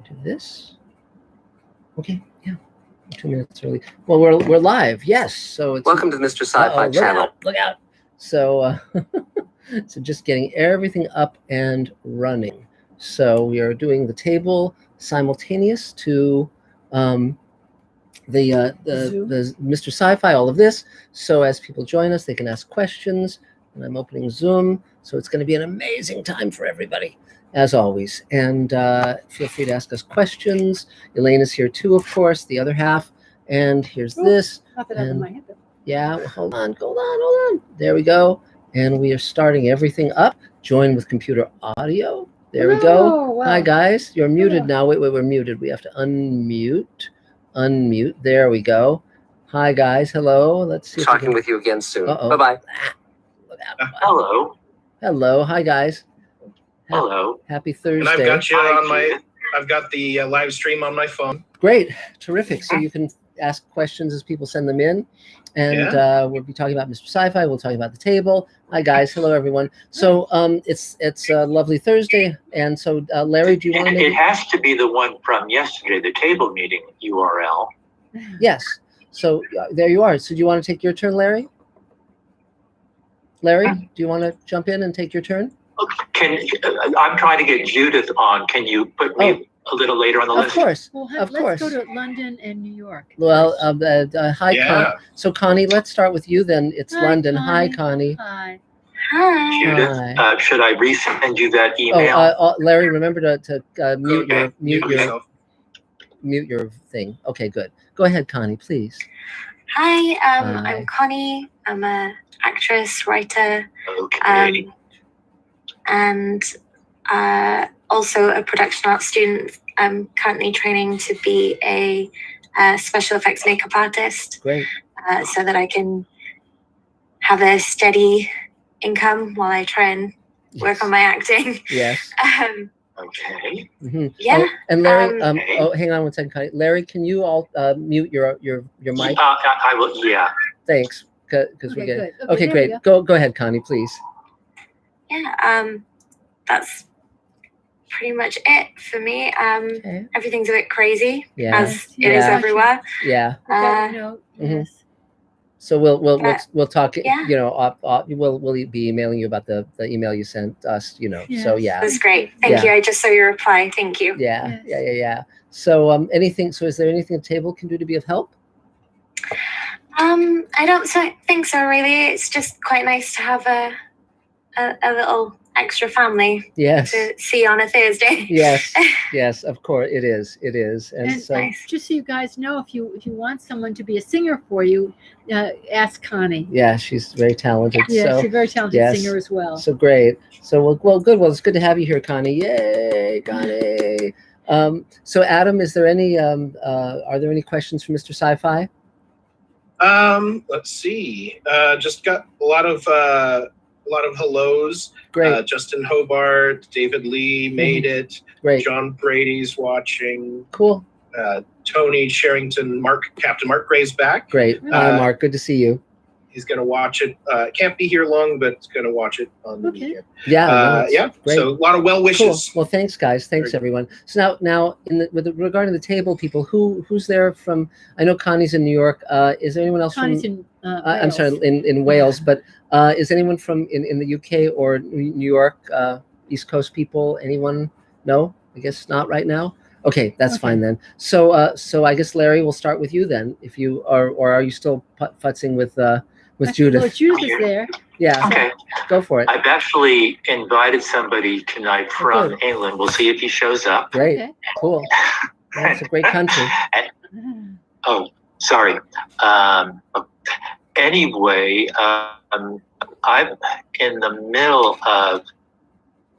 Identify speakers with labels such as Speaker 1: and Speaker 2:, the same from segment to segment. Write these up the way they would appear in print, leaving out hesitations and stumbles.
Speaker 1: do this. Okay, yeah, 2 minutes early. Well, we're live. Yes. So it's
Speaker 2: welcome to Mr. Sci-Fi channel.
Speaker 1: Look out! So, so just getting everything up and running. So we are doing the table simultaneous to the Mr. Sci-Fi, all of this. So as people join us, they can ask questions. And I'm opening Zoom, so it's going to be an amazing time for everybody, as always. And feel free to ask us questions. Elaine is here too, of course, the other half. And here's this. And, yeah, well, hold on. There we go. And we are starting everything up. Join with computer audio. There we go. Wow. Hi, guys. You're muted now. Wait, we're muted. We have to unmute. There we go. Hi, guys. Hello. Let's see.
Speaker 2: Talking with you again soon.
Speaker 1: Uh-oh.
Speaker 2: Bye-bye.
Speaker 3: Hello.
Speaker 1: Hi, guys.
Speaker 3: Hello.
Speaker 1: Happy Thursday.
Speaker 4: And I've got you on I've got the live stream on my phone.
Speaker 1: Great. Terrific. So you can ask questions as people send them in. And we'll be talking about Mr. Sci-Fi. We'll talk about the table. Hi, guys. Hello, everyone. So it's a lovely Thursday. And so, Larry, do you want to
Speaker 3: It has to be the one from yesterday, the table meeting URL.
Speaker 1: Yes. So there you are. So do you want to take your turn, Larry? Larry, do you want to jump in and take your turn?
Speaker 3: I'm trying to get Judith on. Can you put me a little later on the list?
Speaker 1: Of course.
Speaker 5: Well,
Speaker 1: of course.
Speaker 5: Let's go to London and New York.
Speaker 1: Well, hi,
Speaker 4: Yeah.
Speaker 1: So Connie, let's start with you then. It's
Speaker 5: Hi,
Speaker 1: London.
Speaker 5: Connie.
Speaker 1: Hi, Connie.
Speaker 5: Hi.
Speaker 3: Judith, should I resend you that email?
Speaker 1: Larry, remember to mute
Speaker 4: Okay.
Speaker 1: your
Speaker 4: yourself.
Speaker 1: mute your thing. Okay, good. Go ahead, Connie, please.
Speaker 6: Hi,
Speaker 1: Hi.
Speaker 6: I'm Connie. I'm a actress, writer,
Speaker 3: Okay.
Speaker 6: and also a production art student. I'm currently training to be a special effects makeup artist,
Speaker 1: Great.
Speaker 6: so that I can have a steady income while I try and work on my acting.
Speaker 1: Yes.
Speaker 3: Okay.
Speaker 1: Mm-hmm.
Speaker 6: Yeah.
Speaker 1: And Larry,
Speaker 3: Okay.
Speaker 1: hang on one second, Connie. Larry, can you all mute your mic?
Speaker 3: I will. Yeah.
Speaker 1: Thanks, because we're
Speaker 5: Okay,
Speaker 1: getting.
Speaker 5: good.
Speaker 1: Okay,
Speaker 5: there
Speaker 1: great.
Speaker 5: we go.
Speaker 1: Go ahead, Connie, please.
Speaker 6: Yeah. That's pretty much it for me.
Speaker 1: Okay.
Speaker 6: Everything's a bit crazy,
Speaker 1: Yeah.
Speaker 6: as it is
Speaker 1: Yeah.
Speaker 6: everywhere.
Speaker 1: Yeah.
Speaker 5: Okay,
Speaker 1: Mhm. So we'll talk.
Speaker 6: Yeah.
Speaker 1: You know, we'll be emailing you about the email you sent us. You know. So
Speaker 5: Yes.
Speaker 1: yeah.
Speaker 6: That's great. Thank you. I just saw your reply. Thank you.
Speaker 1: Yeah.
Speaker 5: Yes.
Speaker 1: Yeah. So So is there anything the table can do to be of help?
Speaker 6: I don't think so really. It's just quite nice to have a little extra family
Speaker 1: Yes.
Speaker 6: to see on a Thursday.
Speaker 1: Yes. Of course, it is. And
Speaker 5: And
Speaker 1: so
Speaker 6: nice.
Speaker 5: just so you guys know, if you want someone to be a singer for you, ask Connie.
Speaker 1: yeah, she's very talented.
Speaker 5: Yeah,
Speaker 1: So
Speaker 5: she's a very talented
Speaker 1: yes.
Speaker 5: singer as well.
Speaker 1: So great. So well, good. Well, it's good to have you here, Connie. Yay, Connie. So Adam, is there any are there any questions for Mr. Sci-Fi?
Speaker 4: Let's see. Just got a lot of hellos.
Speaker 1: Great.
Speaker 4: Justin Hobart, David Lee made it.
Speaker 1: Great.
Speaker 4: John Brady's watching.
Speaker 1: Cool.
Speaker 4: Tony Sherrington, Captain Mark Gray's back.
Speaker 1: Great. Hi, Mark. Good to see you.
Speaker 4: He's going to watch it. Can't be here long, but he's going to watch it on the weekend.
Speaker 1: Yeah.
Speaker 4: Yeah.
Speaker 1: Great.
Speaker 4: So a lot of well wishes.
Speaker 1: Cool. Well, thanks, guys. Thanks, everyone. So now, regarding the table, people, who's there from? I know Connie's in New York. Is there anyone else
Speaker 5: Connie's
Speaker 1: from?
Speaker 5: in
Speaker 1: I'm sorry,
Speaker 5: Wales.
Speaker 1: in Wales. But is anyone from in the UK or New York? East Coast people? Anyone? No, I guess not right now. Okay, that's fine then. So, so I guess Larry, we'll start with you then. If you are, or are you still futzing with Judith?
Speaker 5: Well, Judith is there.
Speaker 1: Yeah.
Speaker 3: Okay.
Speaker 1: Go for it.
Speaker 3: I've actually invited somebody tonight from England. We'll see if he shows up.
Speaker 1: Great.
Speaker 5: Okay.
Speaker 1: Cool. That's a great country.
Speaker 3: Oh, sorry. Anyway, I'm in the middle of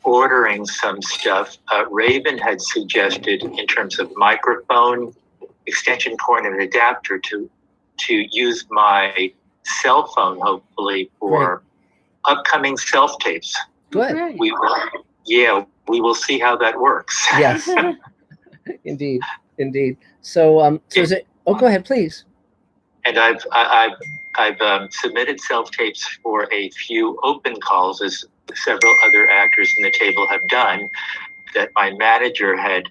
Speaker 3: ordering some stuff. Raven had suggested, in terms of microphone, extension cord, and adapter, to use my cell phone, hopefully, for upcoming self-tapes.
Speaker 1: Good.
Speaker 5: Great.
Speaker 3: We will see how that works.
Speaker 1: Yes. Indeed. So, so is it? Oh, go ahead, please.
Speaker 3: And I've submitted self-tapes for a few open calls, as several other actors in the table have done, that my manager had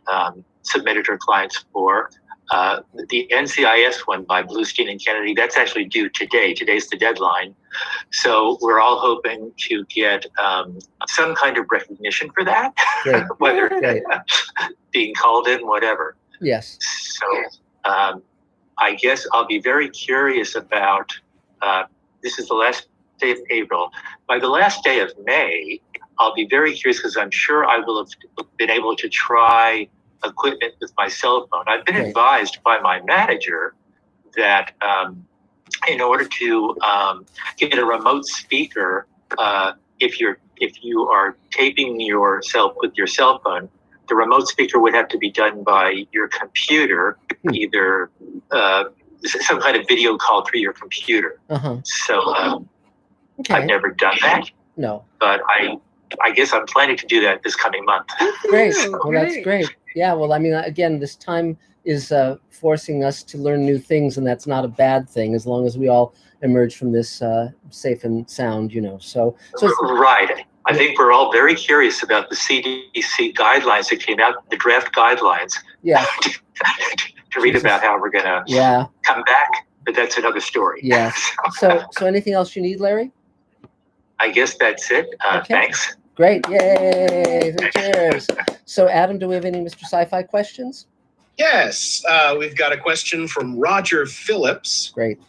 Speaker 3: submitted her clients for. The NCIS one by Bluestein and Kennedy, that's actually due today. Today's the deadline. So we're all hoping to get some kind of recognition for that,
Speaker 1: Great.
Speaker 3: whether
Speaker 1: Great.
Speaker 3: being called in, whatever.
Speaker 1: Yes.
Speaker 3: So I guess I'll be very curious about, this is the last day of April. By the last day of May, I'll be very curious because I'm sure I will have been able to try equipment with my cell phone. I've been advised by my manager that in order to get a remote speaker, if you are taping yourself with your cell phone, the remote speaker would have to be done by your computer, either some kind of video call through your computer. So I've never done that.
Speaker 1: No.
Speaker 3: But I guess I'm planning to do that this coming month.
Speaker 1: Great. Well, that's great. Yeah. Well, I mean, again, this time is forcing us to learn new things, and that's not a bad thing as long as we all emerge from this safe and sound, So
Speaker 3: right. I think we're all very curious about the CDC guidelines that came out, the draft guidelines.
Speaker 1: Yeah.
Speaker 3: to read about how we're going to come back, but that's another story.
Speaker 1: Yes. So anything else you need, Larry?
Speaker 3: I guess that's it. Thanks.
Speaker 1: Great. Yay. Cheers. So, Adam, do we have any Mr. Sci-Fi questions?
Speaker 4: Yes. We've got a question from Roger Phillips.
Speaker 1: Great.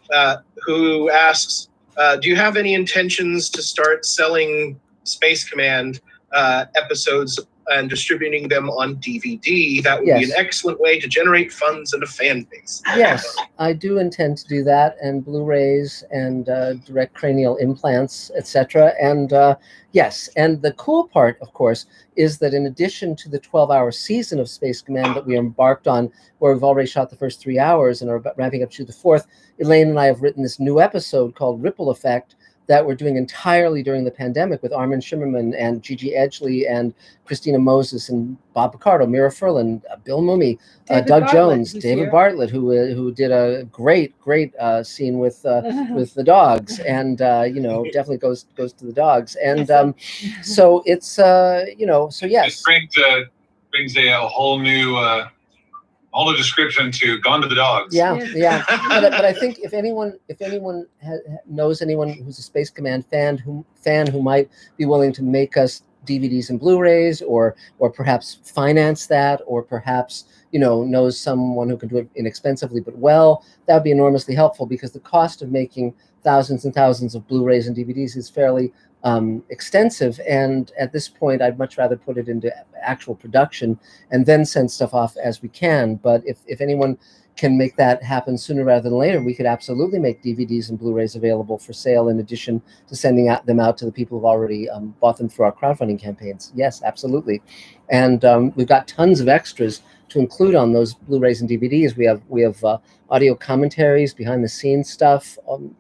Speaker 4: Who asks, do you have any intentions to start selling Space Command episodes and distributing them on DVD? That would be an excellent way to generate funds and a fan base.
Speaker 1: Yes, I do intend to do that, and Blu-rays and direct cranial implants, etc. And yes, and the cool part, of course, is that in addition to the 12-hour season of Space Command that we embarked on, where we've already shot the first 3 hours and are ramping up to the fourth, Elaine and I have written this new episode called Ripple Effect, that we're doing entirely during the pandemic with Armin Shimmerman and Gigi Edgley and Christina Moses and Bob Picardo, Mira Furlan, Bill Mummy, Doug Jones, David Bartlett, who did a great scene with the dogs, and definitely goes to the dogs, and so it's so yes,
Speaker 7: it brings a whole new description to Gone to the Dogs.
Speaker 1: Yeah. But I think if anyone knows anyone who's a Space Command fan who might be willing to make us DVDs and Blu-rays, or perhaps finance that, or perhaps knows someone who can do it inexpensively but well, that would be enormously helpful, because the cost of making thousands and thousands of Blu-rays and DVDs is fairly extensive, and at this point I'd much rather put it into actual production and then send stuff off as we can. But if anyone can make that happen sooner rather than later, we could absolutely make DVDs and Blu-rays available for sale, in addition to sending them out to the people who've already bought them through our crowdfunding campaigns. Yes, absolutely. And we've got tons of extras to include on those Blu-rays and DVDs. We have audio commentaries, behind the scenes stuff,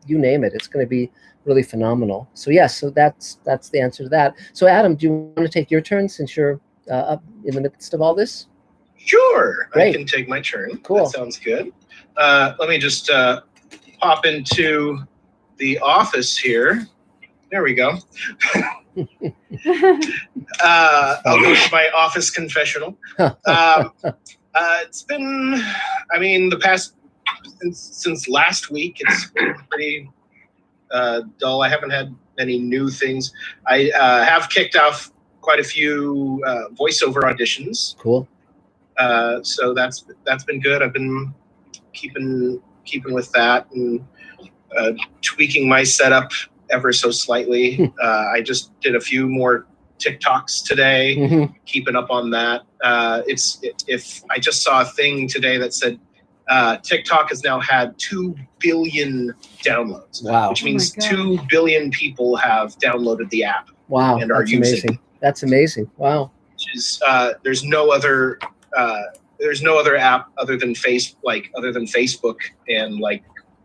Speaker 1: you name it. It's going to be really phenomenal. So yes, so that's the answer to that. So Adam, do you want to take your turn since you're up in the midst of all this?
Speaker 4: Sure.
Speaker 1: Great.
Speaker 4: I can take my turn.
Speaker 1: Cool.
Speaker 4: That sounds good. Let me just pop into the office here. There we go. I'll go to my office confessional. It's been, the past, since last week, it's been pretty dull. I haven't had any new things. I have kicked off quite a few voiceover auditions.
Speaker 1: Cool.
Speaker 4: So that's been good. I've been keeping with that and tweaking my setup ever so slightly. I just did a few more TikToks today, keeping up on that. If I just saw a thing today that said TikTok has now had 2 billion downloads.
Speaker 1: Wow.
Speaker 4: Which means 2 billion people have downloaded the app.
Speaker 1: Wow.
Speaker 4: And are using
Speaker 1: amazing.
Speaker 4: it.
Speaker 1: That's amazing. Wow.
Speaker 4: Which is there's no other app other than Facebook and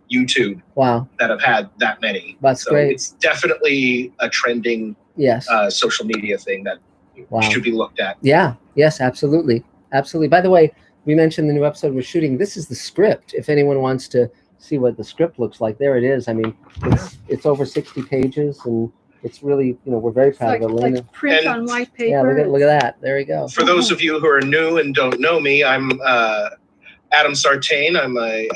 Speaker 4: YouTube.
Speaker 1: Wow.
Speaker 4: That have had that many.
Speaker 1: That's great.
Speaker 4: It's definitely a trending social media thing that should be looked at.
Speaker 1: Yeah. Yes, absolutely. Absolutely. By the way, we mentioned the new episode we're shooting. This is the script. If anyone wants to see what the script looks like, there it is. I mean, it's over 60 pages, and It's really, we're very proud
Speaker 5: Like,
Speaker 1: of it, Lynn.
Speaker 5: like print
Speaker 4: And-
Speaker 5: on white
Speaker 1: Yeah,
Speaker 5: paper.
Speaker 1: look at that. There you go.
Speaker 4: For those of you who are new and don't know me, I'm Adam Sartain. I'm a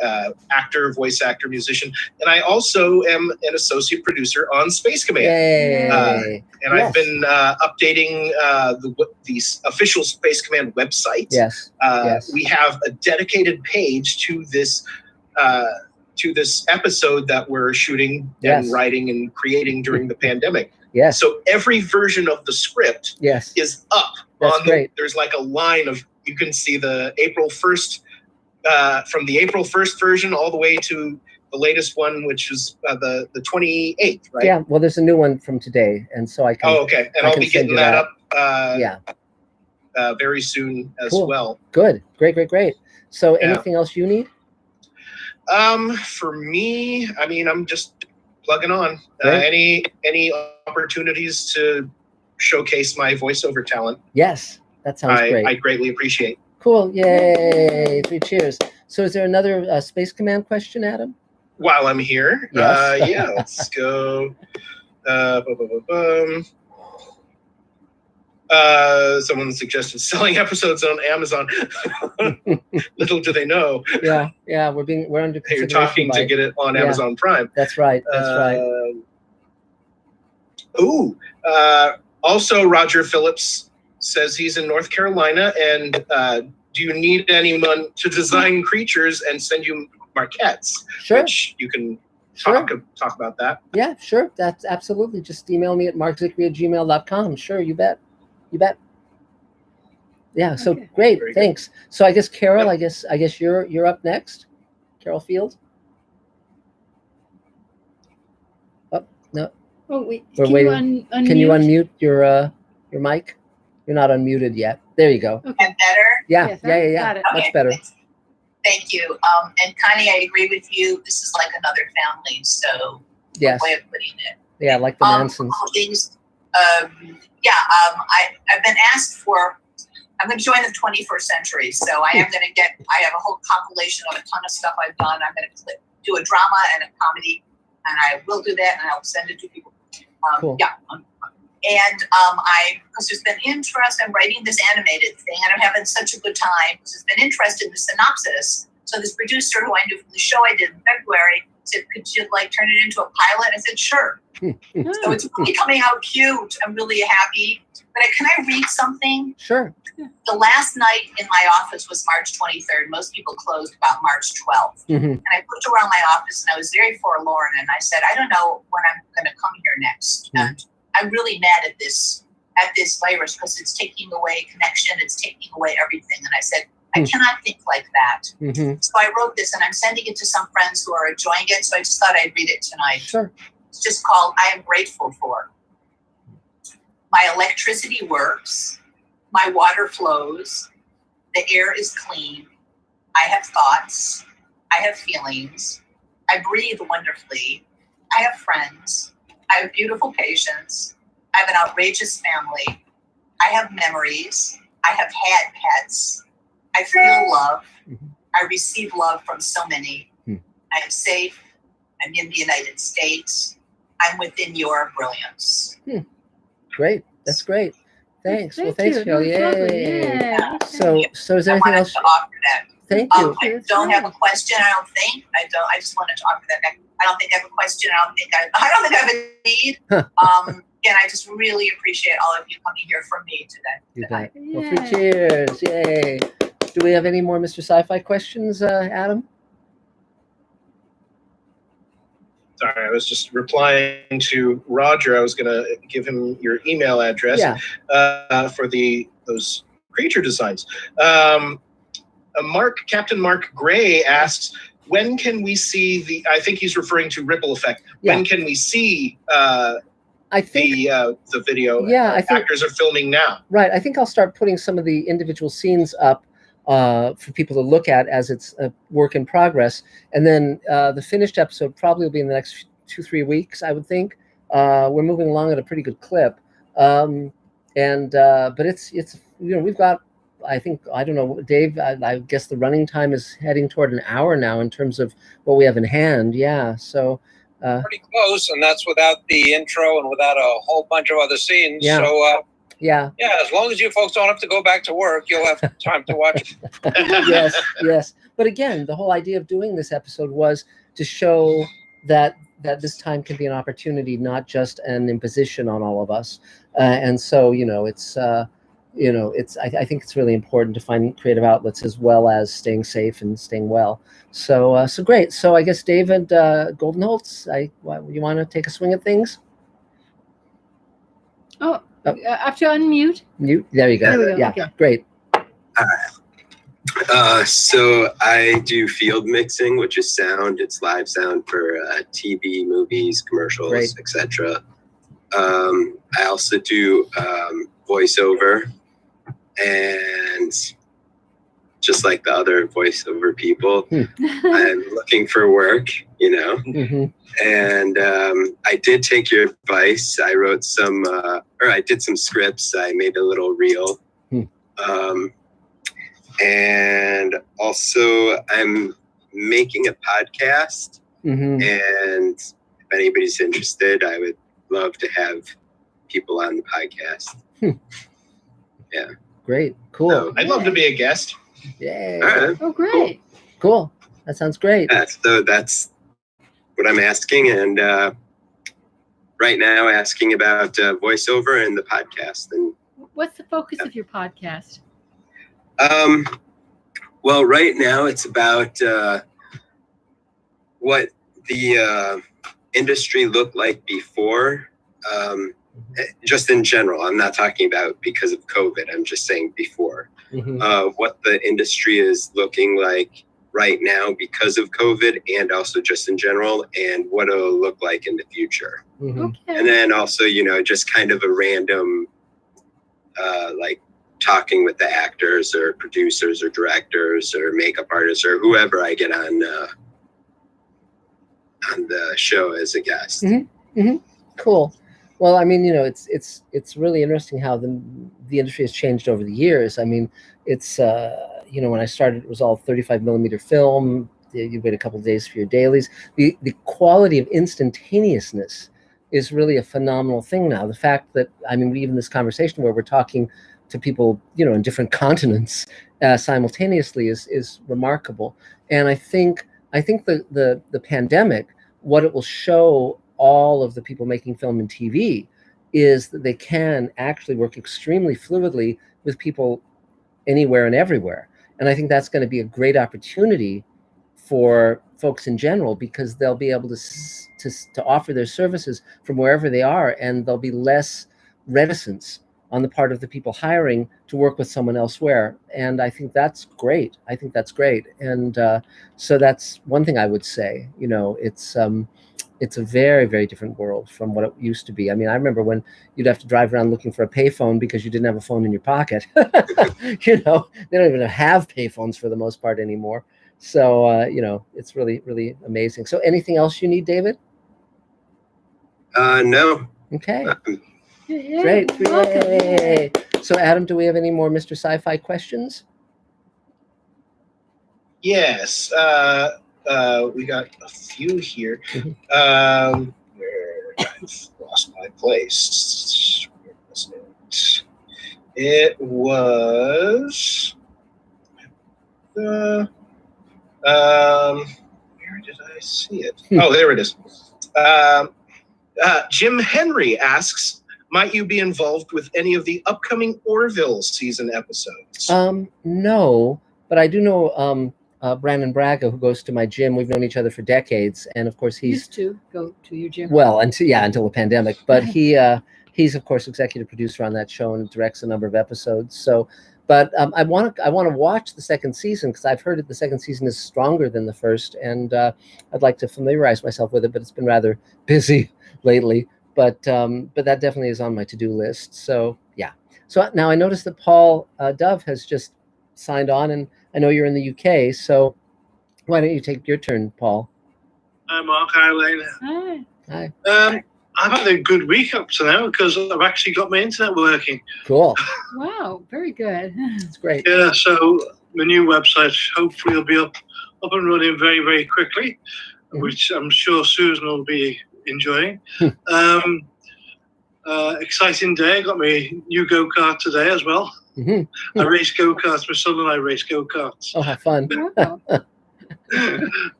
Speaker 4: actor, voice actor, musician, and I also am an associate producer on Space Command.
Speaker 1: Yay!
Speaker 4: And I've been updating the official Space Command website.
Speaker 1: Yes. Yes.
Speaker 4: We have a dedicated page to this episode that we're shooting
Speaker 1: Yes.
Speaker 4: and writing and creating during the pandemic.
Speaker 1: Yes.
Speaker 4: So every version of the script
Speaker 1: Yes.
Speaker 4: is up.
Speaker 1: That's great.
Speaker 4: There's like a line of, you can see the April 1st, from the April 1st version all the way to the latest one, which is the 28th, right?
Speaker 1: Yeah. Well, there's a new one from today, and so I can.
Speaker 4: Oh, okay. And
Speaker 1: I
Speaker 4: I'll
Speaker 1: can
Speaker 4: be
Speaker 1: send
Speaker 4: getting
Speaker 1: you
Speaker 4: that
Speaker 1: that.
Speaker 4: up very soon as
Speaker 1: Cool.
Speaker 4: well.
Speaker 1: Good. Great. So
Speaker 4: Yeah.
Speaker 1: anything else you need?
Speaker 4: For me, I mean, I'm just plugging on.
Speaker 1: Great.
Speaker 4: Any opportunities to showcase my voiceover talent,
Speaker 1: Yes. That sounds great.
Speaker 4: I greatly appreciate.
Speaker 1: Cool. Yay. 3 cheers. So is there another Space Command question, Adam?
Speaker 4: While I'm here,
Speaker 1: Yes.
Speaker 4: yeah, let's go. Someone suggested selling episodes on Amazon. Little do they know.
Speaker 1: Yeah. We're under
Speaker 4: You're
Speaker 1: consideration
Speaker 4: talking
Speaker 1: by.
Speaker 4: to get it on
Speaker 1: Yeah.
Speaker 4: Amazon Prime.
Speaker 1: That's right.
Speaker 4: Also, Roger Phillips says he's in North Carolina, and do you need anyone to design creatures and send you maquettes?
Speaker 1: Sure.
Speaker 4: Which you can
Speaker 1: Sure.
Speaker 4: talk about that.
Speaker 1: Yeah, sure. That's absolutely. Just email me at markzickery@gmail.com. Sure, you bet. Yeah. So
Speaker 5: Okay.
Speaker 1: great.
Speaker 4: Very good.
Speaker 1: Thanks. So I guess Carol.
Speaker 4: Yep.
Speaker 1: I guess you're up next. Carol Field. Oh no.
Speaker 5: Oh, wait.
Speaker 1: We're
Speaker 5: Can
Speaker 1: waiting.
Speaker 5: you unmute?
Speaker 1: Can you unmute your mic? You're not unmuted yet. There you go.
Speaker 5: Okay.
Speaker 8: And better?
Speaker 1: Yeah.
Speaker 5: Yes,
Speaker 1: Yeah.
Speaker 5: got it.
Speaker 1: Much better.
Speaker 8: Thank you. And Connie, I agree with you. This is like another family. So,
Speaker 1: Yes.
Speaker 8: way of putting it.
Speaker 1: Yeah, like the Mansons.
Speaker 8: Things. I've been asked for. I'm going to join the 21st century, so I have a whole compilation of a ton of stuff I've done. I'm going to do a drama and a comedy, and I will do that, and I'll send it to people.
Speaker 1: Cool.
Speaker 8: Yeah. Because there's been interest, I'm writing this animated thing, and I'm having such a good time, because there's been interest in the synopsis. So this producer who I knew from the show I did in February said, could you turn it into a pilot? I said, sure. So it's really coming out cute. I'm really happy. But can I read something?
Speaker 1: Sure.
Speaker 8: The last night in my office was March 23rd. Most people closed about March 12th.
Speaker 1: Mm-hmm.
Speaker 8: And I looked around my office and I was very forlorn. And I said, I don't know when I'm going to come here next.
Speaker 1: Mm-hmm.
Speaker 8: And I'm really mad at this virus, because it's taking away connection. It's taking away everything. And I said, I cannot think like that.
Speaker 1: Mm-hmm.
Speaker 8: So I wrote this, and I'm sending it to some friends who are enjoying it. So I just thought I'd read it tonight.
Speaker 1: Sure.
Speaker 8: It's just called I Am Grateful For. My electricity works. My water flows. The air is clean. I have thoughts. I have feelings. I breathe wonderfully. I have friends. I have beautiful patients. I have an outrageous family. I have memories. I have had pets. I feel love.
Speaker 1: Mm-hmm.
Speaker 8: I receive love from so many. I'm safe. I'm in the United States. I'm within your brilliance.
Speaker 1: Great. That's great. Thanks.
Speaker 5: Thank
Speaker 1: Well, thanks,
Speaker 5: you.
Speaker 1: Carol.
Speaker 5: That was lovely.
Speaker 1: Yay.
Speaker 5: Yeah.
Speaker 1: So is there
Speaker 8: I
Speaker 1: anything
Speaker 8: wanted
Speaker 1: else?
Speaker 8: to offer that.
Speaker 1: Thank you.
Speaker 8: I don't have a question. I don't think. I just wanted to offer that back. I don't think I have a question. I don't think I have a need. And I just really appreciate all of you coming here for me today.
Speaker 1: You bet.
Speaker 5: Yay.
Speaker 1: Well, 3 cheers. Yay. Do we have any more Mr. Sci-Fi questions, Adam?
Speaker 4: Sorry, I was just replying to Roger. I was going to give him your email address for those creature designs. Captain Mark Gray asks, when can we see I think he's referring to Ripple Effect.
Speaker 1: Yeah.
Speaker 4: When can we see
Speaker 1: I think
Speaker 4: the video?
Speaker 1: Yeah, I think
Speaker 4: actors are filming now.
Speaker 1: Right. I think I'll start putting some of the individual scenes up for people to look at as it's a work in progress. And then the finished episode probably will be in the next 2-3 weeks, I would think. We're moving along at a pretty good clip. But it's we've got, I think, I don't know, Dave, I guess the running time is heading toward an hour now in terms of what we have in hand. Yeah. So
Speaker 9: Pretty close, and that's without the intro and without a whole bunch of other scenes.
Speaker 1: Yeah.
Speaker 9: So,
Speaker 1: yeah,
Speaker 9: as long as you folks don't have to go back to work, you'll have time to watch it.
Speaker 1: yes. But again, the whole idea of doing this episode was to show that this time can be an opportunity, not just an imposition on all of us. And so, it's, I think it's really important to find creative outlets as well as staying safe and staying well. So great. So I guess David Goldenholtz, you want to take a swing at things?
Speaker 5: Oh, I have to unmute.
Speaker 1: Mute. There you go.
Speaker 5: There we go.
Speaker 1: Yeah,
Speaker 5: Okay.
Speaker 1: Great.
Speaker 10: So I do field mixing, which is sound. It's live sound for TV, movies, commercials, etc. I also do voiceover, and just like the other voiceover people, I'm looking for work,
Speaker 1: Mm-hmm.
Speaker 10: And I did take your advice. I wrote I did some scripts. I made a little reel. And also I'm making a podcast,
Speaker 1: Mm-hmm.
Speaker 10: and if anybody's interested, I would love to have people on the podcast. Yeah.
Speaker 1: Great. Cool.
Speaker 10: So,
Speaker 4: I'd love to be a guest.
Speaker 1: Yay.
Speaker 10: all right.
Speaker 5: Oh, great.
Speaker 1: Cool. That sounds great.
Speaker 10: So that's what I'm asking, and right now asking about voiceover and the podcast. And
Speaker 5: What's the focus of your podcast?
Speaker 10: well, right now it's about what the industry looked like before, just in general. I'm not talking about because of COVID. I'm just saying before. What the industry is looking like right now because of COVID, and also just in general, and what it'll look like in the future.
Speaker 5: Okay.
Speaker 10: And then also, just kind of a random, like talking with the actors or producers or directors or makeup artists or whoever I get on the show as a guest.
Speaker 1: Cool. Well, I mean, it's really interesting how the industry has changed over the years. I mean, it's when I started, it was all 35 millimeter film. You wait a couple of days for your dailies. The quality of instantaneousness is really a phenomenal thing now. The fact that, I mean, even this conversation where we're talking to people, in different continents simultaneously is remarkable. And I think the pandemic, what it will show all of the people making film and TV is that they can actually work extremely fluidly with people anywhere and everywhere. And I think that's going to be a great opportunity for folks in general, because they'll be able to offer their services from wherever they are, and there'll be less reticence on the part of the people hiring to work with someone elsewhere. And I think that's great. And so that's one thing I would say. It's a very, very different world from what it used to be. I mean, I remember when you'd have to drive around looking for a payphone because you didn't have a phone in your pocket. They don't even have payphones for the most part anymore. So, it's really, really amazing. So anything else you need, David?
Speaker 10: No.
Speaker 1: Okay.
Speaker 5: Yeah,
Speaker 1: Great.
Speaker 5: welcome.
Speaker 1: Yay. So Adam, do we have any more Mr. Sci-Fi questions?
Speaker 4: Yes. We got a few here. Where I've lost my place. Where was it? It was. Where did I see it? Oh, there it is. Jim Henry asks, might you be involved with any of the upcoming Orville season episodes?
Speaker 1: No, but I do know Brandon Braga, who goes to my gym. We've known each other for decades, and of course he's
Speaker 5: Used to go to your gym.
Speaker 1: well until the pandemic. But he's of course executive producer on that show and directs a number of episodes. So, but I want to watch the second season, because I've heard that the second season is stronger than the first, and I'd like to familiarize myself with it. But it's been rather busy lately. But that definitely is on my to-do list. So yeah. So now I noticed that Paul Dove has just signed on, and I know you're in the UK. So why don't you take your turn, Paul?
Speaker 11: Hi, Mark. Hi, Elena.
Speaker 5: Hi.
Speaker 1: Hi.
Speaker 11: I've had a good week up to now because I've actually got my internet working.
Speaker 1: Cool.
Speaker 5: Wow, very good.
Speaker 1: That's great.
Speaker 11: Yeah, so the new website hopefully will be up and running very, very quickly. which I'm sure Susan will be enjoying. Exciting day. I got my new go-kart today as well. I race go-karts. My son and I race go-karts.
Speaker 1: Oh, how fun.
Speaker 11: We're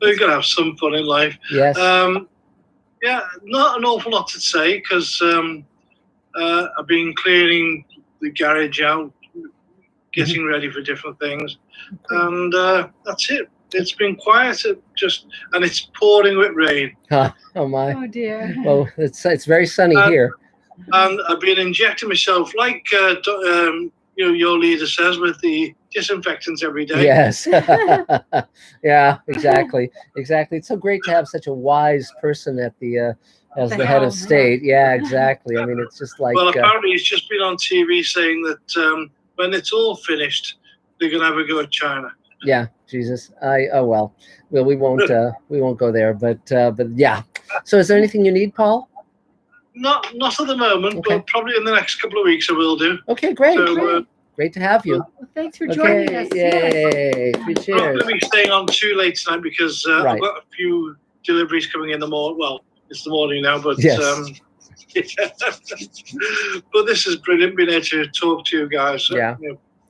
Speaker 11: going to have some fun in life.
Speaker 1: Yes.
Speaker 11: Yeah, not an awful lot to say because I've been clearing the garage out, getting ready for different things. And that's it. It's been quiet, and it's pouring with rain.
Speaker 1: Oh my!
Speaker 5: Oh dear!
Speaker 1: Well, it's very sunny here.
Speaker 11: And I've been injecting myself, like your leader says, with the disinfectants every day.
Speaker 1: Yes. Yeah. Exactly. It's so great to have such a wise person at the as the head of state. Yeah. Exactly. I mean, it's just like.
Speaker 11: Well, apparently, he's just been on TV saying that when it's all finished, they're going to have a go at China.
Speaker 1: Yeah, Jesus. Well, we won't go there, but yeah. So, is there anything you need, Paul?
Speaker 11: Not at the moment, but probably in the next couple of weeks I will do.
Speaker 1: Okay, great.
Speaker 11: So,
Speaker 1: great to have you.
Speaker 5: Well, thanks for joining us.
Speaker 1: Yay! Three cheers.
Speaker 11: I'm not going to be staying on too late tonight because I've got a few deliveries coming in the morning. Well, it's the morning now, but
Speaker 1: yes.
Speaker 11: But this is brilliant being able to talk to you guys. So,
Speaker 1: yeah.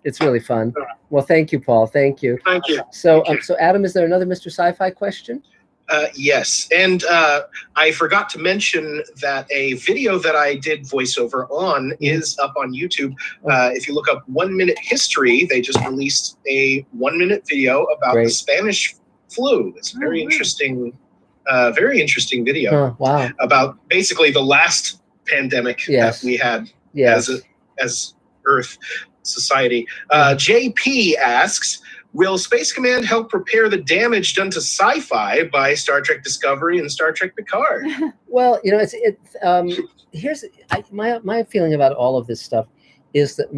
Speaker 1: It's really fun. Well, thank you, Paul. Thank you.
Speaker 11: Thank you.
Speaker 1: So, so Adam, is there another Mr. Sci-Fi question?
Speaker 4: Yes, and I forgot to mention that a video that I did voiceover on is up on YouTube. If you look up 1 Minute History, they just released a 1 minute video about the Spanish flu. It's a very interesting video.
Speaker 1: Oh, wow.
Speaker 4: About basically the last pandemic that we had as Earth society. JP asks, will Space Command help repair the damage done to sci-fi by Star Trek Discovery and Star Trek Picard?
Speaker 1: Well, here's my feeling about all of this stuff is that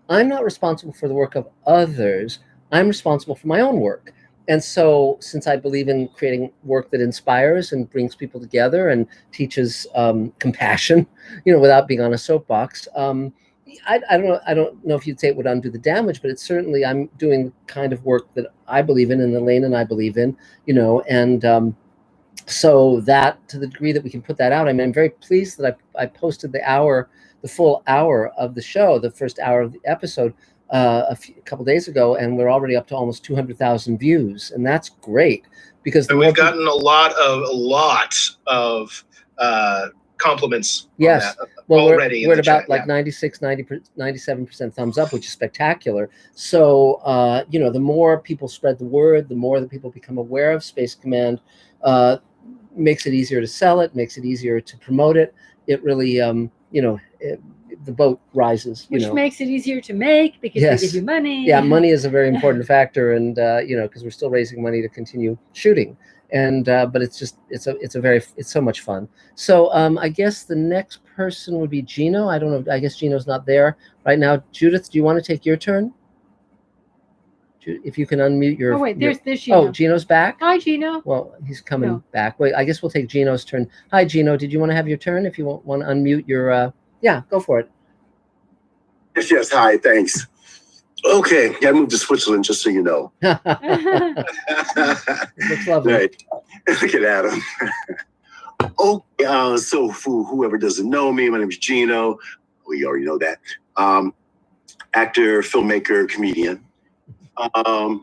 Speaker 1: I'm not responsible for the work of others. I'm responsible for my own work. And so, since I believe in creating work that inspires and brings people together and teaches compassion, without being on a soapbox, I don't know if you'd say it would undo the damage, but it's certainly, I'm doing the kind of work that I believe in and Elaine and I believe in, and so that, to the degree that we can put that out, I mean, I'm very pleased that I posted the full hour of the show, the first hour of the episode, a couple days ago, and we're already up to almost 200,000 views, and that's great because
Speaker 4: we've gotten a lot of compliments.
Speaker 1: Yes.
Speaker 4: Well, already
Speaker 1: we're at about 97% thumbs up, which is spectacular. So, the more people spread the word, the more that people become aware of Space Command, makes it easier to sell it, makes it easier to promote it. It really, the boat rises.
Speaker 5: Which makes it easier to make because they give you money.
Speaker 1: Yeah, money is a very important factor, and because we're still raising money to continue shooting. And but it's so much fun. So I guess the next person would be Gino. I don't know. I guess Gino's not there right now. Judith, do you want to take your turn? If you can unmute your.
Speaker 5: Oh wait, there's Gino.
Speaker 1: Oh, Gino's back.
Speaker 5: Hi, Gino.
Speaker 1: Well, he's coming back. Wait, I guess we'll take Gino's turn. Hi, Gino. Did you want to have your turn? If you want to unmute your. Yeah, go for it.
Speaker 12: Yes. Hi. Thanks. Okay, I moved to Switzerland, just so you know.
Speaker 1: Looks lovely.
Speaker 12: Right. Look at Adam. Okay, so for whoever doesn't know me, my name is Gino. We already know that. Actor, filmmaker, comedian. I'm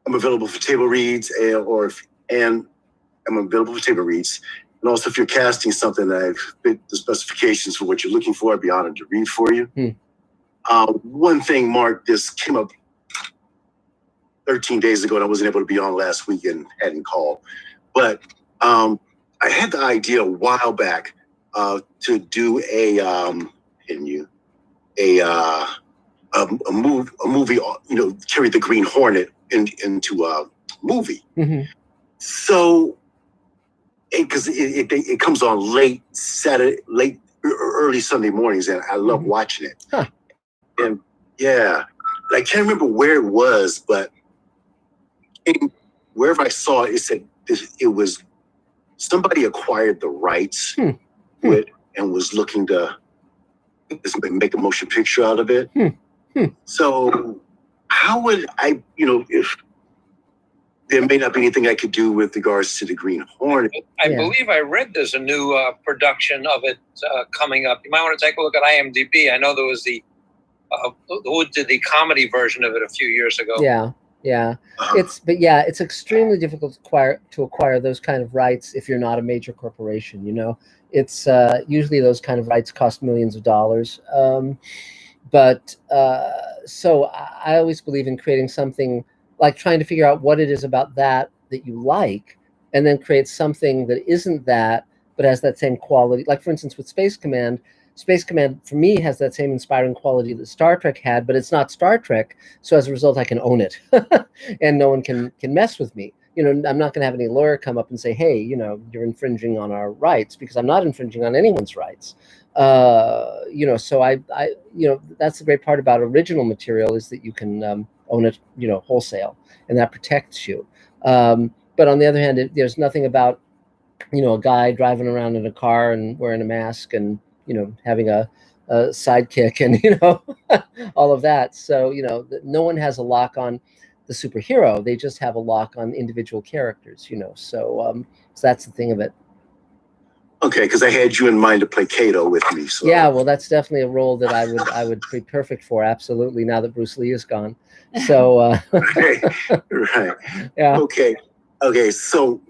Speaker 12: available for table reads, and I'm available for table reads. And also, if you're casting something that I've fit the specifications for what you're looking for, I'd be honored to read for you. One thing, Mark, this came up 13 days ago, and I wasn't able to be on last week and hadn't called. But I had the idea a while back to do a movie, carry the Green Hornet into a movie.
Speaker 1: Mm-hmm.
Speaker 12: So, because it comes on early Sunday mornings, and I love watching it.
Speaker 1: Huh.
Speaker 12: And yeah, I can't remember where it was, but wherever I saw it, it said it was somebody acquired the rights to it and was looking to make a motion picture out of it. So how would I, if there may not be anything I could do with regards to the Green Hornet.
Speaker 9: I believe I read there's a new production of it coming up. You might want to take a look at IMDb. I know there was the who did the comedy version of it a few years ago.
Speaker 1: Yeah. It's extremely difficult to acquire those kind of rights if you're not a major corporation. You know, it's usually those kind of rights cost millions of dollars. So I always believe in creating something, like trying to figure out what it is about that you like, and then create something that isn't that, but has that same quality. Like, for instance, with Space Command for me has that same inspiring quality that Star Trek had, but it's not Star Trek. So as a result, I can own it and no one can mess with me. You know, I'm not going to have any lawyer come up and say, hey, you know, you're infringing on our rights, because I'm not infringing on anyone's rights. You know, so I you know, that's the great part about original material, is that you can own it, you know, wholesale, and that protects you. But on the other hand, there's nothing about, you know, a guy driving around in a car and wearing a mask and, you know, having a sidekick and, you know, all of that. So, you know, no one has a lock on the superhero. They just have a lock on individual characters, you know. So, so that's the thing of it.
Speaker 12: Okay, because I had you in mind to play Kato with me. So.
Speaker 1: Yeah, well, that's definitely a role that I would be perfect for. Absolutely. Now that Bruce Lee is gone. So,
Speaker 12: right.
Speaker 1: Yeah.
Speaker 12: Okay. So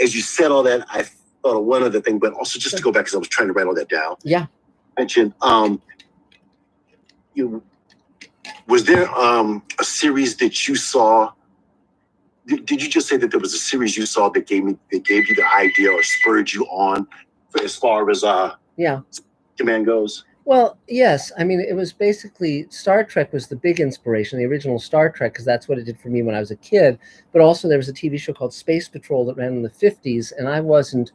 Speaker 12: as you said all that, I thought of one other thing, but also just to go back, because I was trying to write all that down.
Speaker 1: Yeah.
Speaker 12: Mentioned, was there a series that you saw? Did you just say that there was a series you saw that gave you the idea or spurred you on, as far as Command goes?
Speaker 1: Well, yes. I mean, it was basically, Star Trek was the big inspiration, the original Star Trek, because that's what it did for me when I was a kid. But also there was a TV show called Space Patrol that ran in the 50s, and I wasn't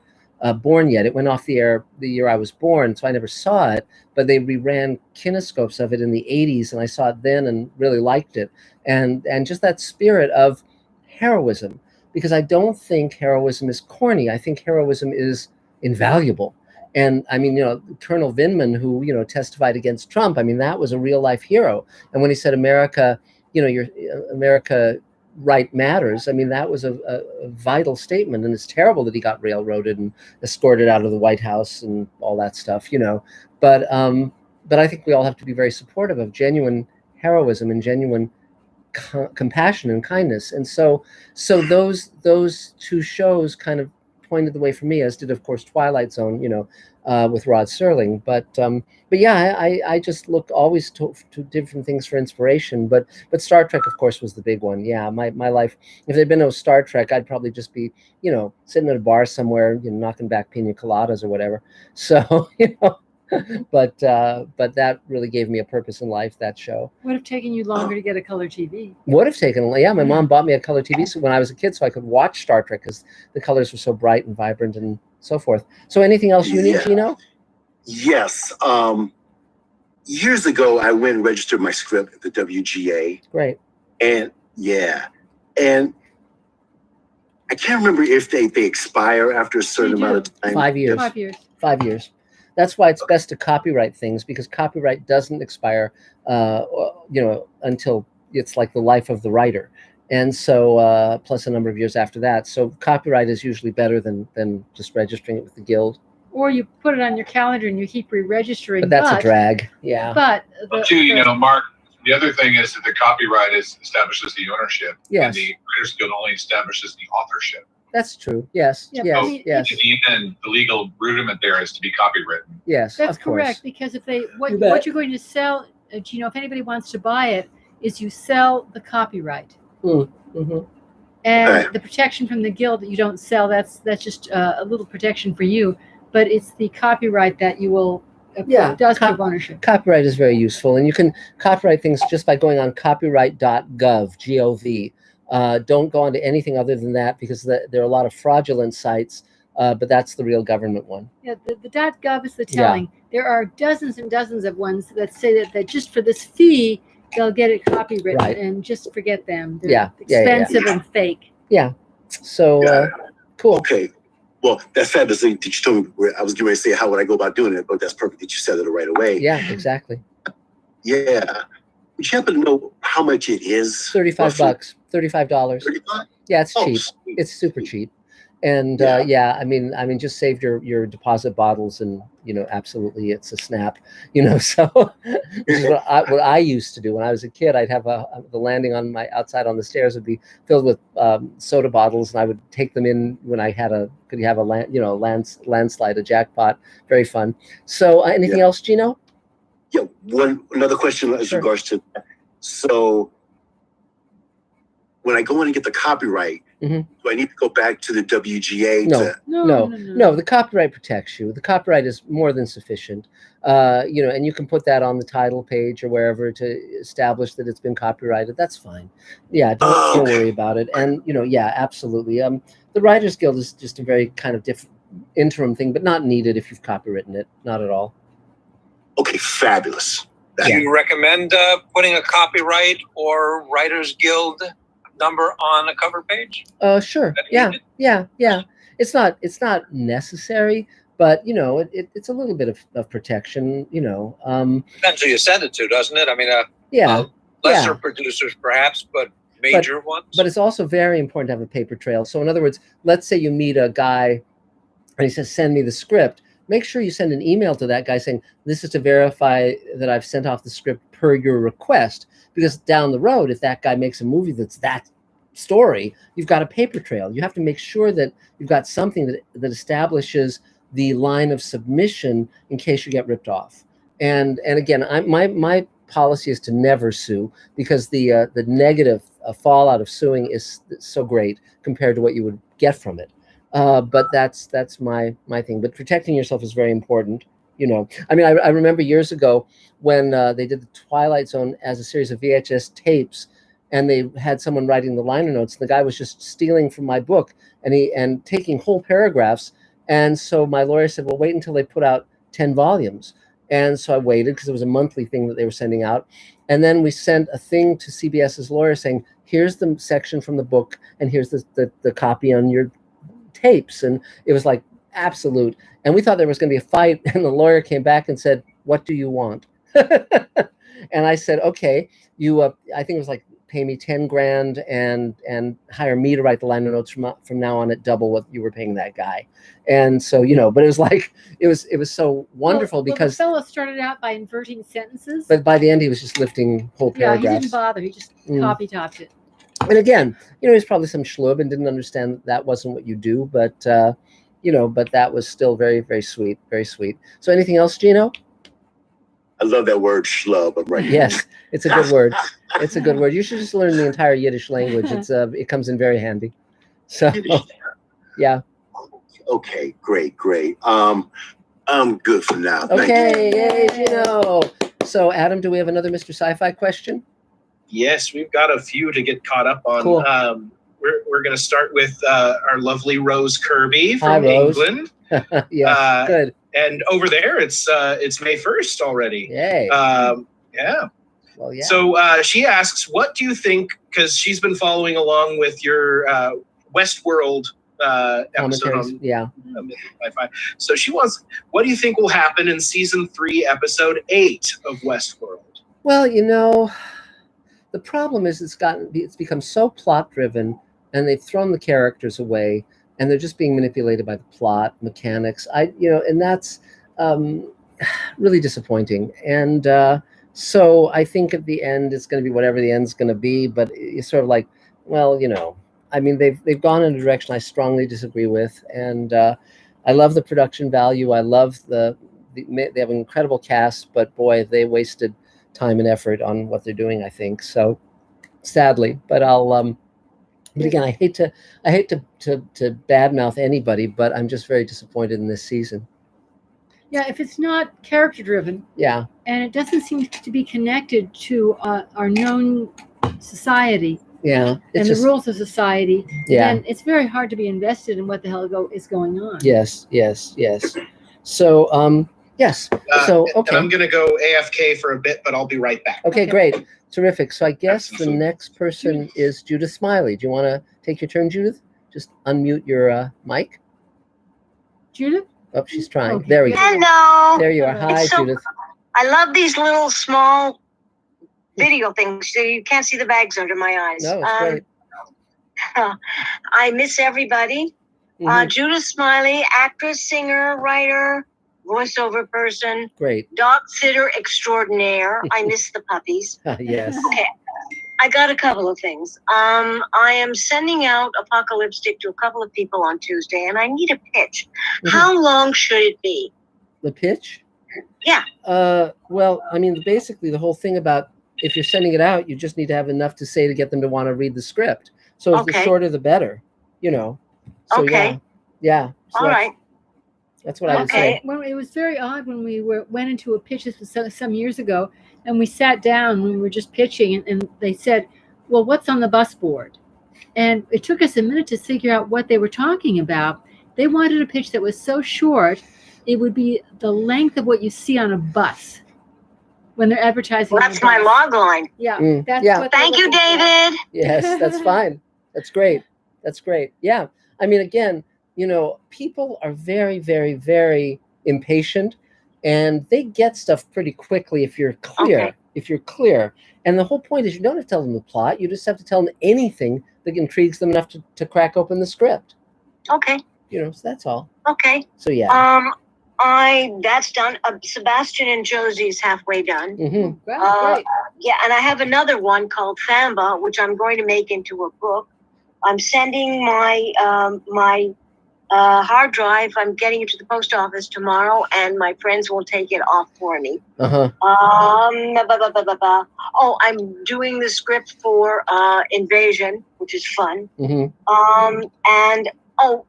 Speaker 1: born yet. It went off the air the year I was born, so I never saw it. But they reran kinescopes of it in the 80s, and I saw it then and really liked it. And just that spirit of heroism, because I don't think heroism is corny. I think heroism is invaluable. And I mean, you know, Colonel Vindman, who, you know, testified against Trump, I mean, that was a real life hero. And when he said, America, you know, America right matters, I mean, that was a vital statement. And it's terrible that he got railroaded and escorted out of the White House and all that stuff, you know. But I think we all have to be very supportive of genuine heroism and genuine compassion and kindness. And so those two shows kind of pointed the way for me, as did, of course, Twilight Zone, you know, with Rod Serling. But yeah, I just look always to different things for inspiration. But Star Trek, of course, was the big one. Yeah, my life, if there'd been no Star Trek, I'd probably just be, you know, sitting at a bar somewhere, you know, knocking back pina coladas or whatever. So, you know, but that really gave me a purpose in life, that show.
Speaker 5: Would have taken you longer to get a color TV.
Speaker 1: Would have taken, yeah. My mom bought me a color TV when I was a kid so I could watch Star Trek, because the colors were so bright and vibrant and so forth. So anything else you need, Gino?
Speaker 12: Yes. Years ago, I went and registered my script at the WGA.
Speaker 1: Great.
Speaker 12: And and I can't remember if they expire after a certain amount of time.
Speaker 1: 5 years.
Speaker 5: 5 years.
Speaker 1: 5 years. That's why it's best to copyright things, because copyright doesn't expire, you know, until it's like the life of the writer. And so, plus a number of years after that. So copyright is usually better than just registering it with the Guild.
Speaker 5: Or you put it on your calendar and you keep re-registering.
Speaker 1: But that's a drag. Yeah.
Speaker 5: But
Speaker 7: too, you know, Mark, the other thing is that the copyright establishes the ownership.
Speaker 1: Yes.
Speaker 7: And the Writers Guild only establishes the authorship.
Speaker 1: That's true. Yes.
Speaker 5: Yeah,
Speaker 1: yes.
Speaker 5: I mean,
Speaker 1: yes.
Speaker 7: In the end, the legal rudiment there is to be copywritten.
Speaker 1: Yes.
Speaker 5: That's
Speaker 1: of course.
Speaker 5: correct, because if they what you're going to sell, you know, if anybody wants to buy it, is you sell the copyright.
Speaker 1: Mm-hmm.
Speaker 5: And the protection from the Guild that you don't sell, that's just a little protection for you. But it's the copyright that you will does give ownership.
Speaker 1: Copyright is very useful, and you can copyright things just by going on copyright.gov, G-O-V. Don't go on to anything other than that, because there are a lot of fraudulent sites, but that's the real government one.
Speaker 5: Yeah, the .gov is the telling. Yeah. There are dozens and dozens of ones that say that just for this fee, they'll get it copywritten, right. And just forget them. They're expensive and fake.
Speaker 1: Yeah. So, cool.
Speaker 12: Okay. Well, that's fabulous that you told me. I was getting ready to say, how would I go about doing it? But that's perfect that you said it right away.
Speaker 1: Yeah, exactly.
Speaker 12: Yeah. Would you happen to know how much it is?
Speaker 1: $35. $35.
Speaker 12: 35?
Speaker 1: Yeah, it's
Speaker 12: Oh,
Speaker 1: cheap.
Speaker 12: sweet.
Speaker 1: It's super cheap. And I mean, just save your deposit bottles, and absolutely, it's a snap. So this is what I used to do when I was a kid. I'd have the landing on my outside on the stairs would be filled with soda bottles, and I would take them in when I could have a landslide, a jackpot. Very fun. So anything else, Gino?
Speaker 12: Yeah, another question as regards to, so when I go in and get the copyright, do I need to go back to the WGA?
Speaker 1: No. The copyright protects you. The copyright is more than sufficient. And you can put that on the title page or wherever to establish that it's been copyrighted. That's fine. Yeah, don't worry about it. And absolutely. The Writers Guild is just a very kind of interim thing, but not needed if you've copywritten it. Not at all.
Speaker 12: Okay, fabulous.
Speaker 9: Do you recommend putting a copyright or Writers Guild number on a cover page?
Speaker 1: Sure. Yeah. It's not necessary, but it's a little bit of protection.
Speaker 9: Depends who you send it to, doesn't it? I mean, lesser producers perhaps, but major ones.
Speaker 1: But it's also very important to have a paper trail. So in other words, let's say you meet a guy and he says, "Send me the script." Make sure you send an email to that guy saying, "This is to verify that I've sent off the script per your request." Because down the road, if that guy makes a movie that's that story, you've got a paper trail. You have to make sure that you've got something that establishes the line of submission in case you get ripped off. And again, my policy is to never sue, because the negative fallout of suing is so great compared to what you would get from it. But that's my thing. But protecting yourself is very important. I mean, I remember years ago when they did the Twilight Zone as a series of VHS tapes, and they had someone writing the liner notes. The guy was just stealing from my book and taking whole paragraphs. And so my lawyer said, "Well, wait until they put out 10 volumes." And so I waited, because it was a monthly thing that they were sending out. And then we sent a thing to CBS's lawyer saying, "Here's the section from the book, and here's the copy on your tapes." And it was like absolute. And we thought there was going to be a fight. And the lawyer came back and said, "What do you want?" And I said, "Okay, I think it was like, pay me 10 grand and hire me to write the liner notes from now on at double what you were paying that guy." And so, but it was like, it was so wonderful because
Speaker 5: the fellow started out by inverting sentences.
Speaker 1: But by the end, he was just lifting whole paragraphs.
Speaker 5: Yeah, he didn't bother. He just copy-topped it.
Speaker 1: And again, he's probably some schlub and didn't understand that wasn't what you do. But, but that was still very, very sweet. Very sweet. So anything else, Gino?
Speaker 12: I love that word, schlub. I'm right.
Speaker 1: Yes, it's a good word. It's a good word. You should just learn the entire Yiddish language. It comes in very handy. So, yeah.
Speaker 12: Okay, great. I'm good for now.
Speaker 1: Okay, yay, Gino. So, Adam, do we have another Mr. Sci-Fi question?
Speaker 4: Yes, we've got a few to get caught up on.
Speaker 1: Cool.
Speaker 4: We're going to start with our lovely Rose Kirby from
Speaker 1: Hi, Rose.
Speaker 4: England.
Speaker 1: Yeah, good.
Speaker 4: And over there, it's May 1st already.
Speaker 1: Yay.
Speaker 4: Yeah.
Speaker 1: Well, yeah.
Speaker 4: So she asks, what do you think, because she's been following along with your Westworld episode on Sci-Fi. So she wants, what do you think will happen in season 3, episode 8 of Westworld?
Speaker 1: Well, the problem is it's become so plot driven, and they've thrown the characters away, and they're just being manipulated by the plot mechanics. And that's really disappointing. And so I think at the end it's going to be whatever the end's going to be. But it's sort of like, well, I mean, they've gone in a direction I strongly disagree with, and I love the production value. I love they have an incredible cast, but boy, they wasted time and effort on what they're doing, I think. So sadly, but but again, I hate to badmouth anybody, but I'm just very disappointed in this season.
Speaker 5: Yeah, if it's not character driven,
Speaker 1: yeah,
Speaker 5: and it doesn't seem to be connected to our known society,
Speaker 1: yeah,
Speaker 5: and the rules of society,
Speaker 1: yeah,
Speaker 5: then it's very hard to be invested in what the hell is going on.
Speaker 1: Yes. So yes. So okay,
Speaker 4: and I'm going to go AFK for a bit, but I'll be right back.
Speaker 1: Okay, great. Terrific. So I guess the next person is Judith Smiley. Do you want to take your turn, Judith? Just unmute your mic.
Speaker 5: Judith?
Speaker 1: Oh, she's trying. Okay. There we go.
Speaker 13: Hello.
Speaker 1: There you are. Hi, Judith.
Speaker 13: I love these little small video things, so you can't see the bags under my eyes.
Speaker 1: No, it's great.
Speaker 13: I miss everybody. Judith Smiley, actress, singer, writer, voiceover person.
Speaker 1: Great.
Speaker 13: Dog sitter extraordinaire. I miss the puppies.
Speaker 1: Yes.
Speaker 13: Okay. I got a couple of things. I am sending out Apocalyptic to a couple of people on Tuesday, and I need a pitch. How long should it be?
Speaker 1: The pitch?
Speaker 13: Yeah.
Speaker 1: Well, I mean, basically the whole thing about if you're sending it out, you just need to have enough to say to get them to want to read the script. So the shorter, the better, you know. So,
Speaker 13: okay.
Speaker 1: Yeah. So
Speaker 13: all right.
Speaker 1: That's what I would say.
Speaker 5: Well, it was very odd when we went into a pitch some years ago, and we sat down when we were just pitching, and they said, well, what's on the bus board? And it took us a minute to figure out what they were talking about. They wanted a pitch that was so short, it would be the length of what you see on a bus when they're advertising.
Speaker 13: Well, that's my log line.
Speaker 5: Yeah.
Speaker 13: Thank you, David.
Speaker 1: Yes, that's fine. That's great. That's great. Yeah. I mean, again, you know, people are very, very, very impatient, and they get stuff pretty quickly if you're clear.
Speaker 13: Okay.
Speaker 1: If you're clear. And the whole point is you don't have to tell them the plot. You just have to tell them anything that intrigues them enough to crack open the script.
Speaker 13: Okay.
Speaker 1: You know, so that's all.
Speaker 13: Okay.
Speaker 1: So, yeah.
Speaker 13: That's done. Sebastian and Josie's halfway done.
Speaker 1: Mm-hmm.
Speaker 5: Great.
Speaker 13: Yeah, and I have another one called Famba, which I'm going to make into a book. I'm sending my hard drive. I'm getting it to the post office tomorrow, and my friends will take it off for me.
Speaker 1: Uh-huh.
Speaker 13: Oh, I'm doing the script for Invasion, which is fun.
Speaker 1: Mm-hmm.
Speaker 13: And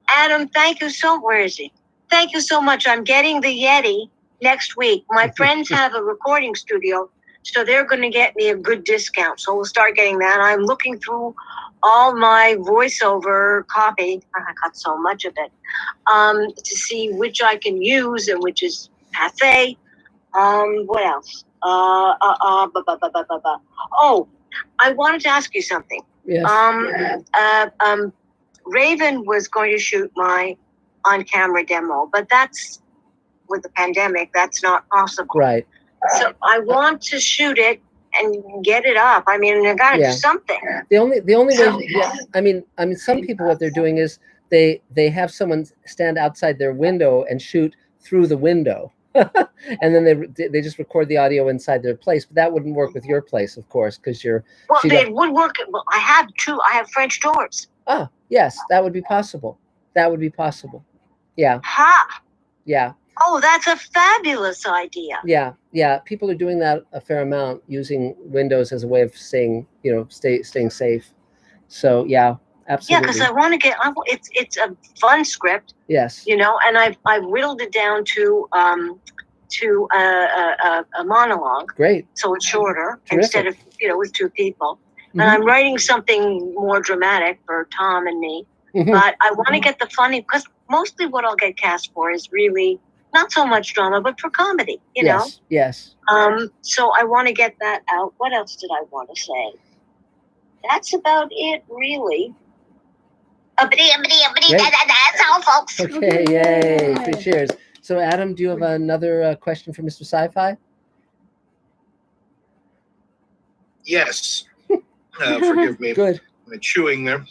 Speaker 13: Adam, thank you so. Where is he? Thank you so much. I'm getting the Yeti next week. My friends have a recording studio, so they're going to get me a good discount. So we'll start getting that. I'm looking through all my voiceover copy. I got so much of it, to see which I can use and which is passe. What else? Oh, I wanted to ask you something.
Speaker 1: Yes.
Speaker 13: Raven was going to shoot my on-camera demo, but that's with the pandemic, that's not possible.
Speaker 1: Right.
Speaker 13: So I want to shoot it and get it up. I mean, I got to do something.
Speaker 1: The only way. Yeah, I mean, some people, what they're doing is they have someone stand outside their window and shoot through the window, and then they just record the audio inside their place. But that wouldn't work with your place, of course, because you're.
Speaker 13: Well, it would work. Well, I have two. I have French doors.
Speaker 1: Ah, yes, that would be possible. That would be possible. Yeah.
Speaker 13: Ha.
Speaker 1: Yeah.
Speaker 13: Oh, that's a fabulous idea.
Speaker 1: Yeah, yeah. People are doing that a fair amount, using windows as a way of staying safe. So yeah, absolutely.
Speaker 13: Yeah, because I want to get. It's a fun script.
Speaker 1: Yes.
Speaker 13: You know, and I've whittled it down to a monologue.
Speaker 1: Great.
Speaker 13: So it's shorter.
Speaker 1: Terrific.
Speaker 13: Instead of with two people. Mm-hmm. And I'm writing something more dramatic for Tom and me. Mm-hmm. But I want to get the funny, because mostly what I'll get cast for is really not so much drama, but for comedy, you know?
Speaker 1: Yes.
Speaker 13: So I want to get that out. What else did I want to say? That's about it, really. That's all, folks.
Speaker 1: Okay, yay. 3 cheers. So, Adam, do you have another question for Mr. Sci-Fi?
Speaker 4: Yes. Forgive me.
Speaker 1: Good.
Speaker 4: I'm chewing there.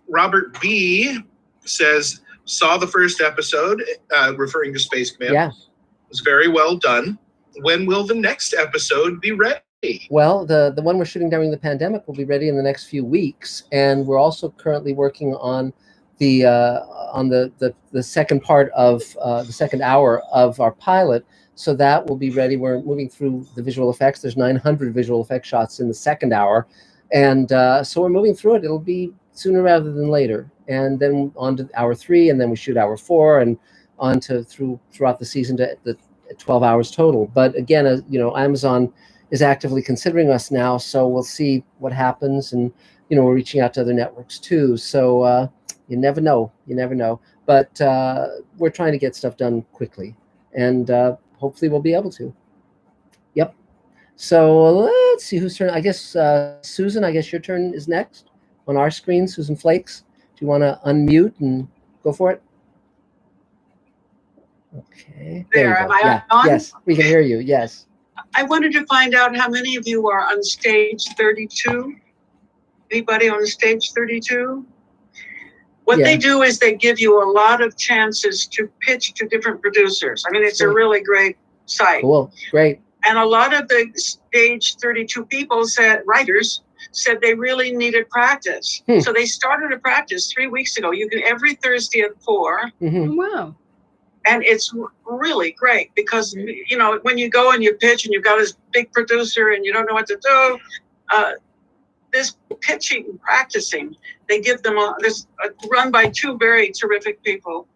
Speaker 4: Robert B. says, saw the first episode, referring to Space Command.
Speaker 1: Yeah.
Speaker 4: It was very well done. When will the next episode be ready?
Speaker 1: Well, the one we're shooting during the pandemic will be ready in the next few weeks, and we're also currently working on the second part of the second hour of our pilot. So that will be ready. We're moving through the visual effects. There's 900 visual effects shots in the second hour, and so we're moving through it. It'll be sooner rather than later, and then on to hour 3, and then we shoot hour 4, and on to throughout the season to the 12 hours total. But again, Amazon is actively considering us now, so we'll see what happens, and we're reaching out to other networks too. So you never know. But we're trying to get stuff done quickly, and hopefully we'll be able to. Yep. So let's see whose turn. I guess Susan. I guess your turn is next on our screen. Susan Flakes. Do you want to unmute and go for it? Okay.
Speaker 14: There, am I on?
Speaker 1: Yes, we can hear you. Yes.
Speaker 14: I wanted to find out how many of you are on stage 32. Anybody on Stage 32? What
Speaker 1: Yeah.
Speaker 14: they do is they give you a lot of chances to pitch to different producers. I mean, it's a really great site.
Speaker 1: Cool. Great.
Speaker 14: And a lot of the Stage 32 people writers said they really needed practice. So they started a practice 3 weeks ago. You can every Thursday at 4.
Speaker 1: Mm-hmm.
Speaker 5: Wow.
Speaker 14: And it's really great because, you know, when you go and you pitch and you've got this big producer and you don't know what to do, this pitching, practicing, they give them run by 2 very terrific people.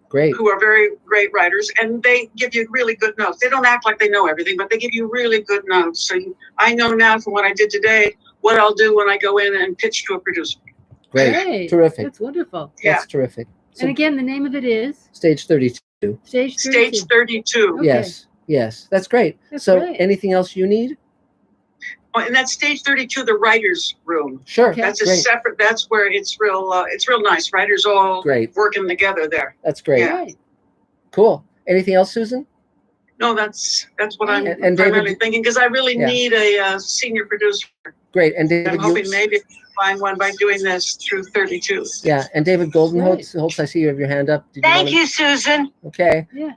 Speaker 1: Great.
Speaker 14: Who are very great writers, and they give you really good notes. They don't act like they know everything, but they give you really good notes. So I know now from what I did today, what I'll do when I go in and pitch to a producer.
Speaker 1: Great. Terrific.
Speaker 5: That's wonderful.
Speaker 1: That's terrific. So
Speaker 5: And again, the name of it is
Speaker 1: Stage 32.
Speaker 5: Stage 32.
Speaker 14: Stage 32.
Speaker 5: Okay.
Speaker 1: Yes. Yes. That's great.
Speaker 5: That's
Speaker 1: so
Speaker 5: great.
Speaker 1: anything else you need?
Speaker 14: Oh, and that's Stage 32, the writer's room.
Speaker 1: Sure.
Speaker 14: That's a
Speaker 1: Great.
Speaker 14: separate. That's where it's real nice. Writers all
Speaker 1: Great.
Speaker 14: working together there.
Speaker 1: That's great.
Speaker 14: Yeah.
Speaker 1: Cool. Anything else, Susan?
Speaker 14: No, that's what I'm
Speaker 1: And
Speaker 14: primarily
Speaker 1: David,
Speaker 14: thinking because I really need a senior producer.
Speaker 1: Great. And David,
Speaker 14: I'm hoping maybe I can find one by doing this through 32.
Speaker 1: Yeah. And David Goldenholtz, I see you have your hand up. Did
Speaker 13: Thank you, Susan.
Speaker 1: Okay.
Speaker 5: Yeah.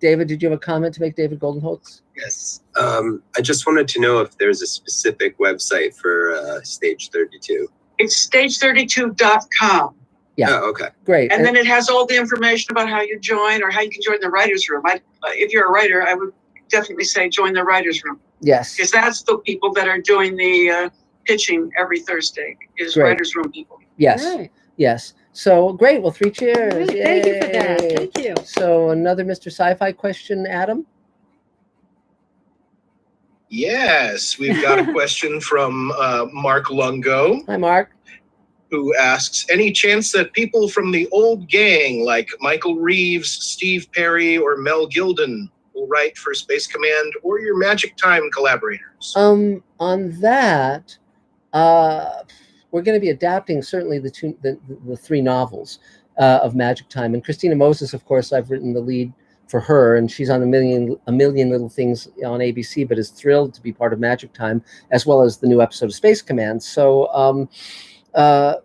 Speaker 1: David, did you have a comment to make, David Goldenholtz?
Speaker 10: Yes. I just wanted to know if there's a specific website for Stage 32.
Speaker 14: It's stage32.com.
Speaker 1: Yeah.
Speaker 10: Oh, okay.
Speaker 1: Great.
Speaker 14: And then it has all the information about how you join or how you can join the writer's room. If you're a writer, I would definitely say join the writer's room.
Speaker 1: Yes.
Speaker 14: Because that's the people that are doing the pitching every Thursday is
Speaker 1: Great.
Speaker 14: writer's room people.
Speaker 1: Yes.
Speaker 5: Right.
Speaker 1: Yes. So great. Well, 3 cheers.
Speaker 5: Great. Thank you for that.
Speaker 1: Yay.
Speaker 5: Thank you.
Speaker 1: So another Mr. Sci-Fi question, Adam?
Speaker 4: Yes, we've got a question from Mark Lungo.
Speaker 1: Hi, Mark.
Speaker 4: Who asks, any chance that people from the old gang like Michael Reeves, Steve Perry, or Mel Gilden will write for Space Command or your Magic Time collaborators?
Speaker 1: On that, we're going to be adapting certainly the 3 novels of Magic Time. And Christina Moses, of course, I've written the lead for her, and she's on a million little things on ABC, but is thrilled to be part of Magic Time, as well as the new episode of Space Command. So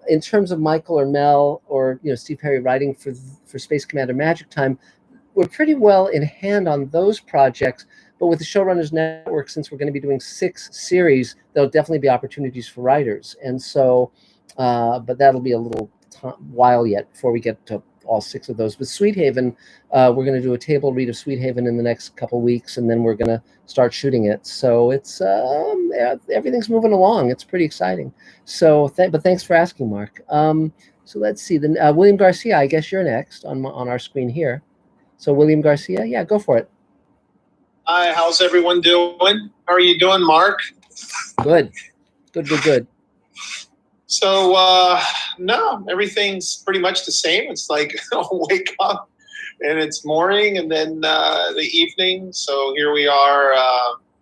Speaker 1: in terms of Michael or Mel or Steve Perry writing for Space Command or Magic Time, we're pretty well in hand on those projects. But with the Showrunners Network, since we're going to be doing 6 series, there'll definitely be opportunities for writers. And so, but that'll be a little while yet before we get to all 6 of those. But Sweet Haven, we're going to do a table read of Sweet Haven in the next couple weeks, and then we're going to start shooting it. So it's everything's moving along. It's pretty exciting. So, but thanks for asking, Mark. So let's see. Then William Garcia, I guess you're next on our screen here. So William Garcia, yeah, go for it.
Speaker 15: Hi, how's everyone doing? How are you doing, Mark?
Speaker 1: Good. Good.
Speaker 15: So, no, everything's pretty much the same. It's like I'll wake up and it's morning and then the evening. So here we are.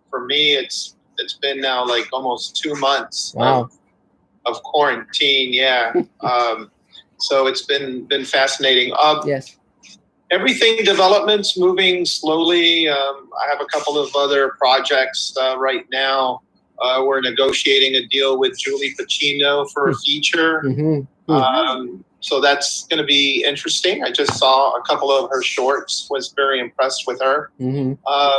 Speaker 15: For me, it's been now like almost 2 months of quarantine. Yeah. So it's been fascinating.
Speaker 1: Yes.
Speaker 15: Everything development's moving slowly. I have a couple of other projects right now. We're negotiating a deal with Julie Pacino for a feature. So that's going to be interesting. I just saw a couple of her shorts, was very impressed with her. I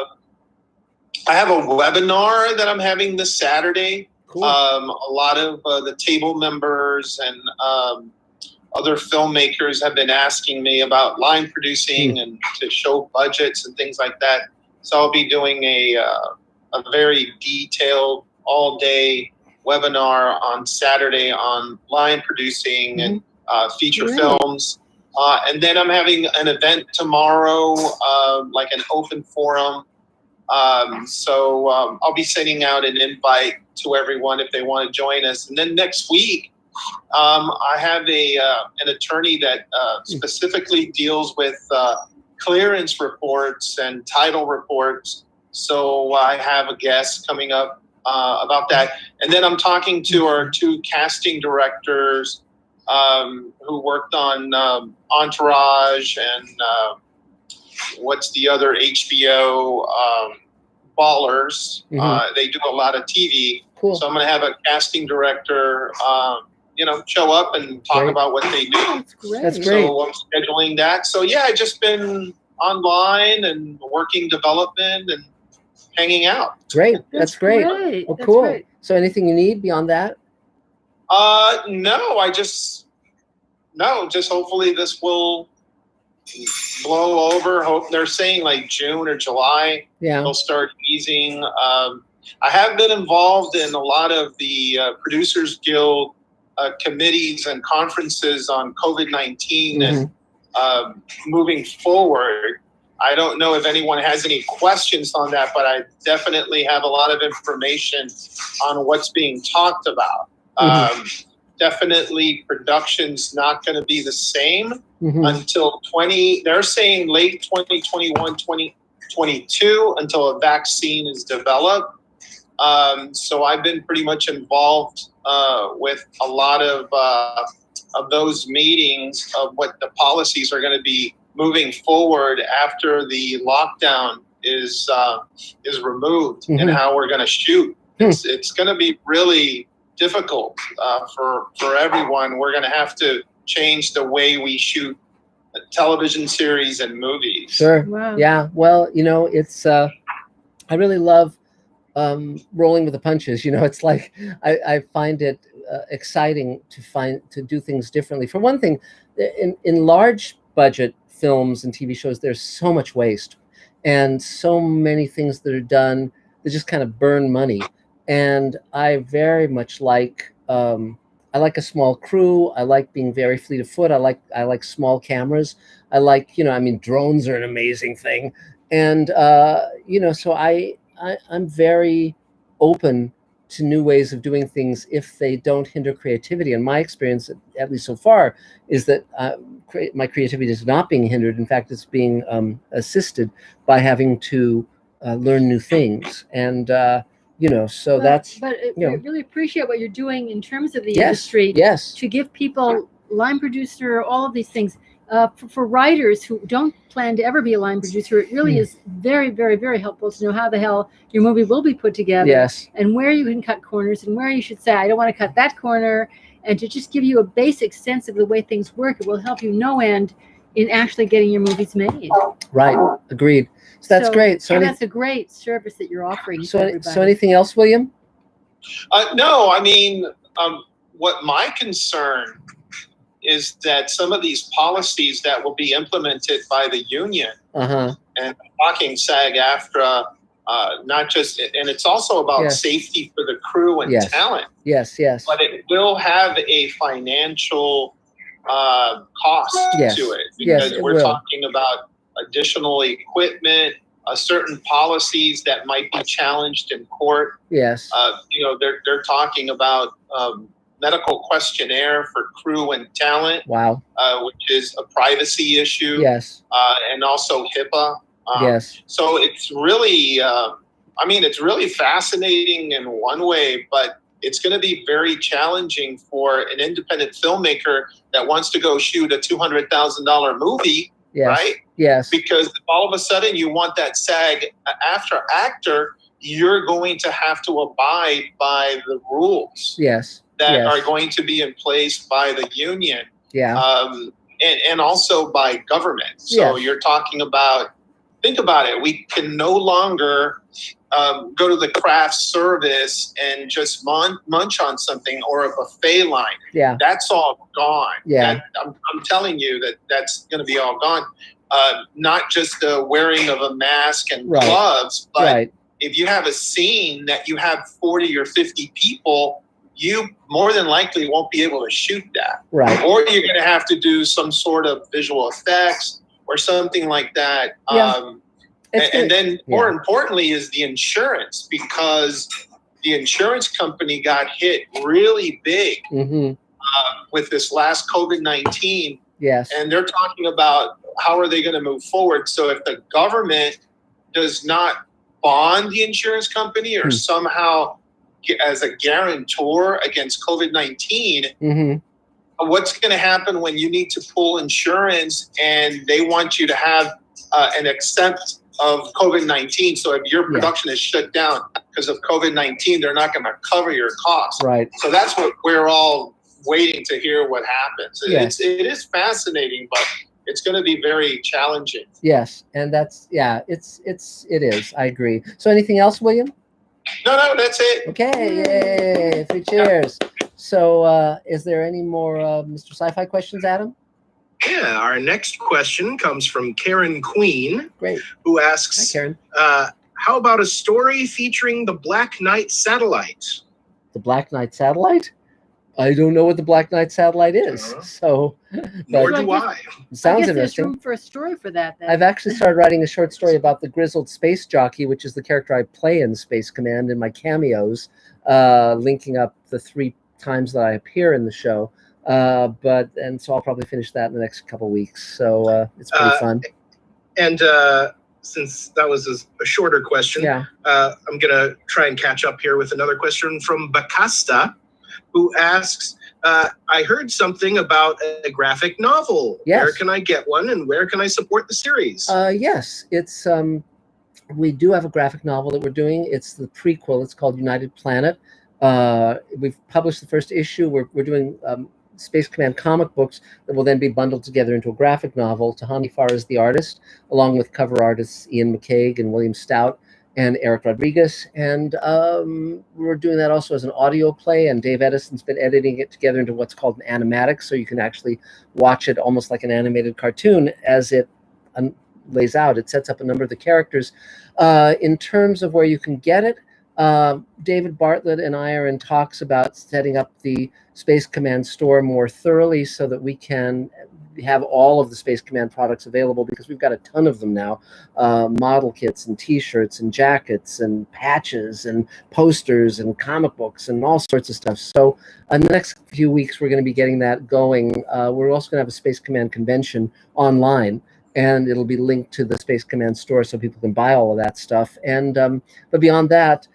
Speaker 15: have a webinar that I'm having this Saturday.
Speaker 1: Cool.
Speaker 15: A lot of the table members and other filmmakers have been asking me about line producing and to show budgets and things like that. So I'll be doing a very detailed all-day webinar on Saturday on line producing and feature films. And then I'm having an event tomorrow, like an open forum. So I'll be sending out an invite to everyone if they want to join us. And then next week, I have an attorney that specifically deals with clearance reports and title reports. So I have a guest coming up about that. And then I'm talking to our 2 casting directors who worked on Entourage and what's the other HBO, Ballers. They do a lot of TV.
Speaker 1: Cool.
Speaker 15: So I'm going to have a casting director, show up and talk about what they do.
Speaker 5: That's great.
Speaker 1: That's great.
Speaker 15: So I'm scheduling that. So yeah, I've just been online and working development and hanging out.
Speaker 1: Great. That's great. Well,
Speaker 5: That's
Speaker 1: cool.
Speaker 5: great.
Speaker 1: So anything you need beyond that?
Speaker 15: No, just hopefully this will blow over. Hope they're saying like June or July.
Speaker 1: Yeah.
Speaker 15: They'll start easing. I have been involved in a lot of the Producers Guild committees and conferences on COVID-19 and moving forward. I don't know if anyone has any questions on that, but I definitely have a lot of information on what's being talked about. Definitely production's not going to be the same until they're saying late 2021, 2022 until a vaccine is developed. So I've been pretty much involved with a lot of those meetings of what the policies are going to be moving forward after the lockdown is removed and how we're going to shoot. It's going to be really difficult for everyone. We're going to have to change the way we shoot television series and movies.
Speaker 1: Sure. Wow. Yeah. Well, it's I really love rolling with the punches. It's like I find it exciting to do things differently. For one thing, in large budget films and TV shows, there's so much waste and so many things that are done that just kind of burn money. And I very much like I like a small crew. I like being very fleet of foot. I like small cameras. I like, drones are an amazing thing. And so I'm very open to new ways of doing things if they don't hinder creativity. And my experience, at least so far, is that my creativity is not being hindered. In fact, it's being assisted by having to learn new things. And so that's.
Speaker 5: But I really appreciate what you're doing in terms of the
Speaker 1: Yes,
Speaker 5: industry.
Speaker 1: yes.
Speaker 5: To give people line producer, all of these things. For writers who don't plan to ever be a line producer, it really is very, very, very helpful to know how the hell your movie will be put together.
Speaker 1: Yes.
Speaker 5: And where you can cut corners and where you should say, I don't want to cut that corner. And to just give you a basic sense of the way things work, it will help you no end in actually getting your movies made.
Speaker 1: Right. Agreed. So that's great. So
Speaker 5: that's a great service that you're offering.
Speaker 1: So anything else, William?
Speaker 15: No, I mean, what my concern is that some of these policies that will be implemented by the union and talking SAG-AFTRA, not just, and it's also about safety for the crew and talent.
Speaker 1: Yes.
Speaker 15: But it will have a financial cost to it because we're talking about additional equipment, certain policies that might be challenged in court.
Speaker 1: Yes.
Speaker 15: They're talking about medical questionnaire for crew and talent.
Speaker 1: Wow.
Speaker 15: Which is a privacy issue.
Speaker 1: Yes.
Speaker 15: And also HIPAA.
Speaker 1: Yes.
Speaker 15: So it's really, it's really fascinating in one way, but it's going to be very challenging for an independent filmmaker that wants to go shoot a $200,000 movie.
Speaker 1: Yes.
Speaker 15: Right?
Speaker 1: Yes.
Speaker 15: Because if all of a sudden you want that SAG-AFTRA actor, you're going to have to abide by the rules.
Speaker 1: Yes.
Speaker 15: That are going to be in place by the union.
Speaker 1: Yeah.
Speaker 15: And also by government. So you're talking about, think about it. We can no longer go to the craft service and just munch on something or a buffet line.
Speaker 1: Yeah.
Speaker 15: That's all gone.
Speaker 1: Yeah.
Speaker 15: I'm telling you that's going to be all gone. Not just the wearing of a mask and gloves, but if you have a scene that you have 40 or 50 people, you more than likely won't be able to shoot that.
Speaker 1: Right.
Speaker 15: Or you're going to have to do some sort of visual effects or something like that. And then more importantly is the insurance, because the insurance company got hit really big with this last COVID-19.
Speaker 1: Yes.
Speaker 15: And they're talking about how are they going to move forward. So if the government does not bond the insurance company or somehow as a guarantor against COVID-19, what's going to happen when you need to pull insurance and they want you to have an exempt of COVID-19. So if your production is shut down because of COVID-19, they're not going to cover your costs.
Speaker 1: Right.
Speaker 15: So that's what we're all waiting to hear what happens.
Speaker 1: Yes.
Speaker 15: It is fascinating, but it's going to be very challenging.
Speaker 1: Yes, and that's it is. I agree. So anything else, William?
Speaker 15: No, that's it.
Speaker 1: Okay, yay! 3 cheers. So, is there any more Mr. Sci-Fi questions, Adam?
Speaker 4: Yeah, our next question comes from Karen Queen.
Speaker 1: Great.
Speaker 4: Who asks,
Speaker 1: Hi, Karen.
Speaker 4: how about a story featuring the Black Knight satellite?
Speaker 1: The Black Knight satellite? I don't know what the Black Knight satellite is, so.
Speaker 4: Nor
Speaker 1: but
Speaker 4: do I.
Speaker 1: It sounds
Speaker 5: I guess
Speaker 1: interesting.
Speaker 5: there's room for a story for that. Then.
Speaker 1: I've actually started writing a short story about the grizzled space jockey, which is the character I play in Space Command in my cameos, linking up the 3 times that I appear in the show. And so I'll probably finish that in the next couple weeks. So it's pretty fun.
Speaker 4: And since that was a shorter question, I'm going to try and catch up here with another question from Bacasta, who asks, I heard something about a graphic novel.
Speaker 1: Yes.
Speaker 4: Where can I get one, and where can I support the series?
Speaker 1: Yes, it's we do have a graphic novel that we're doing. It's the prequel. It's called United Planet. We've published the first issue. We're doing Space Command comic books that will then be bundled together into a graphic novel. Tahani Farr is the artist, along with cover artists Ian McCaig and William Stout and Eric Rodriguez. And we're doing that also as an audio play, and Dave Edison's been editing it together into what's called an animatic, so you can actually watch it almost like an animated cartoon as it lays out. It sets up a number of the characters. In terms of where you can get it, David Bartlett and I are in talks about setting up the Space Command store more thoroughly so that we can have all of the Space Command products available, because we've got a ton of them now. Model kits and t-shirts and jackets and patches and posters and comic books and all sorts of stuff. So in the next few weeks, we're going to be getting that going. We're also going to have a Space Command convention online, and it'll be linked to the Space Command store so people can buy all of that stuff. And but beyond that,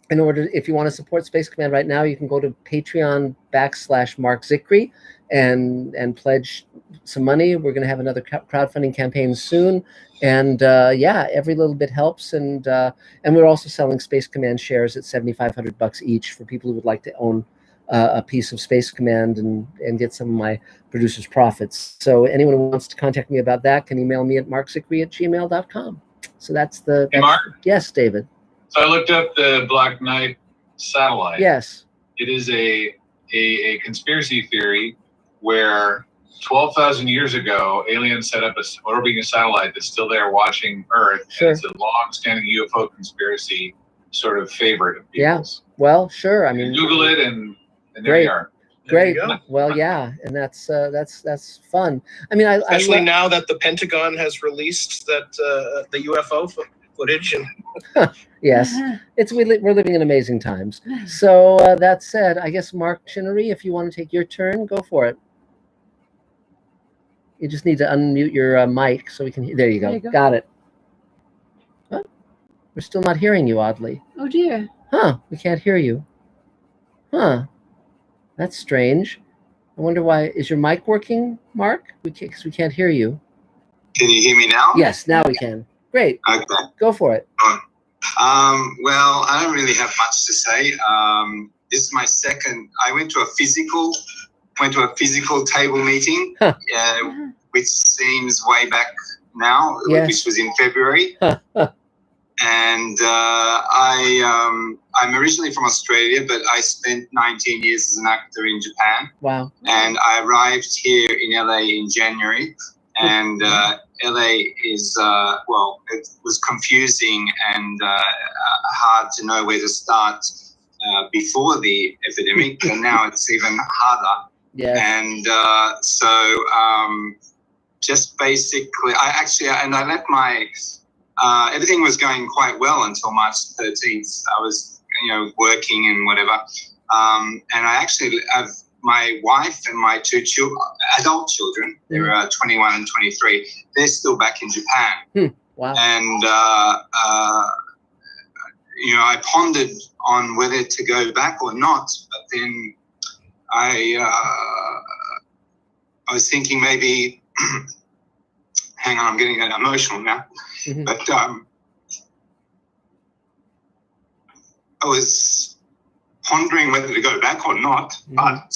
Speaker 1: if you want to support Space Command right now, you can go to Patreon/Mark Zickery and pledge some money. We're going to have another crowdfunding campaign soon, and every little bit helps. And we're also selling Space Command shares at $7,500 each for people who would like to own a piece of Space Command and get some of my producers' profits. So anyone who wants to contact me about that can email me at markzickery@gmail.com. So that's the.
Speaker 7: Hey, Mark?
Speaker 1: Yes, David.
Speaker 7: So I looked up the Black Knight satellite.
Speaker 1: Yes.
Speaker 7: It is a conspiracy theory where 12,000 years ago, aliens set up orbiting a satellite that's still there watching Earth.
Speaker 1: Sure.
Speaker 7: And it's a long-standing UFO conspiracy sort of favorite of people's.
Speaker 1: Yeah. Well, sure. I mean,
Speaker 7: Google it and there you are.
Speaker 1: Great. Well, yeah, and that's fun. I mean,
Speaker 4: especially now that the Pentagon has released that the UFO footage. And
Speaker 1: yes, we're living in amazing times. So that said, I guess Mark Chinnery, if you want to take your turn, go for it. You just need to unmute your mic so we can. There you go.
Speaker 5: There you go.
Speaker 1: Got it. What? We're still not hearing you, oddly.
Speaker 5: Oh dear.
Speaker 1: Huh? We can't hear you. Huh? That's strange. I wonder why. Is your mic working, Mark? Because we can't hear you.
Speaker 10: Can you hear me now?
Speaker 1: Yes, now we can. Great.
Speaker 10: Okay.
Speaker 1: Go for it.
Speaker 10: Well, I don't really have much to say. This is my second. I went to a physical table meeting, which seems way back now, which was in February. And I'm originally from Australia, but I spent 19 years as an actor in Japan.
Speaker 1: Wow.
Speaker 10: And I arrived here in LA in January. And LA is, it was confusing and hard to know where to start before the epidemic. And now it's even harder.
Speaker 1: Yeah.
Speaker 10: And just basically, I left my... everything was going quite well until March 13th. I was, working and whatever. And I actually have my wife and my 2 adult children. They were 21 and 23. They're still back in Japan.
Speaker 1: Wow.
Speaker 10: And, I pondered on whether to go back or not. But then I was thinking maybe
Speaker 16: hang on, I'm getting emotional now.
Speaker 1: Mhm.
Speaker 16: But I was pondering whether to go back or not, but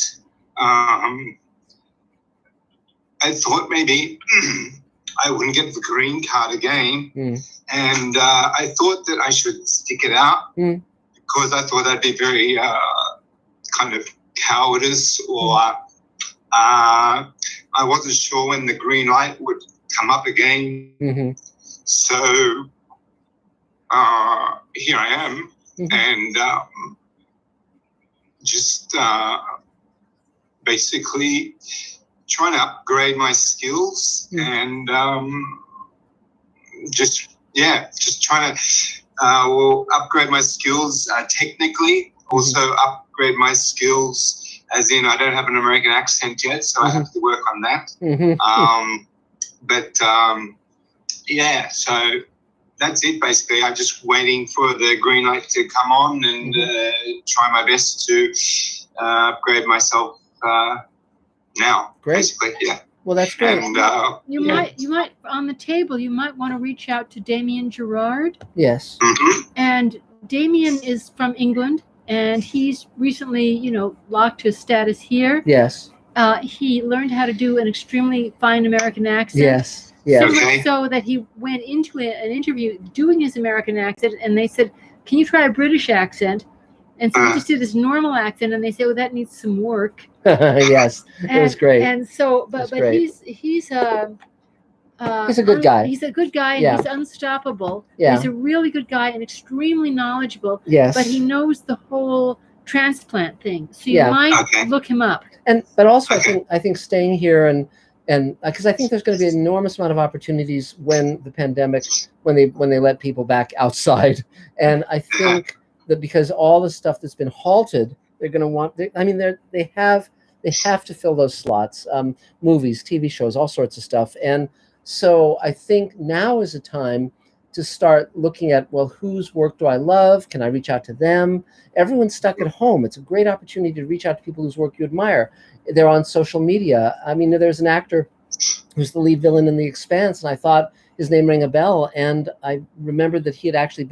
Speaker 16: I thought maybe I wouldn't get the green card again. And I thought that I should stick it out because I thought that'd be very kind of cowardice, or I wasn't sure when the green light would come up again. So here I am, and just basically trying to upgrade my skills and just trying to upgrade my skills technically, also upgrade my skills as in I don't have an American accent yet, so I have to work on that. Yeah, so that's it basically. I'm just waiting for the green light to come on and try my best to upgrade myself now.
Speaker 1: Great.
Speaker 16: Basically, yeah.
Speaker 1: Well, that's great.
Speaker 16: And,
Speaker 5: You might on the table. You might want to reach out to Damien Gerard.
Speaker 1: Yes.
Speaker 5: And Damien is from England, and he's recently, locked his status here.
Speaker 1: Yes.
Speaker 5: He learned how to do an extremely fine American accent.
Speaker 1: Yes. Yes.
Speaker 5: So much so that he went into an interview doing his American accent, and they said, "Can you try a British accent?" And so he just did this normal accent, and they say, "Well, that needs some work."
Speaker 1: Yes, it was great.
Speaker 5: And so, but he's a
Speaker 1: good guy.
Speaker 5: He's a good guy, and
Speaker 1: Yeah.
Speaker 5: he's unstoppable.
Speaker 1: Yeah.
Speaker 5: He's a really good guy and extremely knowledgeable.
Speaker 1: Yes.
Speaker 5: But he knows the whole transplant thing, so you
Speaker 1: Yeah.
Speaker 5: might look him up.
Speaker 1: But also I think staying here and because I think there's going to be an enormous amount of opportunities when the pandemic, when they let people back outside, and I think that because all the stuff that's been halted, they're going to want. They have to fill those slots, movies, TV shows, all sorts of stuff, and so I think now is a time to start looking at, well, whose work do I love? Can I reach out to them? Everyone's stuck at home. It's a great opportunity to reach out to people whose work you admire. They're on social media. I mean, there's an actor who's the lead villain in The Expanse, and I thought his name rang a bell, and I remembered that he had actually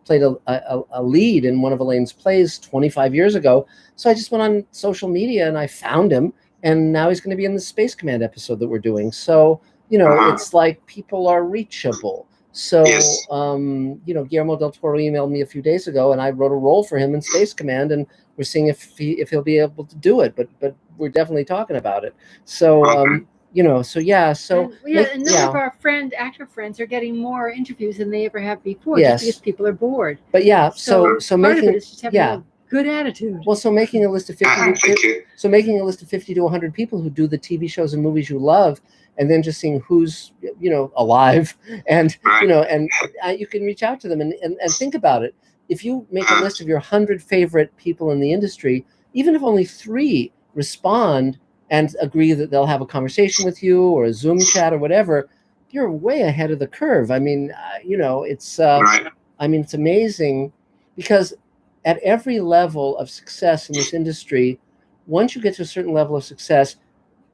Speaker 1: played a lead in one of Elaine's plays 25 years ago. So I just went on social media and I found him, and now he's going to be in the Space Command episode that we're doing. So, it's like people are reachable. So, Guillermo del Toro emailed me a few days ago, and I wrote a role for him in Space Command, and we're seeing if he'll be able to do it. But we're definitely talking about it. So,
Speaker 5: and a number of our actor friends are getting more interviews than they ever have before.
Speaker 1: Yes.
Speaker 5: Just because people are bored.
Speaker 1: But yeah, so
Speaker 5: part
Speaker 1: making
Speaker 5: of it is just having a good attitude.
Speaker 1: Well, so making a list of 50 to 100 people who do the TV shows and movies you love, and then just seeing who's alive, and you can reach out to them and think about it. If you make a list of your 100 favorite people in the industry, even if only 3 respond and agree that they'll have a conversation with you or a Zoom chat or whatever, you're way ahead of the curve. I mean, it's it's amazing, because at every level of success in this industry, once you get to a certain level of success,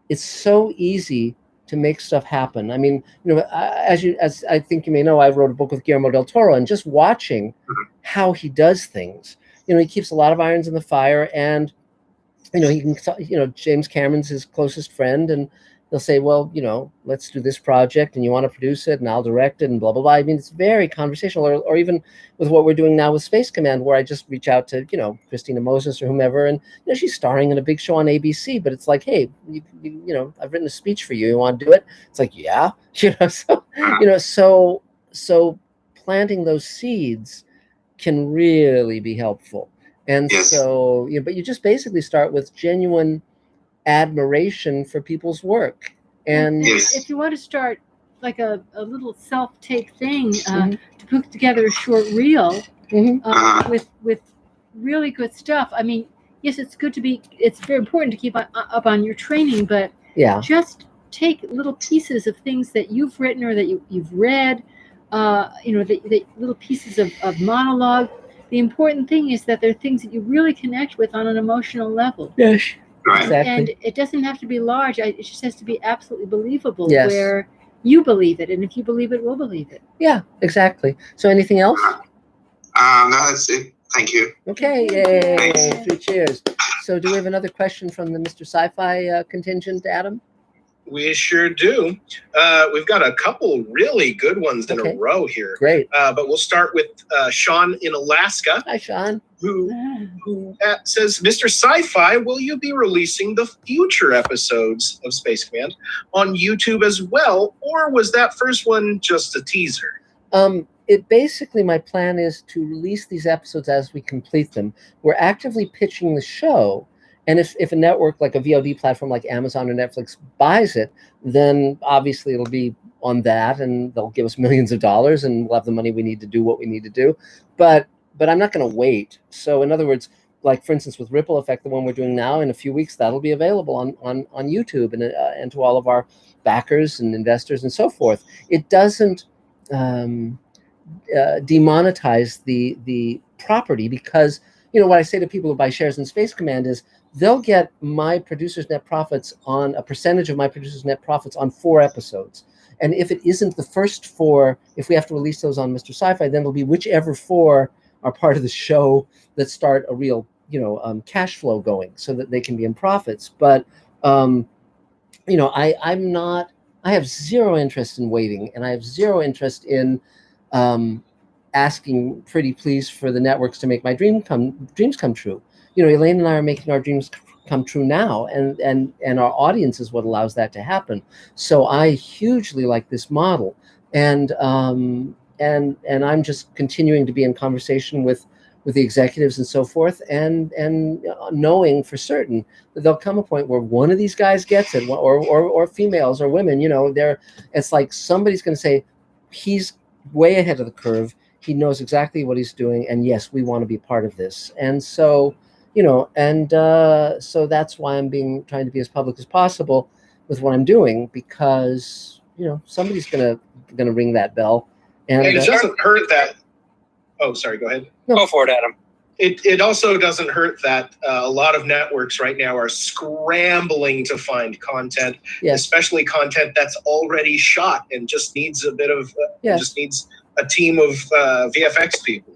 Speaker 1: it's so easy to make stuff happen. I mean, as I think you may know, I wrote a book with Guillermo del Toro, and just watching how he does things, he keeps a lot of irons in the fire, and he can, James Cameron's his closest friend, and they'll say, well, let's do this project, and you want to produce it, and I'll direct it, and blah, blah, blah. I mean, it's very conversational, or even with what we're doing now with Space Command, where I just reach out to, Christina Moses or whomever, and, she's starring in a big show on ABC, but it's like, hey, I've written a speech for you. You want to do it? It's like, yeah, so planting those seeds can really be helpful. And so, but you just basically start with genuine admiration for people's work. And
Speaker 5: if you want to start like a little self-tape thing, to put together a short reel with really good stuff. I mean, yes, it's very important to keep up on your training, but just take little pieces of things that you've written or that you've read, the little pieces of monologue. The important thing is that they're things that you really connect with on an emotional level.
Speaker 1: Yes,
Speaker 5: exactly. And it doesn't have to be large. It just has to be absolutely believable.
Speaker 1: Yes.
Speaker 5: Where you believe it, and if you believe it, we'll believe it.
Speaker 1: Yeah, exactly. So anything else?
Speaker 16: No, that's it. Thank you.
Speaker 1: Okay, yay! 3 cheers. So do we have another question from the Mr. Sci-Fi contingent, Adam?
Speaker 4: We sure do. We've got a couple really good ones in a row here.
Speaker 1: Great.
Speaker 4: But we'll start with Sean in Alaska.
Speaker 1: Hi, Sean.
Speaker 4: Who says, Mr. Sci-Fi, will you be releasing the future episodes of Space Command on YouTube as well, or was that first one just a teaser?
Speaker 1: It basically, my plan is to release these episodes as we complete them. We're actively pitching the show, and if a network like a VOD platform like Amazon or Netflix buys it, then obviously it'll be on that, and they'll give us millions of dollars, and we'll have the money we need to do what we need to do. But I'm not going to wait. So in other words, like for instance with Ripple Effect, the one we're doing now, in a few weeks that'll be available on YouTube and to all of our backers and investors and so forth. It doesn't demonetize the property, because what I say to people who buy shares in Space Command is they'll get my producer's net profits on a percentage of my producer's net profits on 4 episodes. And if it isn't the first 4, if we have to release those on Mr. Sci-Fi, then it'll be whichever 4 are part of the show that start a real cash flow going, so that they can be in profits. But I have zero interest in waiting, and I have zero interest in asking pretty please for the networks to make my dreams come true. Elaine and I are making our dreams come true now, and our audience is what allows that to happen. So I hugely like this model, and I'm just continuing to be in conversation with the executives and so forth, and knowing for certain that there'll come a point where one of these guys gets it, or females or women. It's like somebody's going to say, he's way ahead of the curve. He knows exactly what he's doing, and yes, we want to be part of this. And so, so that's why I'm trying to be as public as possible with what I'm doing, because somebody's gonna ring that bell. And
Speaker 4: it doesn't hurt that. Oh, sorry. Go ahead.
Speaker 9: No. Go for it, Adam.
Speaker 4: It also doesn't hurt that a lot of networks right now are scrambling to find content, especially content that's already shot and just needs a bit of just needs a team of VFX people.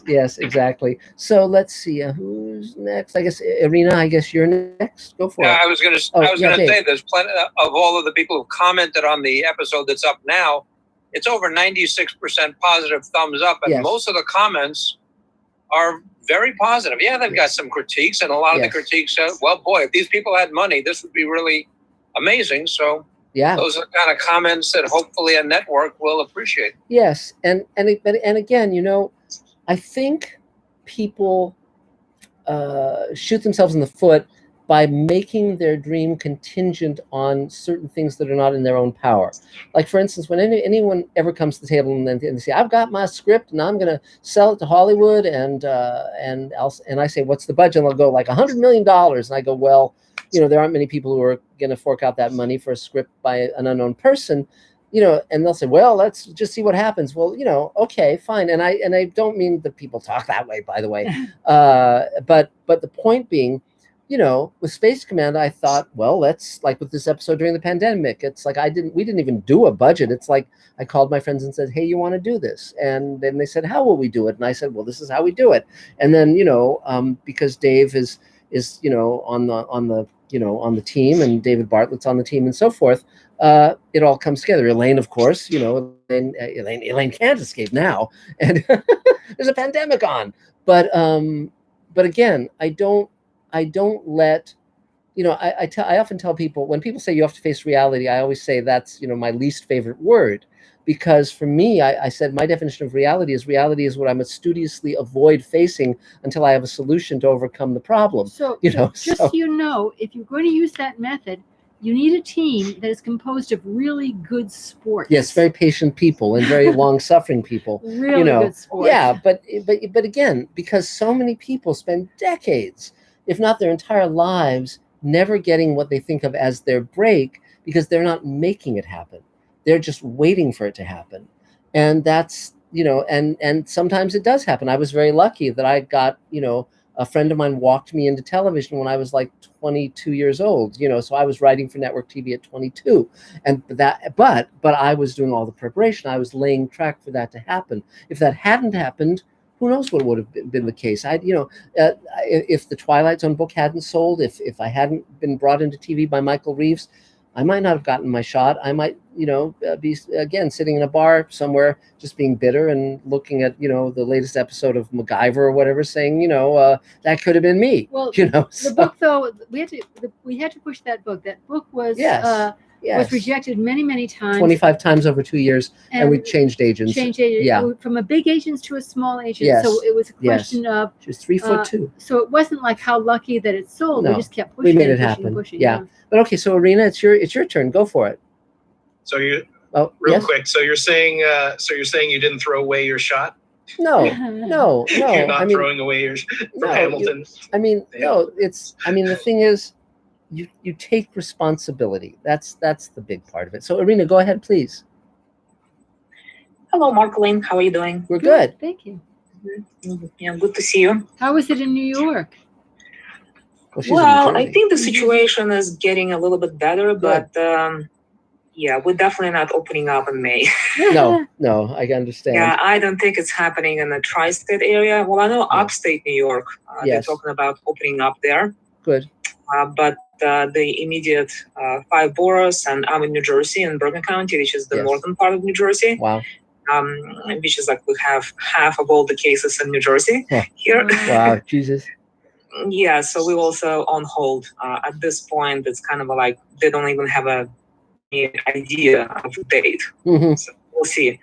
Speaker 1: Yes, exactly. So let's see, who's next? I guess Irina. I guess you're next. Go for it.
Speaker 9: I was going to say there's plenty of all of the people who've commented on the episode that's up now. It's over 96% positive thumbs up, and most of the comments are very positive. Yeah, they've got some critiques, and a lot of the critiques said, well, boy, if these people had money, this would be really amazing. So those are the kind of comments that hopefully a network will appreciate.
Speaker 1: Yes, and again, I think people shoot themselves in the foot by making their dream contingent on certain things that are not in their own power. Like, for instance, when anyone ever comes to the table and they say, I've got my script and I'm going to sell it to Hollywood, and I say, what's the budget? And they'll go like $100 million. And I go, well, there aren't many people who are going to fork out that money for a script by an unknown person. And they'll say, well, let's just see what happens. Well, okay, fine. And I don't mean that people talk that way, by the way. But the point being, with Space Command, I thought, well, let's, like with this episode during the pandemic, it's like we didn't even do a budget. It's like I called my friends and said, hey, you want to do this? And then they said, how will we do it? And I said, well, this is how we do it. And then, because Dave is on the team, and David Bartlett's on the team and so forth, it all comes together. Elaine, of course, Elaine can't escape now, and there's a pandemic on. But again, I don't let, I often tell people, when people say you have to face reality, I always say that's, my least favorite word, because for me, I said my definition of reality is what I must studiously avoid facing until I have a solution to overcome the problem.
Speaker 5: So, if you're going to use that method, you need a team that is composed of really good sports.
Speaker 1: Yes, very patient people and very long-suffering people.
Speaker 5: Really good sports.
Speaker 1: Yeah, but again, because so many people spend decades, if not their entire lives, never getting what they think of as their break, because they're not making it happen. They're just waiting for it to happen. And that's, and sometimes it does happen. I was very lucky that I got, A friend of mine walked me into television when I was like 22 years old, you know, so I was writing for network TV at 22, and but I was doing all the preparation. I was laying track for that to happen. If that hadn't happened, who knows what would have been the case? If the Twilight Zone book hadn't sold, if I hadn't been brought into TV by Michael Reeves, I might not have gotten my shot. I might, be again sitting in a bar somewhere, just being bitter and looking at, the latest episode of MacGyver or whatever, saying, that could have been me.
Speaker 5: Well,
Speaker 1: so.
Speaker 5: The book though, we had to push that book. That book was was rejected many times.
Speaker 1: 25 times over 2 years, and we changed agents. Yeah,
Speaker 5: from a big agent to a small agent.
Speaker 1: Yes.
Speaker 5: So it was a question of.
Speaker 1: She was 3'2".
Speaker 5: So it wasn't like how lucky that it sold.
Speaker 1: No,
Speaker 5: we just kept pushing.
Speaker 1: We made it happen.
Speaker 5: Pushing,
Speaker 1: yeah. But okay, so Irina, it's your turn. Go for it.
Speaker 4: So
Speaker 1: real
Speaker 4: quick. So you're saying you didn't throw away your shot?
Speaker 1: No.
Speaker 4: You're not throwing away your from Hamilton.
Speaker 1: The thing is, you take responsibility. That's the big part of it. So Irina, go ahead, please.
Speaker 17: Hello, Marcolene. How are you doing?
Speaker 1: We're good.
Speaker 5: Thank you.
Speaker 17: Yeah, good to see you.
Speaker 5: How was it in New York?
Speaker 17: Well, I think the situation is getting a little bit better, but we're definitely not opening up in May.
Speaker 1: No, I understand.
Speaker 17: Yeah, I don't think it's happening in the tri-state area. Well, I know upstate New York, they're talking about opening up there.
Speaker 1: Good.
Speaker 17: But the immediate 5 boroughs, and I'm in New Jersey, in Bergen County, which is the northern part of New Jersey.
Speaker 1: Wow.
Speaker 17: Which is like we have half of all the cases in New Jersey here.
Speaker 1: Wow, Jesus.
Speaker 17: Yeah, so we're also on hold. At this point, it's kind of like they don't even have any idea of the date.
Speaker 1: Mm-hmm.
Speaker 17: So we'll see.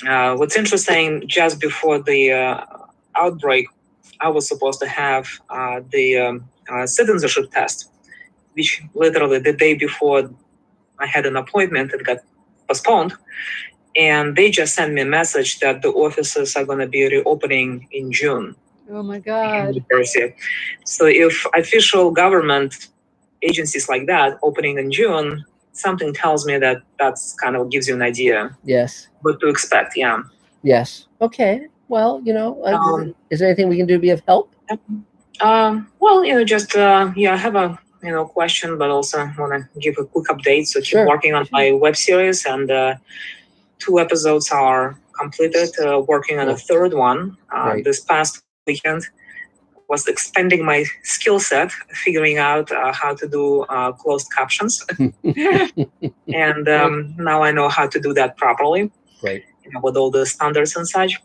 Speaker 17: What's interesting, just before the outbreak, I was supposed to have the citizenship test, which literally the day before I had an appointment, it got postponed. And they just sent me a message that the offices are going to be reopening in June.
Speaker 5: Oh my God.
Speaker 17: So if official government agencies like that opening in June, something tells me that that's kind of gives you an idea.
Speaker 1: Yes.
Speaker 17: What to expect, yeah.
Speaker 1: Yes. Okay. Well, is there anything we can do to be of help?
Speaker 17: Just I have a question, but also want to give a quick update. So keep working on my web series, and 2 episodes are completed. Working on a 3rd one. This past weekend was expanding my skill set, figuring out how to do closed captions. And now I know how to do that properly.
Speaker 1: Great.
Speaker 17: With all the standards and such.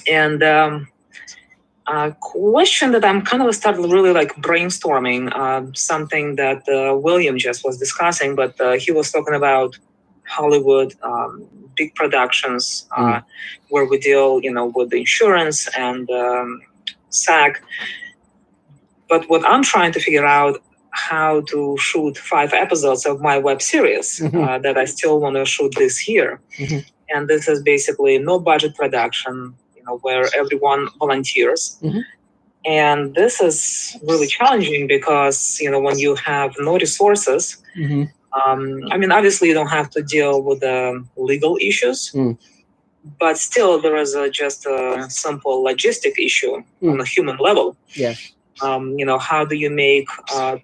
Speaker 17: And a question that I'm kind of started really like brainstorming, something that William just was discussing, but he was talking about Hollywood, big productions, where we deal, with the insurance and SAG. But what I'm trying to figure out, how to shoot 5 episodes of my web series that I still want to shoot this year.
Speaker 1: Mm-hmm.
Speaker 17: And this is basically no budget production, where everyone volunteers.
Speaker 1: Mm-hmm.
Speaker 17: And this is really challenging because, when you have no resources, obviously you don't have to deal with the legal issues, but still there is just a simple logistic issue on a human level.
Speaker 1: Yes.
Speaker 17: How do you make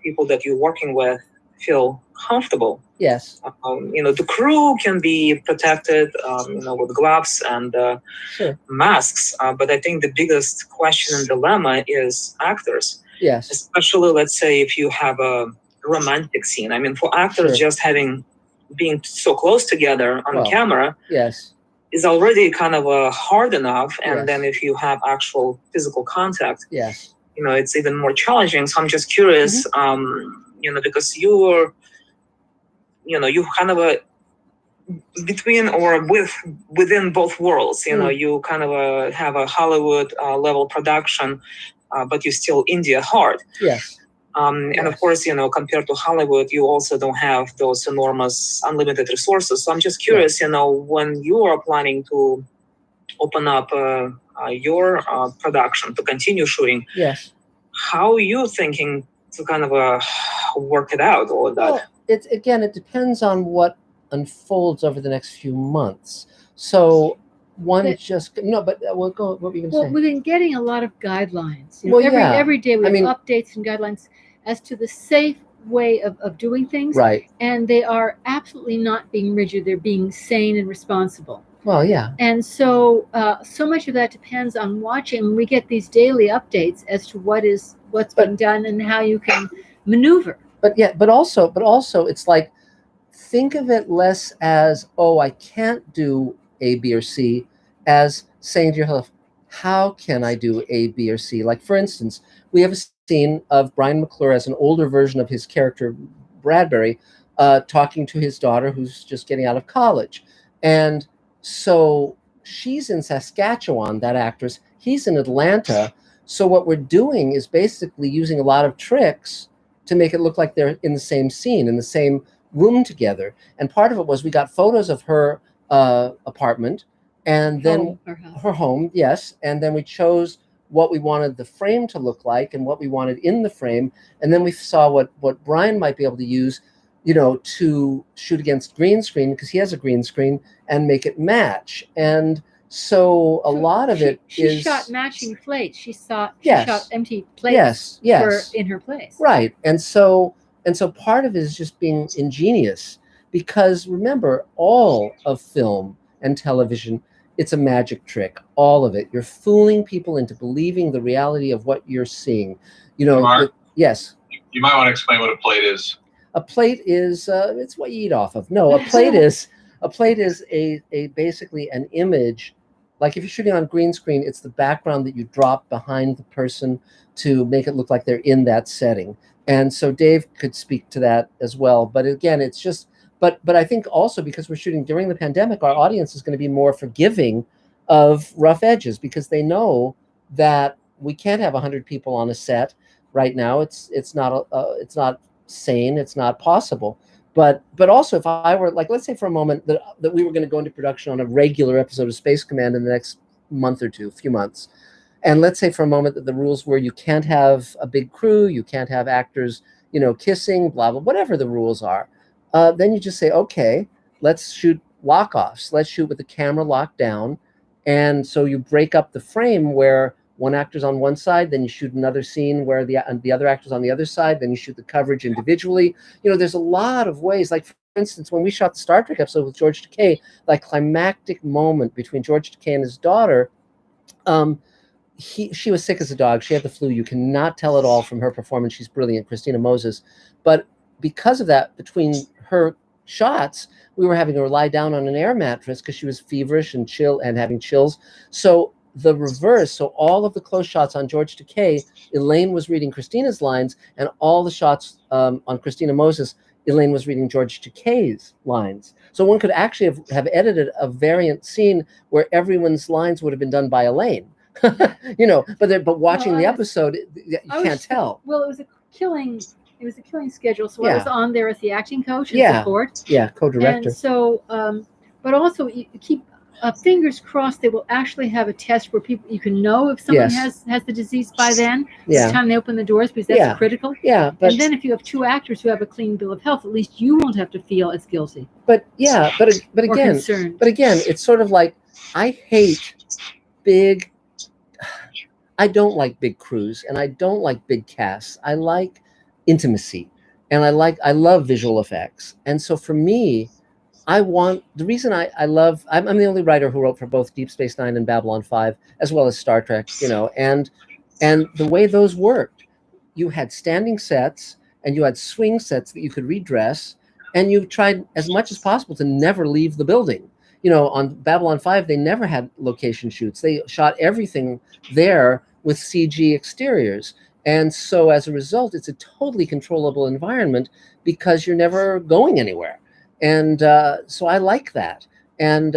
Speaker 17: people that you're working with feel comfortable?
Speaker 1: Yes.
Speaker 17: The crew can be protected, with gloves and masks. But I think the biggest question and dilemma is actors.
Speaker 1: Yes.
Speaker 17: Especially, let's say, if you have a romantic scene. For actors, just being so close together on camera.
Speaker 1: Yes.
Speaker 17: Is already kind of hard enough. And then if you have actual physical contact.
Speaker 1: Yes.
Speaker 17: It's even more challenging. So I'm just curious, because you're kind of between or within both worlds. You kind of have a Hollywood level production, but you're still India hard.
Speaker 1: Yes.
Speaker 17: And of course, compared to Hollywood, you also don't have those enormous unlimited resources. So I'm just curious, when you are planning to open up your production to continue shooting,
Speaker 1: yes,
Speaker 17: how are you thinking to kind of work it out, all of that?
Speaker 1: Well, it depends on what unfolds over the next few months. So one just no, but we'll go. What were you going to say?
Speaker 5: Well, we've been getting a lot of guidelines.
Speaker 1: Well, yeah.
Speaker 5: Every day we
Speaker 1: I
Speaker 5: have
Speaker 1: mean-
Speaker 5: updates and guidelines as to the safe way of doing things.
Speaker 1: Right.
Speaker 5: And they are absolutely not being rigid. They're being sane and responsible.
Speaker 1: Well, yeah.
Speaker 5: And so, so much of that depends on watching. We get these daily updates as to what's been done and how you can maneuver.
Speaker 1: But also, it's like, think of it less as, oh, I can't do A, B, or C, as saying to yourself, how can I do A, B, or C? Like, for instance, we have a scene of Brian McClure as an older version of his character, Bradbury, talking to his daughter who's just getting out of college. And so she's in Saskatchewan, that actress. He's in Atlanta. So what we're doing is basically using a lot of tricks to make it look like they're in the same scene, in the same room together. And part of it was we got photos of her apartment and then her home, yes. And then we chose what we wanted the frame to look like and what we wanted in the frame. And then we saw what Brian might be able to use, to shoot against green screen, because he has a green screen, and make it match. And so a lot of it is...
Speaker 5: She shot matching plates. She shot empty
Speaker 1: Yes.
Speaker 5: plates in her place.
Speaker 1: Right. And so part of it is just being ingenious, because remember, all of film and television, it's a magic trick. All of it. You're fooling people into believing the reality of what you're seeing.
Speaker 7: Mark?
Speaker 1: Yes.
Speaker 7: You might want to explain what a plate is.
Speaker 1: A plate is it's what you eat off of. No, a plate is a basically an image. Like if you're shooting on green screen, it's the background that you drop behind the person to make it look like they're in that setting. And so Dave could speak to that as well. But again, it's just, but I think also because we're shooting during the pandemic, our audience is going to be more forgiving of rough edges, because they know that we can't have 100 people on a set right now. It's not sane. It's not possible. But also, if I were, like, let's say for a moment that we were going to go into production on a regular episode of Space Command in the next month or two, few months, and let's say for a moment that the rules were you can't have a big crew, you can't have actors, kissing, blah, blah, whatever the rules are, then you just say, okay, let's shoot lock-offs. Let's shoot with the camera locked down. And so you break up the frame where one actor's on one side, then you shoot another scene where the other actor's on the other side, then you shoot the coverage individually. There's a lot of ways. Like, for instance, when we shot the Star Trek episode with George Takei, like climactic moment between George Takei and his daughter, she was sick as a dog. She had the flu. You cannot tell at all from her performance. She's brilliant, Christina Moses. But because of that, between her shots, we were having her lie down on an air mattress because she was feverish and having chills. So the reverse, so all of the close shots on George Takei, Elaine was reading Christina's lines, and all the shots on Christina Moses, Elaine was reading George Takei's lines. So one could actually have edited a variant scene where everyone's lines would have been done by Elaine. But watching the episode, you can't tell.
Speaker 5: Well, it was a killing schedule, so I was on there as the acting coach and support.
Speaker 1: Yeah, co-director.
Speaker 5: And so, but also you keep fingers crossed they will actually have a test where you can know if someone has the disease by then. It's time they open the doors, because that's critical.
Speaker 1: Yeah,
Speaker 5: and then if you have two actors who have a clean bill of health, at least you won't have to feel as guilty.
Speaker 1: But again, it's sort of like, I don't like big crews, and I don't like big casts. I like intimacy, and I love visual effects. And so for me, I'm the only writer who wrote for both Deep Space Nine and Babylon 5, as well as Star Trek, and the way those worked, you had standing sets and you had swing sets that you could redress, and you tried as much as possible to never leave the building. On Babylon 5, they never had location shoots. They shot everything there with CG exteriors. And so as a result, it's a totally controllable environment because you're never going anywhere. And so I like that. And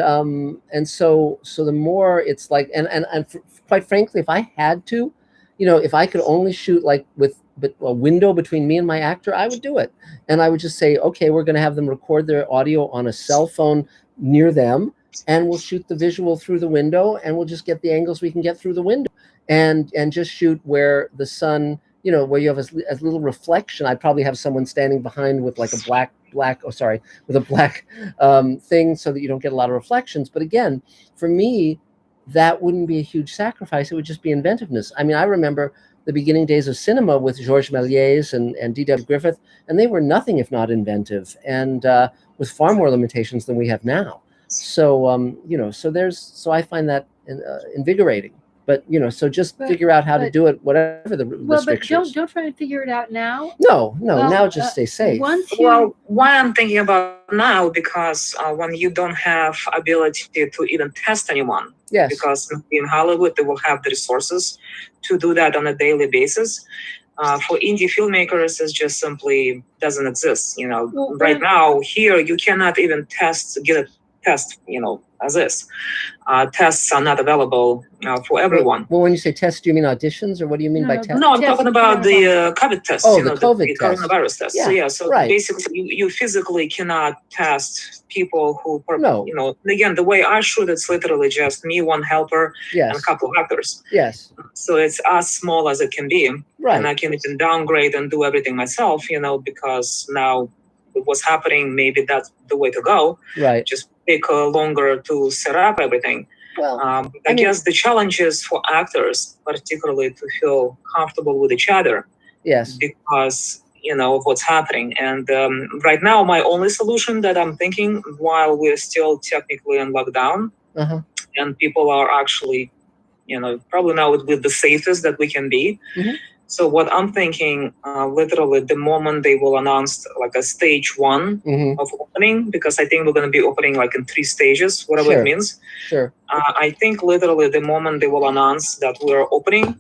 Speaker 1: so the more it's like, and quite frankly, if I had to, if I could only shoot like with a window between me and my actor, I would do it. And I would just say, okay, we're going to have them record their audio on a cell phone near them, and we'll shoot the visual through the window, and we'll just get the angles we can get through the window, and just shoot where the sun, where you have as little reflection. I'd probably have someone standing behind with like a black black thing so that you don't get a lot of reflections. But again, for me, that wouldn't be a huge sacrifice. It would just be inventiveness. I mean, I remember the beginning days of cinema with Georges Méliès and D.W. Griffith, and they were nothing if not inventive, and with far more limitations than we have now. So so I find that invigorating. But so just figure out how to do it, whatever the restrictions.
Speaker 5: But don't try to figure it out now.
Speaker 1: No. Now just stay safe.
Speaker 17: Why I'm thinking about now, because when you don't have ability to even test anyone,
Speaker 1: yes,
Speaker 17: because in Hollywood they will have the resources to do that on a daily basis. For indie filmmakers, it just simply doesn't exist. Right now here you cannot even get a test. As is. Tests are not available for everyone.
Speaker 1: Well, when you say test, do you mean auditions, or what do you mean by test?
Speaker 17: No, I'm talking about the COVID test.
Speaker 1: Oh, the COVID
Speaker 17: the
Speaker 1: test.
Speaker 17: Coronavirus test. So
Speaker 1: right.
Speaker 17: Basically, you physically cannot test people who, again, the way I shoot, it's literally just me, one helper, and a couple of actors.
Speaker 1: Yes.
Speaker 17: So it's as small as it can be.
Speaker 1: Right.
Speaker 17: And I can even downgrade and do everything myself, because now what's happening, maybe that's the way to go.
Speaker 1: Right.
Speaker 17: Just take longer to set up everything.
Speaker 1: Well,
Speaker 17: I guess the challenge is for actors, particularly, to feel comfortable with each other.
Speaker 1: Yes.
Speaker 17: Because, of what's happening. And right now, my only solution that I'm thinking, while we're still technically in lockdown, and people are actually, probably now with the safest that we can be.
Speaker 1: Mm-hmm.
Speaker 17: So what I'm thinking, literally the moment they will announce like a stage 1 of opening, because I think we're going to be opening like in 3 stages, whatever it means.
Speaker 1: Sure.
Speaker 17: I think literally the moment they will announce that we're opening,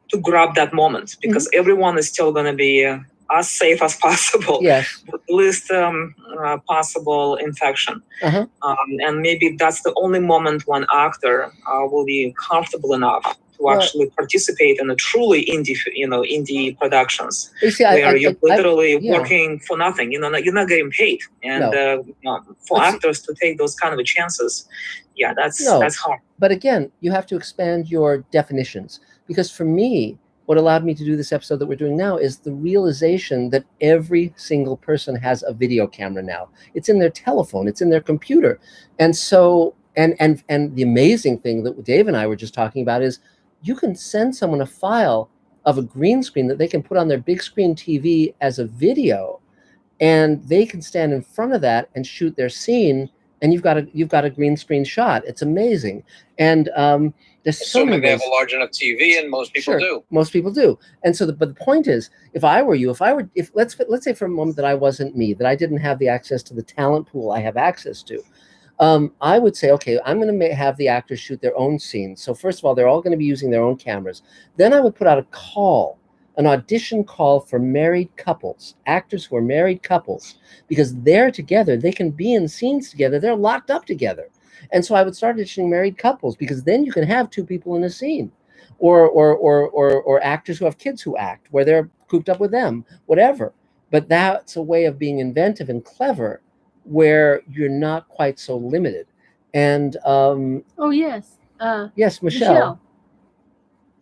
Speaker 17: to grab that moment, because everyone is still going to be as safe as possible.
Speaker 1: Yes.
Speaker 17: With least possible infection. And maybe that's the only moment one actor will be comfortable enough to actually participate in a truly indie productions, where you're literally working for nothing. You're not getting paid, and for actors to take those kind of chances, that's hard.
Speaker 1: But again, you have to expand your definitions, because for me, what allowed me to do this episode that we're doing now is the realization that every single person has a video camera now. It's in their telephone, it's in their computer, and so and the amazing thing that Dave and I were just talking about is, you can send someone a file of a green screen that they can put on their big screen TV as a video, and they can stand in front of that and shoot their scene, and you've got a green screen shot. It's amazing. And there's so many ways.
Speaker 9: They have a large enough TV, and most people do.
Speaker 1: Most people do. And so, but the point is, if I were you, if let's say for a moment that I wasn't me, that I didn't have the access to the talent pool I have access to, I would say, okay, I'm going to have the actors shoot their own scenes. So first of all, they're all going to be using their own cameras. Then I would put out an audition call for married couples, actors who are married couples, because they're together. They can be in scenes together. They're locked up together. And so I would start auditioning married couples, because then you can have 2 people in a scene, or actors who have kids who act, where they're cooped up with them, whatever. But that's a way of being inventive and clever, where you're not quite so limited. And yes, Michelle.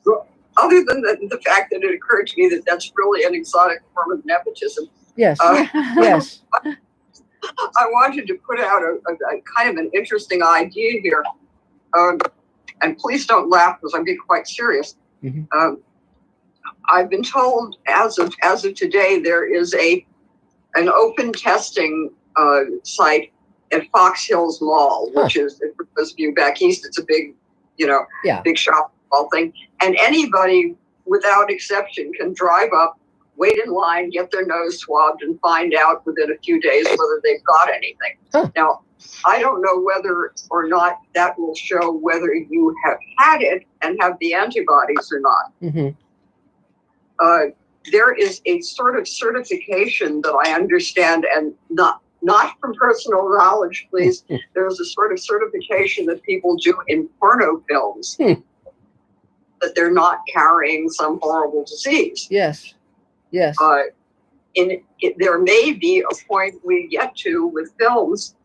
Speaker 18: Well, other than the fact that it occurred to me that that's really an exotic form of nepotism.
Speaker 1: Yes. Yes.
Speaker 18: I wanted to put out a kind of an interesting idea here, and please don't laugh, because I'm being quite serious. I've been told as of today there is an open testing site at Fox Hills Mall, which is, for those of you back east, it's a big, big shopping mall thing. And anybody, without exception, can drive up, wait in line, get their nose swabbed, and find out within a few days whether they've got anything. Now, I don't know whether or not that will show whether you have had it and have the antibodies or not. There is a sort of certification that I understand, and not from personal knowledge, please. There's a sort of certification that people do in porno films that they're not carrying some horrible disease.
Speaker 1: Yes. Yes.
Speaker 18: There may be a point we get to with films,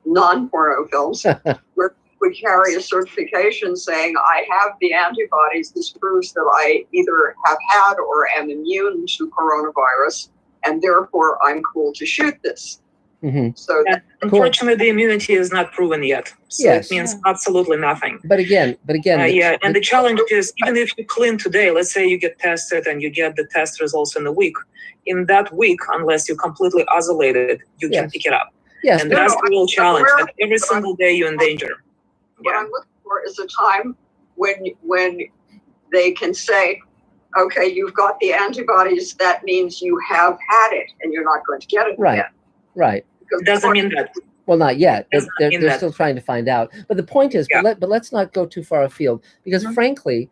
Speaker 18: non-porno films, where we carry a certification saying, I have the antibodies. This proves that I either have had or am immune to coronavirus. and therefore I'm cool to shoot this. So
Speaker 17: unfortunately, the immunity is not proven yet. So it means absolutely nothing.
Speaker 1: But again,
Speaker 17: and the challenge is, even if you clean today, let's say you get tested and you get the test results in a week. In that week, unless you're completely isolated, you can pick it up.
Speaker 1: Yes,
Speaker 17: and that's the real challenge. That every single day you're in danger.
Speaker 18: What I'm looking for is a time when they can say, okay, you've got the antibodies. That means you have had it, and you're not going to get it again.
Speaker 1: Right.
Speaker 17: It doesn't mean that.
Speaker 1: Well, not yet. They're still trying to find out. But the point is, but let's not go too far afield, because frankly,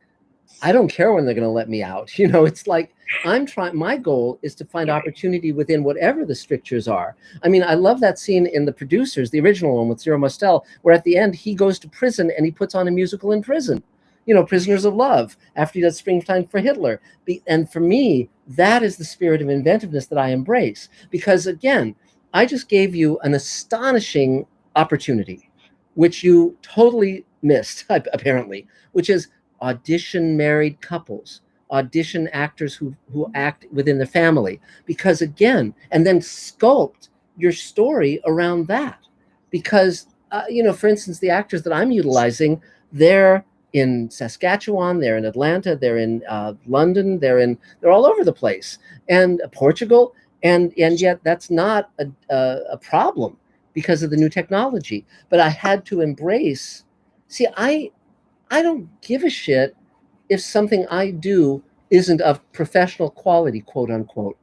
Speaker 1: I don't care when they're going to let me out. It's like my goal is to find opportunity within whatever the strictures are. I mean, I love that scene in The Producers, the original one with Zero Mostel, where at the end he goes to prison and he puts on a musical in prison. Prisoners of Love, after he does Springtime for Hitler. And for me, that is the spirit of inventiveness that I embrace. Because again, I just gave you an astonishing opportunity, which you totally missed, apparently, which is audition married couples, audition actors who act within the family. Because again, and then sculpt your story around that. Because, for instance, the actors that I'm utilizing, they're in Saskatchewan, they're in Atlanta, they're in London, they're all over the place, and Portugal. And yet that's not a problem because of the new technology. But I had to embrace. See, I don't give a shit if something I do isn't of professional quality, quote unquote.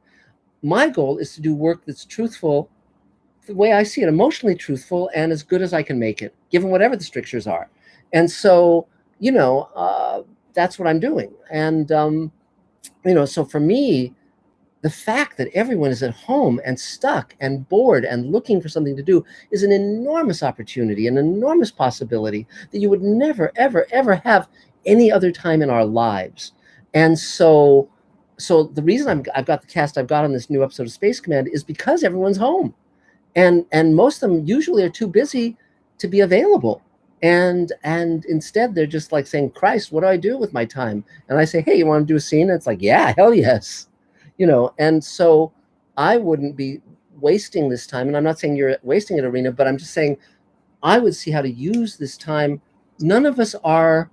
Speaker 1: My goal is to do work that's truthful, the way I see it, emotionally truthful, and as good as I can make it, given whatever the strictures are. And so, that's what I'm doing. And, so for me, the fact that everyone is at home and stuck and bored and looking for something to do is an enormous opportunity, an enormous possibility that you would never, ever, ever have any other time in our lives. And so the reason I've got the cast I've got on this new episode of Space Command is because everyone's home, and most of them usually are too busy to be available. And instead they're just like saying, Christ, what do I do with my time? And I say, hey, you want to do a scene? And it's like, yeah, hell yes. And so I wouldn't be wasting this time. And I'm not saying you're wasting it, Arena, but I'm just saying I would see how to use this time. None of us are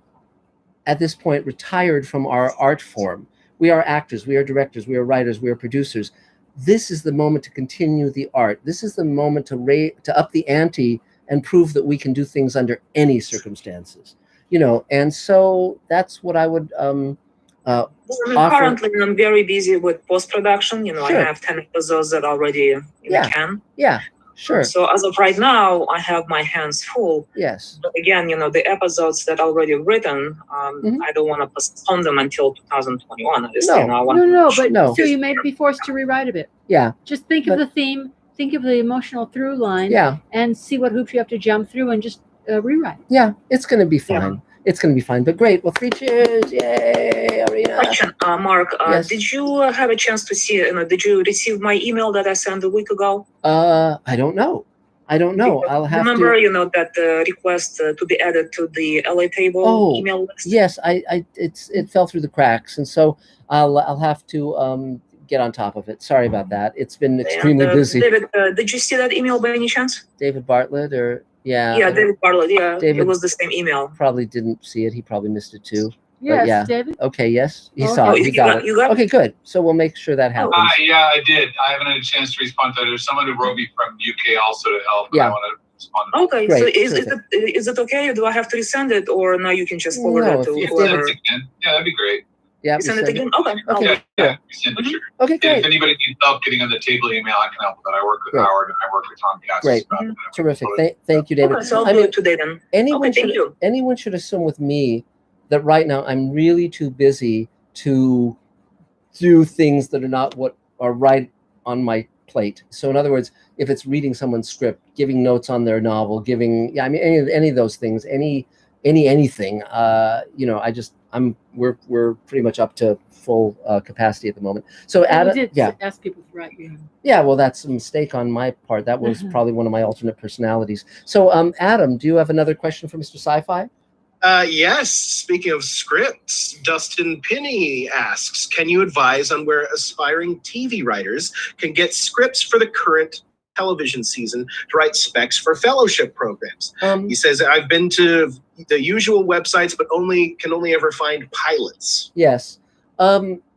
Speaker 1: at this point retired from our art form. We are actors, we are directors, we are writers, we are producers. This is the moment to continue the art. This is the moment to up the ante and prove that we can do things under any circumstances. And so that's what I would
Speaker 17: currently I'm very busy with post-production. I have 10 episodes that already in the can.
Speaker 1: Yeah, sure.
Speaker 17: So as of right now, I have my hands full.
Speaker 1: Yes.
Speaker 17: But again, the episodes that are already written, I don't want to postpone them until 2021.
Speaker 5: So you may be forced to rewrite a bit.
Speaker 1: Yeah.
Speaker 5: Just think of the theme, think of the emotional through line, and see what hoops you have to jump through and just rewrite.
Speaker 1: Yeah, it's going to be fine. Yeah. It's going to be fine. But great. Well, 3 cheers. Yay, Arena.
Speaker 17: Question, Mark.
Speaker 1: Yes.
Speaker 17: Did you have a chance to see, did you receive my email that I sent a week ago?
Speaker 1: I don't know. I'll have
Speaker 17: remember, that request to be added to the LA Table email list?
Speaker 1: Yes, it fell through the cracks. And so I'll have to get on top of it. Sorry about that. It's been extremely busy.
Speaker 17: David, did you see that email by any chance?
Speaker 1: David Bartlett or...
Speaker 17: Yeah, David Bartlett. Yeah,
Speaker 1: David
Speaker 17: it was the same email.
Speaker 1: Probably didn't see it. He probably missed it too.
Speaker 5: Yes, David.
Speaker 1: Okay, yes, he saw it. He got it. Okay, good. So we'll make sure that happens.
Speaker 7: Yeah, I did. I haven't had a chance to respond to that. There's someone who wrote me from UK also to help.
Speaker 1: Yeah.
Speaker 7: I want to respond.
Speaker 17: Okay,
Speaker 1: great.
Speaker 17: So is it okay? Or do I have to resend it, or now you can just forward it to whoever?
Speaker 7: Yeah, that'd be great.
Speaker 1: Yeah,
Speaker 17: send it again. Okay.
Speaker 7: Yeah. Send it, sure.
Speaker 1: Okay, great.
Speaker 7: If anybody needs help getting on the table email, I can help with that. I work with Howard and I work with Tom Cass.
Speaker 1: Great. Terrific. Thank you, David.
Speaker 17: Okay, so I'll do it today then.
Speaker 1: Anyone should assume with me that right now I'm really too busy to do things that are not what are right on my plate. So in other words, if it's reading someone's script, giving notes on their novel, any of those things, anything, we're pretty much up to full capacity at the moment. So Adam,
Speaker 5: ask people to write you.
Speaker 1: Yeah, well, that's a mistake on my part. That was probably one of my alternate personalities. So Adam, do you have another question for Mr. Sci-Fi?
Speaker 4: Yes, speaking of scripts, Dustin Pinney asks, can you advise on where aspiring TV writers can get scripts for the current television season to write specs for fellowship programs? He says, I've been to the usual websites, but can only ever find pilots.
Speaker 1: Yes.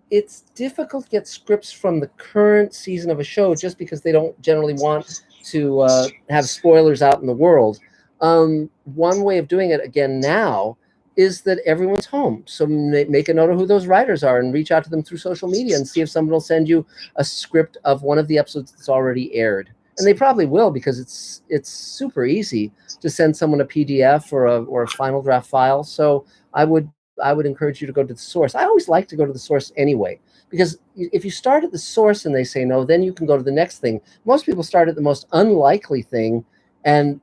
Speaker 1: It's difficult to get scripts from the current season of a show just because they don't generally want to have spoilers out in the world. One way of doing it again now is that everyone's home. So make a note of who those writers are and reach out to them through social media and see if someone will send you a script of one of the episodes that's already aired. And they probably will, because it's super easy to send someone a PDF or a final draft file. So I would encourage you to go to the source. I always like to go to the source anyway, because if you start at the source and they say no, then you can go to the next thing. Most people start at the most unlikely thing and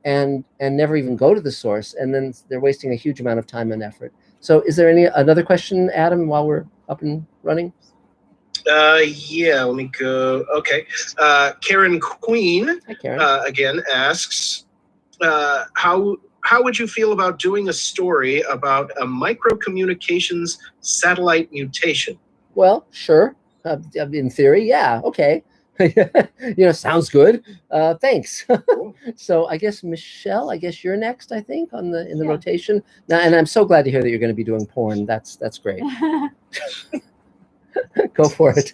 Speaker 1: never even go to the source, and then they're wasting a huge amount of time and effort. So is there another question, Adam, while we're up and running?
Speaker 4: Yeah, let me go. Okay. Karen Queen,
Speaker 1: Hi, Karen.
Speaker 4: Again asks, how would you feel about doing a story about a microcommunications satellite mutation?
Speaker 1: Well, sure. In theory, yeah. Okay. Sounds good. Thanks. So I guess Michelle, you're next, I think, in the rotation. Now, and I'm so glad to hear that you're going to be doing porn. That's great. Go for it.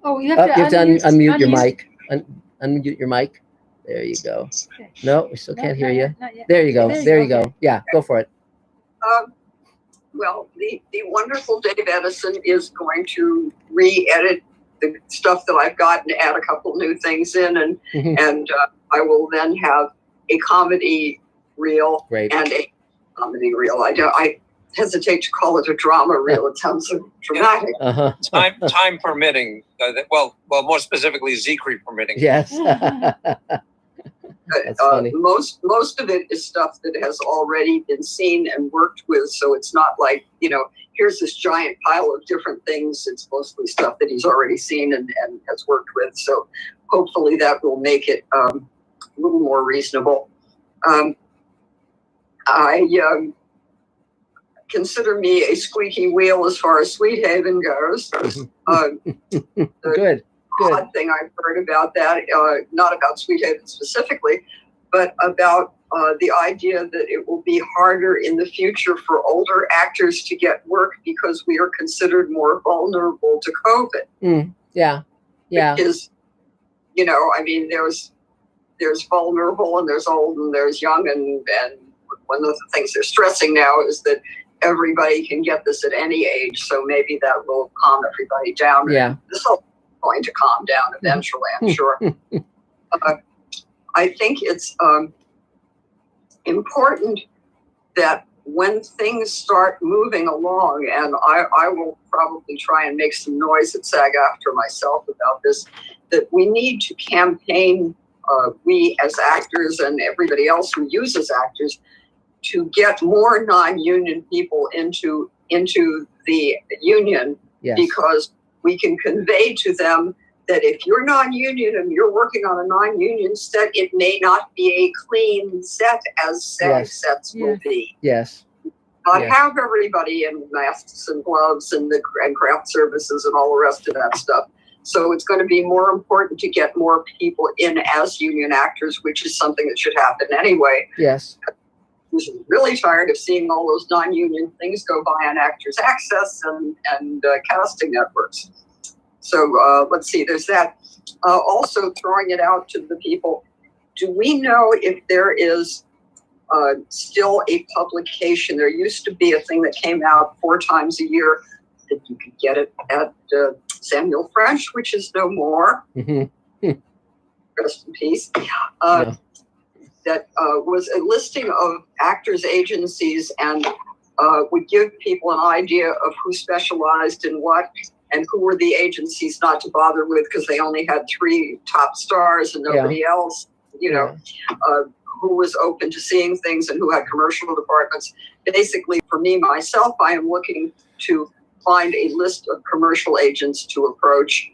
Speaker 5: Oh, you have to
Speaker 1: unmute your mic. Unmute your mic. There you go. Okay. No, we still can't hear you. There you go. There you go. Okay. Yeah, go for it.
Speaker 18: Well, the wonderful Dave Edison is going to re-edit the stuff that I've got and add a couple new things in, and I will then have a comedy reel and a comedy reel. I hesitate to call it a drama reel. It sounds so dramatic.
Speaker 9: Time permitting. Well, more specifically, Zekri permitting.
Speaker 1: Yes.
Speaker 18: Most of it is stuff that has already been seen and worked with, so it's not like, here's this giant pile of different things. It's mostly stuff that he's already seen and has worked with, so hopefully that will make it a little more reasonable. I consider me a squeaky wheel as far as Sweet Haven goes.
Speaker 1: Good.
Speaker 18: Odd thing I've heard about that, not about Sweet Haven specifically, but about the idea that it will be harder in the future for older actors to get work because we are considered more vulnerable to COVID.
Speaker 1: Yeah.
Speaker 18: Because, there's vulnerable and there's old and there's young, and one of the things they're stressing now is that everybody can get this at any age, so maybe that will calm everybody down.
Speaker 1: Yeah.
Speaker 18: This whole going to calm down eventually, I'm sure. I think it's important that when things start moving along, and I will probably try and make some noise at SAG-AFTRA myself about this, that we need to campaign, we as actors and everybody else who uses actors, to get more non-union people into the union.
Speaker 1: Yes.
Speaker 18: Because we can convey to them that if you're non-union and you're working on a non-union set, it may not be a clean set as SAG sets will be.
Speaker 1: Yes.
Speaker 18: Not have everybody in masks and gloves and craft services and all the rest of that stuff. So it's going to be more important to get more people in as union actors, which is something that should happen anyway.
Speaker 1: Yes.
Speaker 18: I was really tired of seeing all those non-union things go by on Actors Access and casting networks. So let's see, there's that. Also throwing it out to the people, do we know if there is still a publication? There used to be a thing that came out 4 times a year that you could get it at Samuel French, which is no more. Rest in peace. That was a listing of actors' agencies and would give people an idea of who specialized in what and who were the agencies not to bother with because they only had 3 top stars and nobody else, who was open to seeing things and who had commercial departments. Basically, for me, myself, I am looking to find a list of commercial agents to approach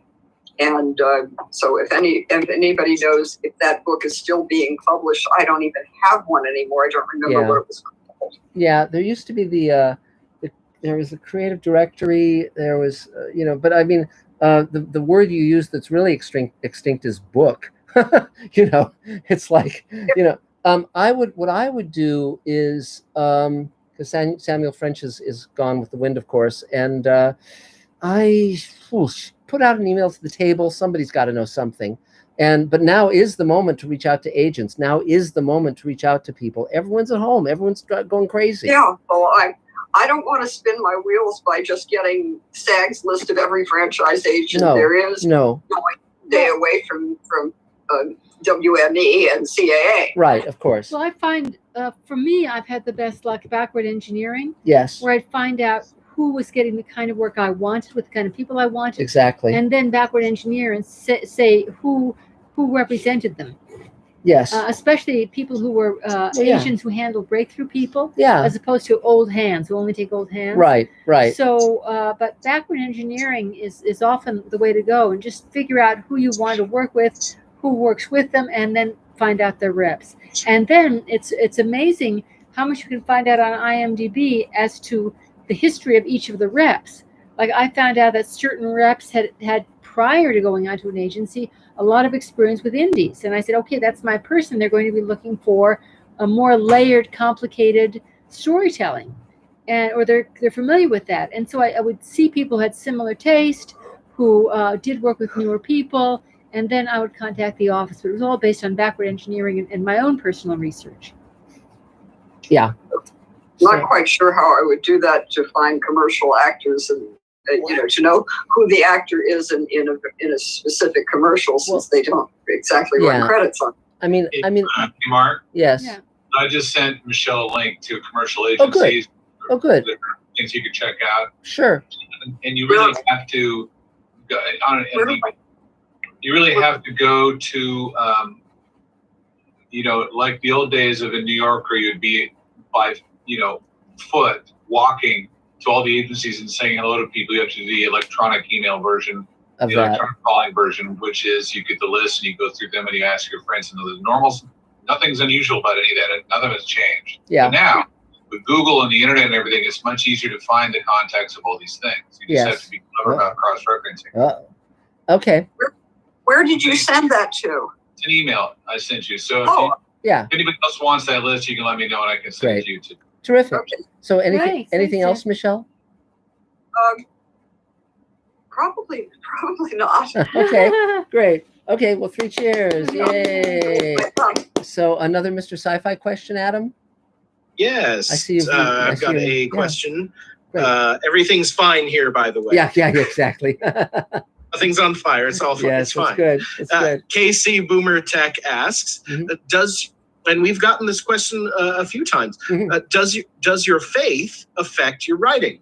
Speaker 18: And so if anybody knows if that book is still being published, I don't even have one anymore. I don't remember what it was called.
Speaker 1: Yeah, there used to be there was a creative directory. There was, but I mean, the word you use that's really extinct is book. It's like, what I would do is, because Samuel French is gone with the wind, of course, and I put out an email to the table. Somebody's got to know something. But now is the moment to reach out to agents. Now is the moment to reach out to people. Everyone's at home. Everyone's going crazy.
Speaker 18: Yeah. Well, I don't want to spin my wheels by just getting SAG's list of every franchise agent there is.
Speaker 1: No.
Speaker 18: Stay away from WME and CAA.
Speaker 1: Right, of course.
Speaker 5: Well, I find, for me, I've had the best luck backward engineering.
Speaker 1: Yes.
Speaker 5: Where I'd find out who was getting the kind of work I wanted with the kind of people I wanted.
Speaker 1: Exactly.
Speaker 5: And then backward engineer and say who represented them.
Speaker 1: Yes.
Speaker 5: Especially people who were Asians who handled breakthrough people.
Speaker 1: Yeah.
Speaker 5: As opposed to old hands who only take old hands.
Speaker 1: Right.
Speaker 5: So, but backward engineering is often the way to go, and just figure out who you want to work with, who works with them, and then find out their reps. And then it's amazing how much you can find out on IMDb as to the history of each of the reps. Like I found out that certain reps had prior to going on to an agency a lot of experience with indies, and I said, okay, that's my person. They're going to be looking for a more layered, complicated storytelling, or they're familiar with that. And so I would see people who had similar taste, who did work with newer people, and then I would contact the office. But it was all based on backward engineering and my own personal research.
Speaker 1: Yeah.
Speaker 18: Not quite sure how I would do that to find commercial actors and to know who the actor is in a specific commercial, since they don't exactly run credits on.
Speaker 1: I mean,
Speaker 7: Mark.
Speaker 1: Yes.
Speaker 5: Yeah.
Speaker 7: I just sent Michelle a link to commercial agencies.
Speaker 1: Oh, good.
Speaker 7: Things you can check out.
Speaker 1: Sure.
Speaker 7: And you really have to go you really have to go to like the old days of in New York, where you'd be by foot walking to all the agencies and saying hello to people. You have to do the electronic email version,
Speaker 1: of
Speaker 7: the
Speaker 1: that.
Speaker 7: electronic calling version, which is you get the list and you go through them and you ask your friends, and the normals. Nothing's unusual about any of that. Nothing has changed.
Speaker 1: Yeah.
Speaker 7: But now, with Google and the internet and everything, it's much easier to find the contacts of all these things. You just have to be clever about cross-referencing.
Speaker 1: Okay.
Speaker 18: Where did you send that to?
Speaker 7: It's an email I sent you. So
Speaker 1: if
Speaker 7: anybody else wants that list, you can let me know and I can send it to you too.
Speaker 1: Terrific.
Speaker 18: Okay.
Speaker 1: So anything else, Michelle?
Speaker 18: Probably not.
Speaker 1: Okay, great. Okay, well, 3 cheers. Yay. So another Mr. Sci-Fi question, Adam?
Speaker 4: Yes.
Speaker 1: I see
Speaker 4: I've got a question. Everything's fine here, by the way.
Speaker 1: Yeah, exactly.
Speaker 4: Nothing's on fire. It's all fine.
Speaker 1: Yes,
Speaker 4: it's fine.
Speaker 1: It's good. It's good.
Speaker 4: KC Boomer Tech asks, and we've gotten this question a few times, does your faith affect your writing?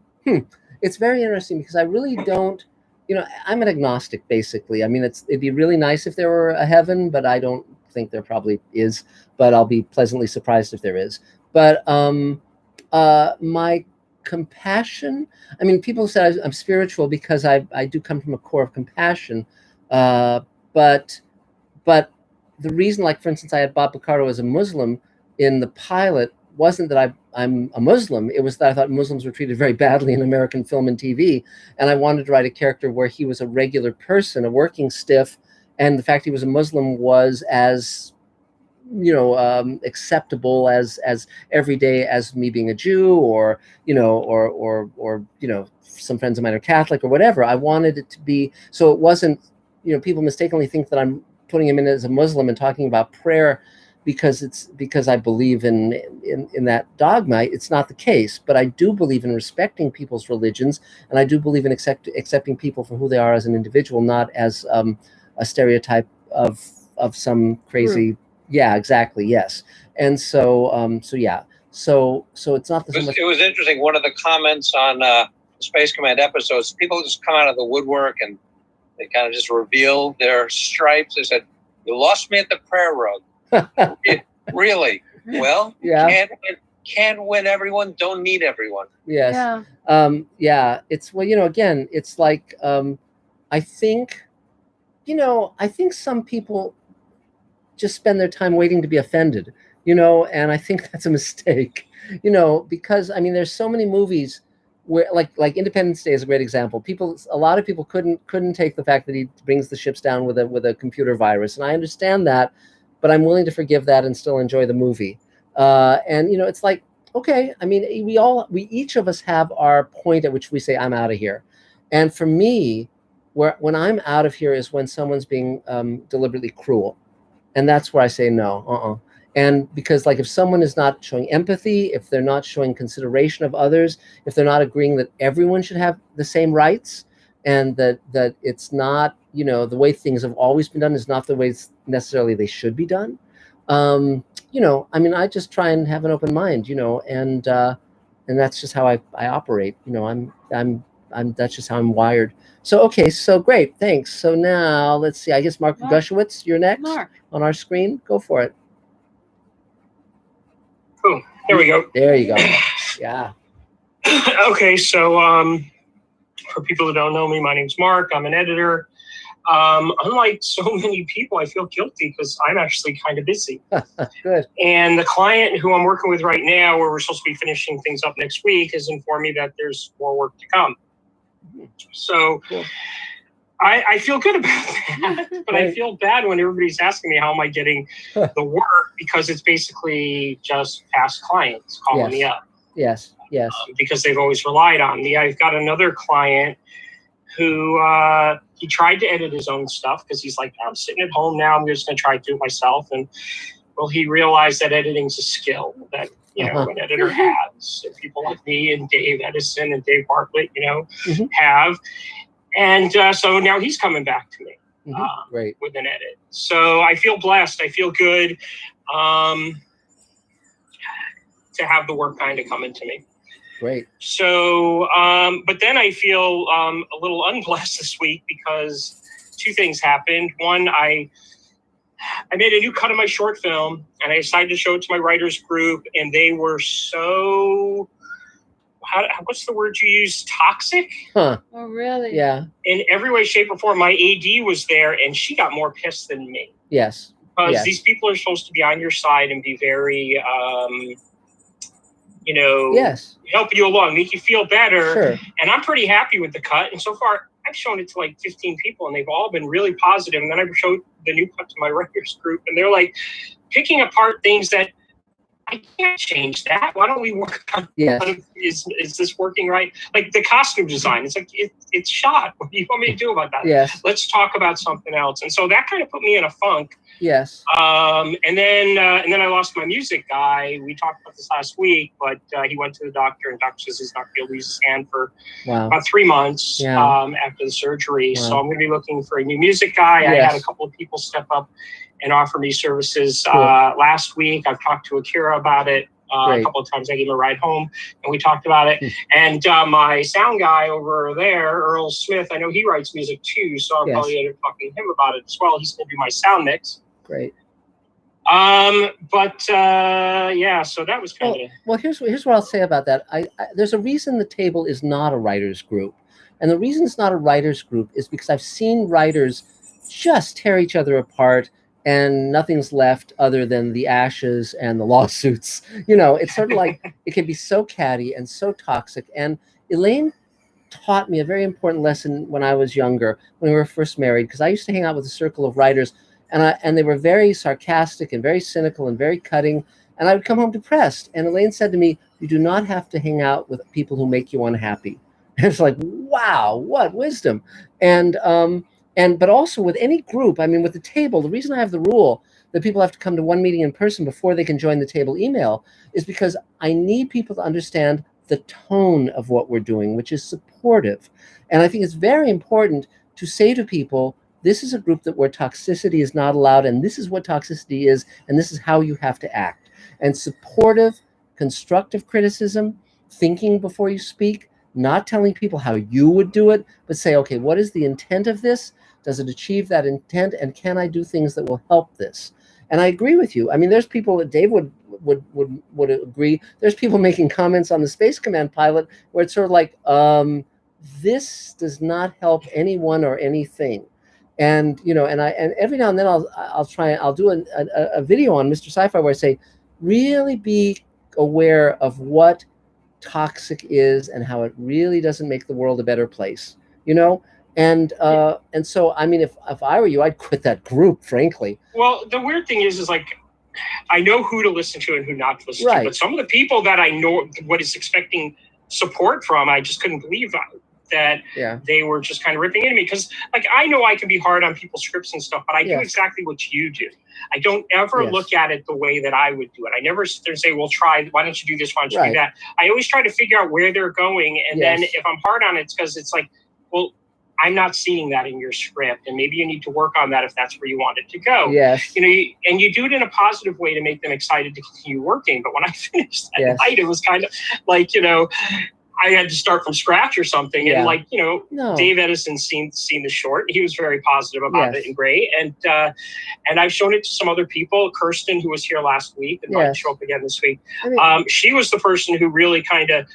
Speaker 1: It's very interesting because I really don't, I'm an agnostic, basically. I mean, it'd be really nice if there were a heaven, but I don't think there probably is, but I'll be pleasantly surprised if there is. But my compassion, I mean, people say I'm spiritual because I do come from a core of compassion, but the reason, like, for instance, I had Bob Picardo as a Muslim in the pilot wasn't that I'm a Muslim. It was that I thought Muslims were treated very badly in American film and TV, and I wanted to write a character where he was a regular person, a working stiff, and the fact he was a Muslim was as acceptable as everyday as me being a Jew, or some friends of mine are Catholic or whatever. I wanted it to be so it wasn't, people mistakenly think that I'm putting him in as a Muslim and talking about prayer because I believe in that dogma. It's not the case, but I do believe in respecting people's religions, and I do believe in accepting people for who they are as an individual, not as a stereotype of some crazy. Yeah, exactly. Yes, and so it's not the.
Speaker 9: It was interesting. One of the comments on Space Command episodes, people just come out of the woodwork and they kind of just reveal their stripes. They said, "You lost me at the prayer rug." Really? Well, can't win everyone. Don't need everyone.
Speaker 1: Yes. Yeah. It's again, it's like I think I think some people just spend their time waiting to be offended, and I think that's a mistake, because there's so many movies where like Independence Day is a great example. A lot of people couldn't take the fact that he brings the ships down with a computer virus, and I understand that, but I'm willing to forgive that and still enjoy the movie. And it's like, okay, we each of us have our point at which we say, I'm out of here. And for me, when I'm out of here is when someone's being deliberately cruel, and that's where I say no. And because if someone is not showing empathy, if they're not showing consideration of others, if they're not agreeing that everyone should have the same rights, and that it's not, the way things have always been done is not the ways necessarily they should be done. I just try and have an open mind, and that's just how I operate. That's just how I'm wired. So, okay, so great, thanks. So now let's see. I guess Mark Gushowitz, you're next on our screen. Go for it.
Speaker 19: Cool. There we go.
Speaker 1: There you go. Yeah.
Speaker 19: Okay, so for people who don't know me, my name's Mark. I'm an editor. Unlike so many people, I feel guilty because I'm actually kind of busy.
Speaker 1: Good. And
Speaker 19: the client who I'm working with right now, where we're supposed to be finishing things up next week, has informed me that there's more work to come. So cool. I feel good about that, but I feel bad when everybody's asking me how am I getting the work, because it's basically just past clients calling me up.
Speaker 1: Yes.
Speaker 19: Because they've always relied on me. I've got another client who he tried to edit his own stuff because he's like, I'm sitting at home now, I'm just going to try to do it myself. And well, he realized that editing's a skill that an editor has. People like me and Dave Edison and Dave Bartlett, have. And so now he's coming back to me
Speaker 1: Great.
Speaker 19: With an edit. So I feel blessed. I feel good to have the work kind of coming to me.
Speaker 1: Great.
Speaker 19: So, but then I feel a little unblessed this week because two things happened. One, I made a new cut of my short film and I decided to show it to my writers group, and they were so, what's the word you use? Toxic?
Speaker 1: Huh.
Speaker 5: Oh, really?
Speaker 1: Yeah.
Speaker 19: In every way, shape, or form. My AD was there and she got more pissed than me.
Speaker 1: Yes.
Speaker 19: Because these people are supposed to be on your side and be very, helping you along, make you feel better.
Speaker 1: Sure.
Speaker 19: And I'm pretty happy with the cut. And so far, I've shown it to like 15 people and they've all been really positive. And then I showed the new cut to my writers group and they're like picking apart things that I can't change that. Why don't we work on is this working right? Like the costume design, it's like it's shot. What do you want me to do about that?
Speaker 1: Yes.
Speaker 19: Let's talk about something else. And so that kind of put me in a funk.
Speaker 1: Yes.
Speaker 19: And then I lost my music guy. We talked about this last week, but he went to the doctor and doctor says he's not going to lose his hand for about 3 months after the surgery. So I'm going to be looking for a new music guy. I had a couple of people step up and offer me services last week. I've talked to Akira about it a couple of times. I gave him a ride home and we talked about it. And my sound guy over there, Earl Smith, I know he writes music too, so I'll probably end up talking to him about it as well. He's going to do my sound mix.
Speaker 1: Great.
Speaker 19: So that was kind of.
Speaker 1: Well, here's what I'll say about that. There's a reason the table is not a writers group, and the reason it's not a writers group is because I've seen writers just tear each other apart, and nothing's left other than the ashes and the lawsuits. It's sort of like it can be so catty and so toxic. And Elaine taught me a very important lesson when I was younger, when we were first married, because I used to hang out with a circle of writers. And they were very sarcastic and very cynical and very cutting. And I would come home depressed. And Elaine said to me, you do not have to hang out with people who make you unhappy. And it's like, wow, what wisdom. But also with any group, with the table, the reason I have the rule that people have to come to one meeting in person before they can join the table email is because I need people to understand the tone of what we're doing, which is supportive. And I think it's very important to say to people, this is a group where toxicity is not allowed, and this is what toxicity is, and this is how you have to act. And supportive, constructive criticism, thinking before you speak, not telling people how you would do it, but say, okay, what is the intent of this? Does it achieve that intent? And can I do things that will help this? And I agree with you. There's people that Dave would agree. There's people making comments on the Space Command pilot where it's sort of like, this does not help anyone or anything. And and every now and then I'll do a video on Mr. Sci-Fi where I say, really be aware of what toxic is and how it really doesn't make the world a better place, and so I mean, if I were you, I'd quit that group, frankly.
Speaker 19: Well, the weird thing is like, I know who to listen to and who not to listen to, but some of the people that I know what is expecting support from, I just couldn't believe that they were just kind of ripping into me, because like, I know I can be hard on people's scripts and stuff, but I do exactly what you do. I don't ever look at it the way that I would do it. I never sit there and say, well, why don't you do this, why don't you do that? I always try to figure out where they're going, and then if I'm hard on it, it's because it's like, well, I'm not seeing that in your script, and maybe you need to work on that if that's where you want it to go. And you do it in a positive way to make them excited to continue working. But when I finished that night, it was kind of like, I had to start from scratch or something. And like, Dave Edison's seen the short. He was very positive about it and great. And I've shown it to some other people. Kirsten, who was here last week and might show up again this week. She was the person who really kind of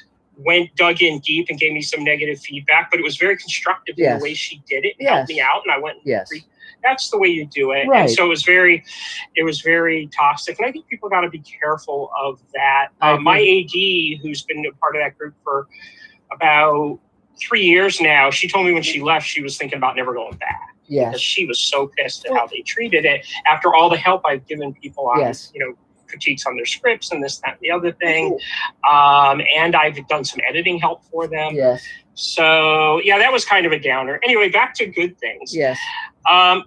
Speaker 19: dug in deep and gave me some negative feedback, but it was very constructive in the way she did it and helped me out. And I went, that's the way you do it. And so it was very toxic. And I think people got to be careful of that. My AD, who's been a part of that group for about 3 years now, she told me when she left, she was thinking about never going back. Because she was so pissed at how they treated it after all the help I've given people on, critiques on their scripts and this, that, and the other thing. And I've done some editing help for them. So that was kind of a downer. Anyway, back to good things.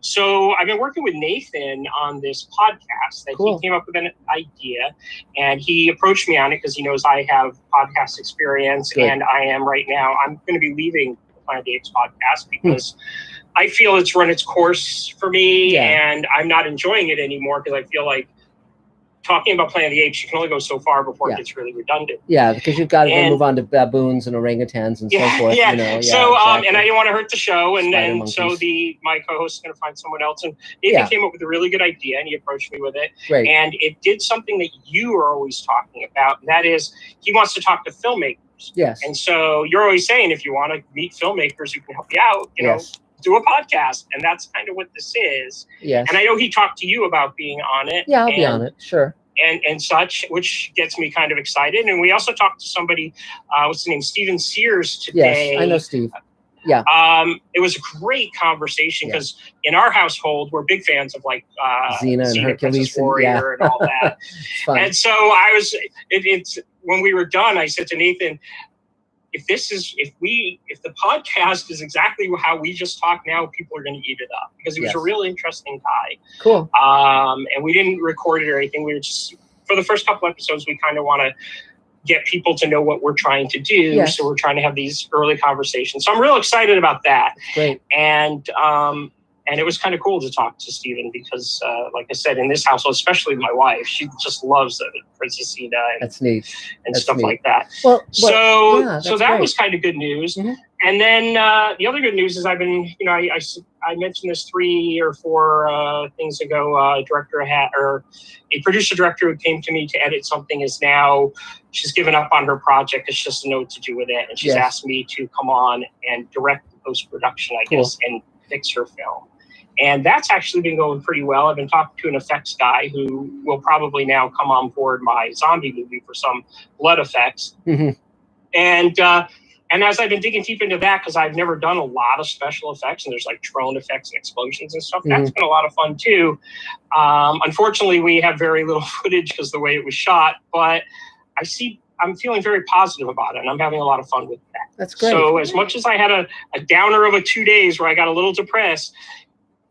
Speaker 19: So I've been working with Nathan on this podcast that he came up with an idea, and he approached me on it because he knows I have podcast experience, and I am right now. I'm going to be leaving the Planet of the Apes podcast because I feel it's run its course for me, and I'm not enjoying it anymore because I feel like talking about Planet of the Apes, you can only go so far before it gets really redundant. Because you've got to then move on to baboons and orangutans and so forth. So, exactly. And I didn't want to hurt the show, and then so my co-host is going to find someone else. And Nathan came up with a really good idea, and he approached me with it. And it did something that you are always talking about, and that is he wants to talk to filmmakers. And so you're always saying, if you want to meet filmmakers who can help you out, do a podcast, and that's kind of what this is. And I know he talked to you about being on it. I'll be on it, sure. And such, which gets me kind of excited. And we also talked to somebody, what's his name, Steven Sears today.
Speaker 1: I know Steve.
Speaker 19: It was a great conversation because in our household, we're big fans of like
Speaker 1: Xena and Hercules,
Speaker 19: Princess Warrior and all that. And so it's when we were done, I said to Nathan, if the podcast is exactly how we just talk now, people are going to eat it up, because he was a real interesting guy. And we didn't record it or anything. We were just, for the first couple episodes, we kind of want to get people to know what we're trying to do. So we're trying to have these early conversations. So I'm real excited about that. And it was kind of cool to talk to Steven because, like I said, in this household, especially my wife, she just loves Princess Xena and stuff like that. So that was kind of good news. And then the other good news is I've been, I mentioned this 3 or 4 things ago. A producer director who came to me to edit something she's given up on her project. It's just to know what to do with it, and she's asked me to come on and direct the post-production, I guess, and fix her film. And that's actually been going pretty well. I've been talking to an effects guy who will probably now come on board my zombie movie for some blood effects. And as I've been digging deep into that, because I've never done a lot of special effects, and there's like drone effects and explosions and stuff, that's been a lot of fun too. Unfortunately, we have very little footage because of the way it was shot, but I'm feeling very positive about it, and I'm having a lot of fun with that.
Speaker 1: That's great.
Speaker 19: So as much as I had a downer of 2 days where I got a little depressed,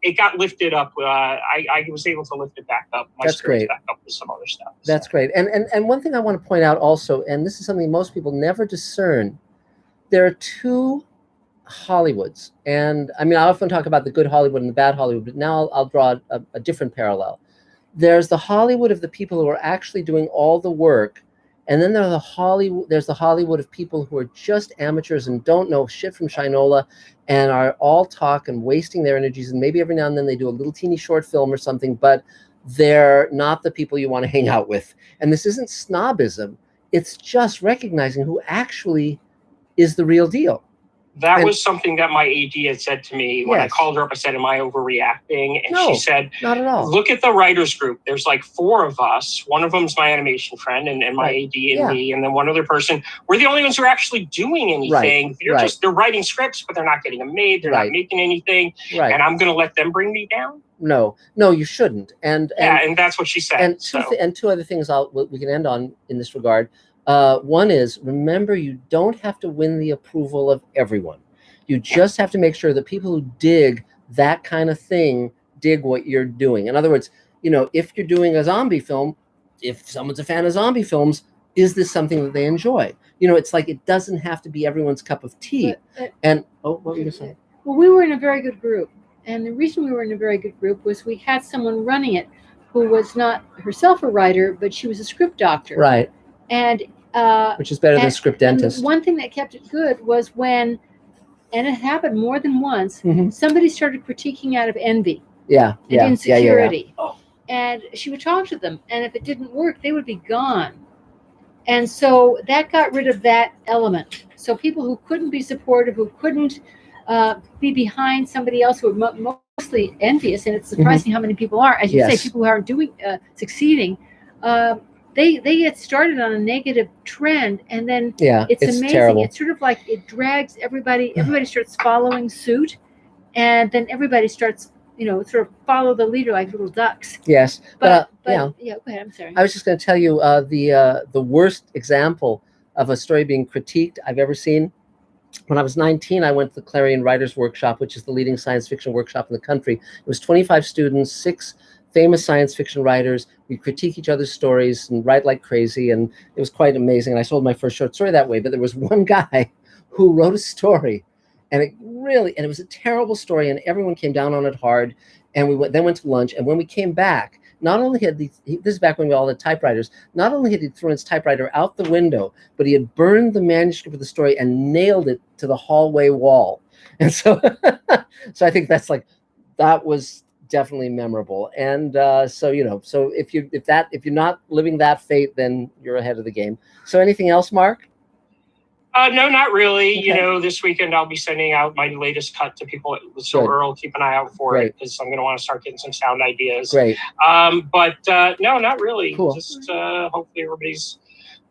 Speaker 19: it got lifted up. I was able to lift it back up.
Speaker 1: That's great.
Speaker 19: Back up with some other stuff.
Speaker 1: That's great. And one thing I want to point out also, and this is something most people never discern, there are 2 Hollywoods. And I mean, I often talk about the good Hollywood and the bad Hollywood, but now I'll draw a different parallel. There's the Hollywood of the people who are actually doing all the work. And then there's the Hollywood of people who are just amateurs and don't know shit from Shinola and are all talk and wasting their energies. And maybe every now and then they do a little teeny short film or something, but they're not the people you want to hang out with. And this isn't snobism. It's just recognizing who actually is the real deal.
Speaker 19: That was something that my AD had said to me when I called her up. I said, am I overreacting? And she said,
Speaker 1: not at all.
Speaker 19: Look at the writers group. There's like 4 of us. One of them's my animation friend and my AD and me. And then one other person. We're the only ones who are actually doing anything. They're writing scripts, but they're not getting them made. They're not making anything. And I'm going to let them bring me down?
Speaker 1: No, you shouldn't. And
Speaker 19: that's what she said.
Speaker 1: And two other things we can end on in this regard. One is, remember, you don't have to win the approval of everyone. You just have to make sure that people who dig that kind of thing dig what you're doing. In other words, if you're doing a zombie film, if someone's a fan of zombie films, is this something that they enjoy? It's like, it doesn't have to be everyone's cup of tea. What were you going to say?
Speaker 5: Well, we were in a very good group. And the reason we were in a very good group was we had someone running it who was not herself a writer, but she was a script doctor.
Speaker 1: Right.
Speaker 5: And
Speaker 1: which is better than a script dentist.
Speaker 5: And one thing that kept it good was when, and it happened more than once, somebody started critiquing out of envy.
Speaker 1: And
Speaker 5: insecurity. And she would talk to them, and if it didn't work, they would be gone. And so that got rid of that element. So people who couldn't be supportive, who couldn't be behind somebody else, who were mostly envious, and it's surprising how many people are, as you say, people who aren't succeeding, they get started on a negative trend, and then it's amazing.
Speaker 1: Terrible.
Speaker 5: It's sort of like it drags everybody starts following suit, and then everybody starts sort of follow the leader like little ducks.
Speaker 1: Yes,
Speaker 5: but go ahead. I'm sorry.
Speaker 1: I was just going to tell you the worst example of a story being critiqued I've ever seen. When I was 19, I went to the Clarion Writers Workshop, which is the leading science fiction workshop in the country. It was 25 students, 6 famous science fiction writers. We critique each other's stories and write like crazy, and it was quite amazing. And I sold my first short story that way. But there was one guy who wrote a story, and it was a terrible story, and everyone came down on it hard. And we went to lunch, and when we came back, not only had this is back when we all had typewriters, not only had he thrown his typewriter out the window, but he had burned the manuscript of the story and nailed it to the hallway wall. And so, so I think that was definitely memorable. And so if you're not living that fate, then you're ahead of the game. So anything else, Mark?
Speaker 19: No, not really. Okay. This weekend I'll be sending out my latest cut to people. So Earl, keep an eye out for it, because I'm going to want to start getting some sound ideas.
Speaker 1: Great.
Speaker 19: But no, not really.
Speaker 1: Cool.
Speaker 19: Just hopefully everybody's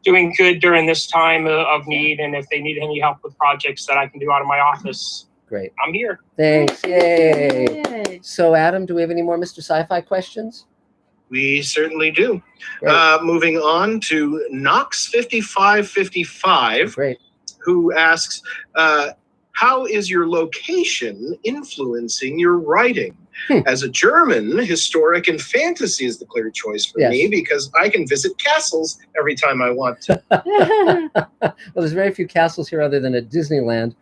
Speaker 19: doing good during this time of need. And if they need any help with projects that I can do out of my office,
Speaker 1: great,
Speaker 19: I'm here.
Speaker 1: Thanks. Yay. So Adam, do we have any more Mr. Sci-Fi questions?
Speaker 4: We certainly do. Moving on to Knox5555.
Speaker 1: Great.
Speaker 4: Who asks, how is your location influencing your writing? As a German, historic and fantasy is the clear choice for me, because I can visit castles every time I want to.
Speaker 1: Well, there's very few castles here other than at Disneyland.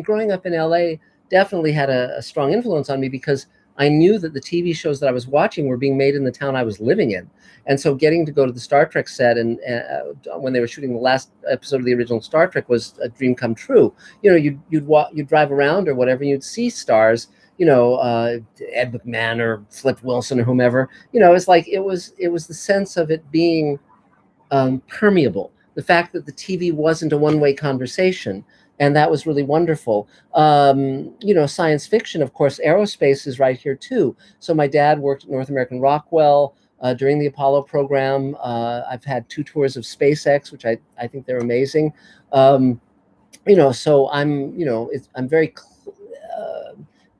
Speaker 1: Growing up in LA definitely had a strong influence on me, because I knew that the TV shows that I was watching were being made in the town I was living in. And so getting to go to the Star Trek set and when they were shooting the last episode of the original Star Trek was a dream come true. You'd drive around or whatever, and you'd see stars, Ed McMahon or Flip Wilson or whomever. It's like it was the sense of it being permeable. The fact that the TV wasn't a one-way conversation. And that was really wonderful. Science fiction, of course, aerospace is right here too. So my dad worked at North American Rockwell during the Apollo program. I've had 2 tours of SpaceX, which I think they're amazing. So I'm very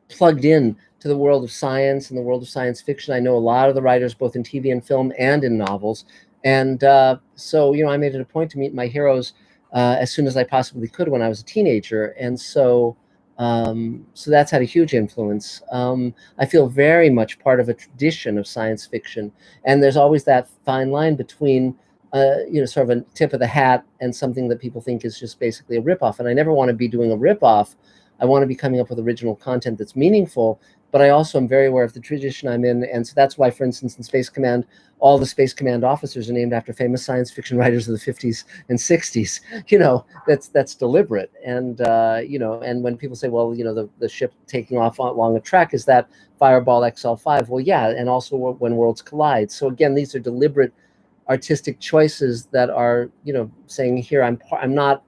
Speaker 1: plugged in to the world of science and the world of science fiction. I know a lot of the writers, both in TV and film and in novels. And so I made it a point to meet my heroes as soon as I possibly could when I was a teenager. And so that's had a huge influence. I feel very much part of a tradition of science fiction. And there's always that fine line between, sort of a tip of the hat and something that people think is just basically a ripoff. And I never want to be doing a ripoff. I want to be coming up with original content that's meaningful. But I also am very aware of the tradition I'm in. And so that's why, for instance, in Space Command, all the Space Command officers are named after famous science fiction writers of the 50s and 60s. That's deliberate. And, and when people say, well, the ship taking off along a track, is that Fireball XL5? Well, yeah. And also When Worlds Collide. So again, these are deliberate artistic choices that are, saying here, I'm not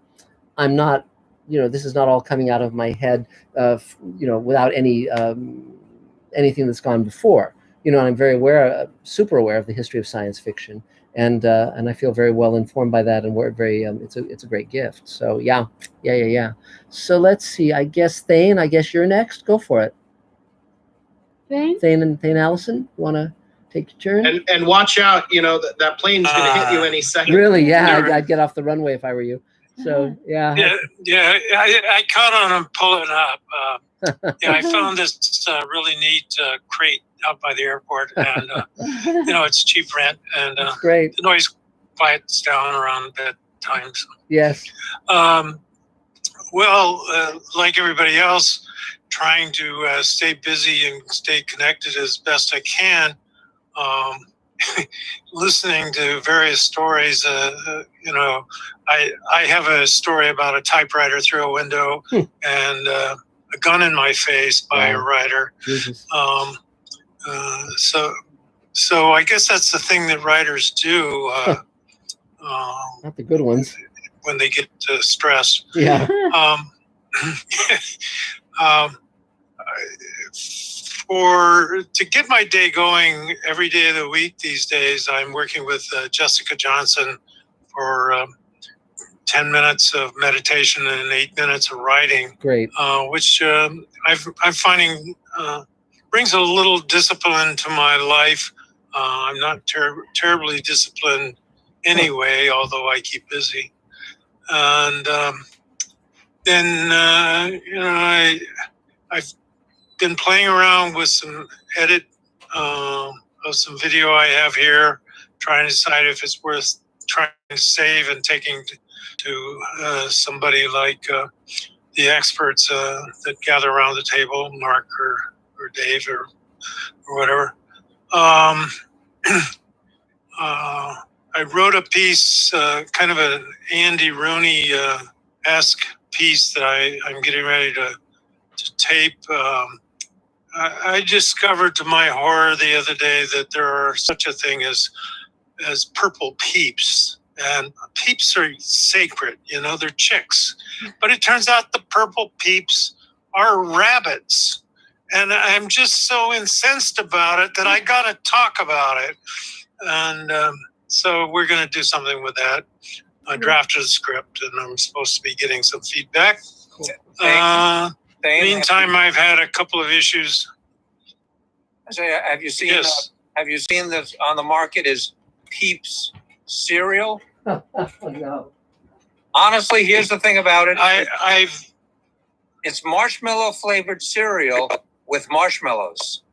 Speaker 1: I'm not, this is not all coming out of my head, without any anything that's gone before. And I'm very aware, super aware of the history of science fiction, and I feel very well informed by that, and we're very, it's a great gift. So yeah. So let's see. I guess Thane. I guess you're next. Go for it. Thane Allison, want to take your turn?
Speaker 4: And watch out. That plane's going to hit you any second.
Speaker 1: Really? Yeah, I'd get off the runway if I were you. So yeah.
Speaker 20: I caught on him pulling up. I found this really neat crate out by the airport, and it's cheap rent, and
Speaker 1: great.
Speaker 20: The noise quiets down around bedtime. So.
Speaker 1: Yes.
Speaker 20: Like everybody else, trying to stay busy and stay connected as best I can. Listening to various stories, I have a story about a typewriter through a window and a gun in my face by a writer. So I guess that's the thing that writers do.
Speaker 1: Not the good ones.
Speaker 20: When they get stressed.
Speaker 1: Yeah.
Speaker 20: To get my day going every day of the week these days, I'm working with Jessica Johnson for 10 minutes of meditation and 8 minutes of writing.
Speaker 1: Great.
Speaker 20: Which I'm finding brings a little discipline to my life. I'm not terribly disciplined anyway, although I keep busy. And then I've been playing around with some edit of some video I have here, trying to decide if it's worth trying to save and taking to somebody like the experts that gather around the table, Mark or Dave or whatever. I wrote a piece, kind of an Andy Rooney-esque piece that I'm getting ready to tape. I discovered to my horror the other day that there are such a thing as purple peeps. And peeps are sacred, they're chicks. But it turns out the purple peeps are rabbits. And I'm just so incensed about it that I got to talk about it. And so we're going to do something with that. I drafted a script, and I'm supposed to be getting some feedback. Cool. Meantime, I've had a couple of issues.
Speaker 9: Have you seen?
Speaker 20: Yes.
Speaker 9: Have you seen this on the market? Is Peeps cereal?
Speaker 1: No.
Speaker 9: Honestly, here's the thing about it. It's marshmallow flavored cereal with marshmallows.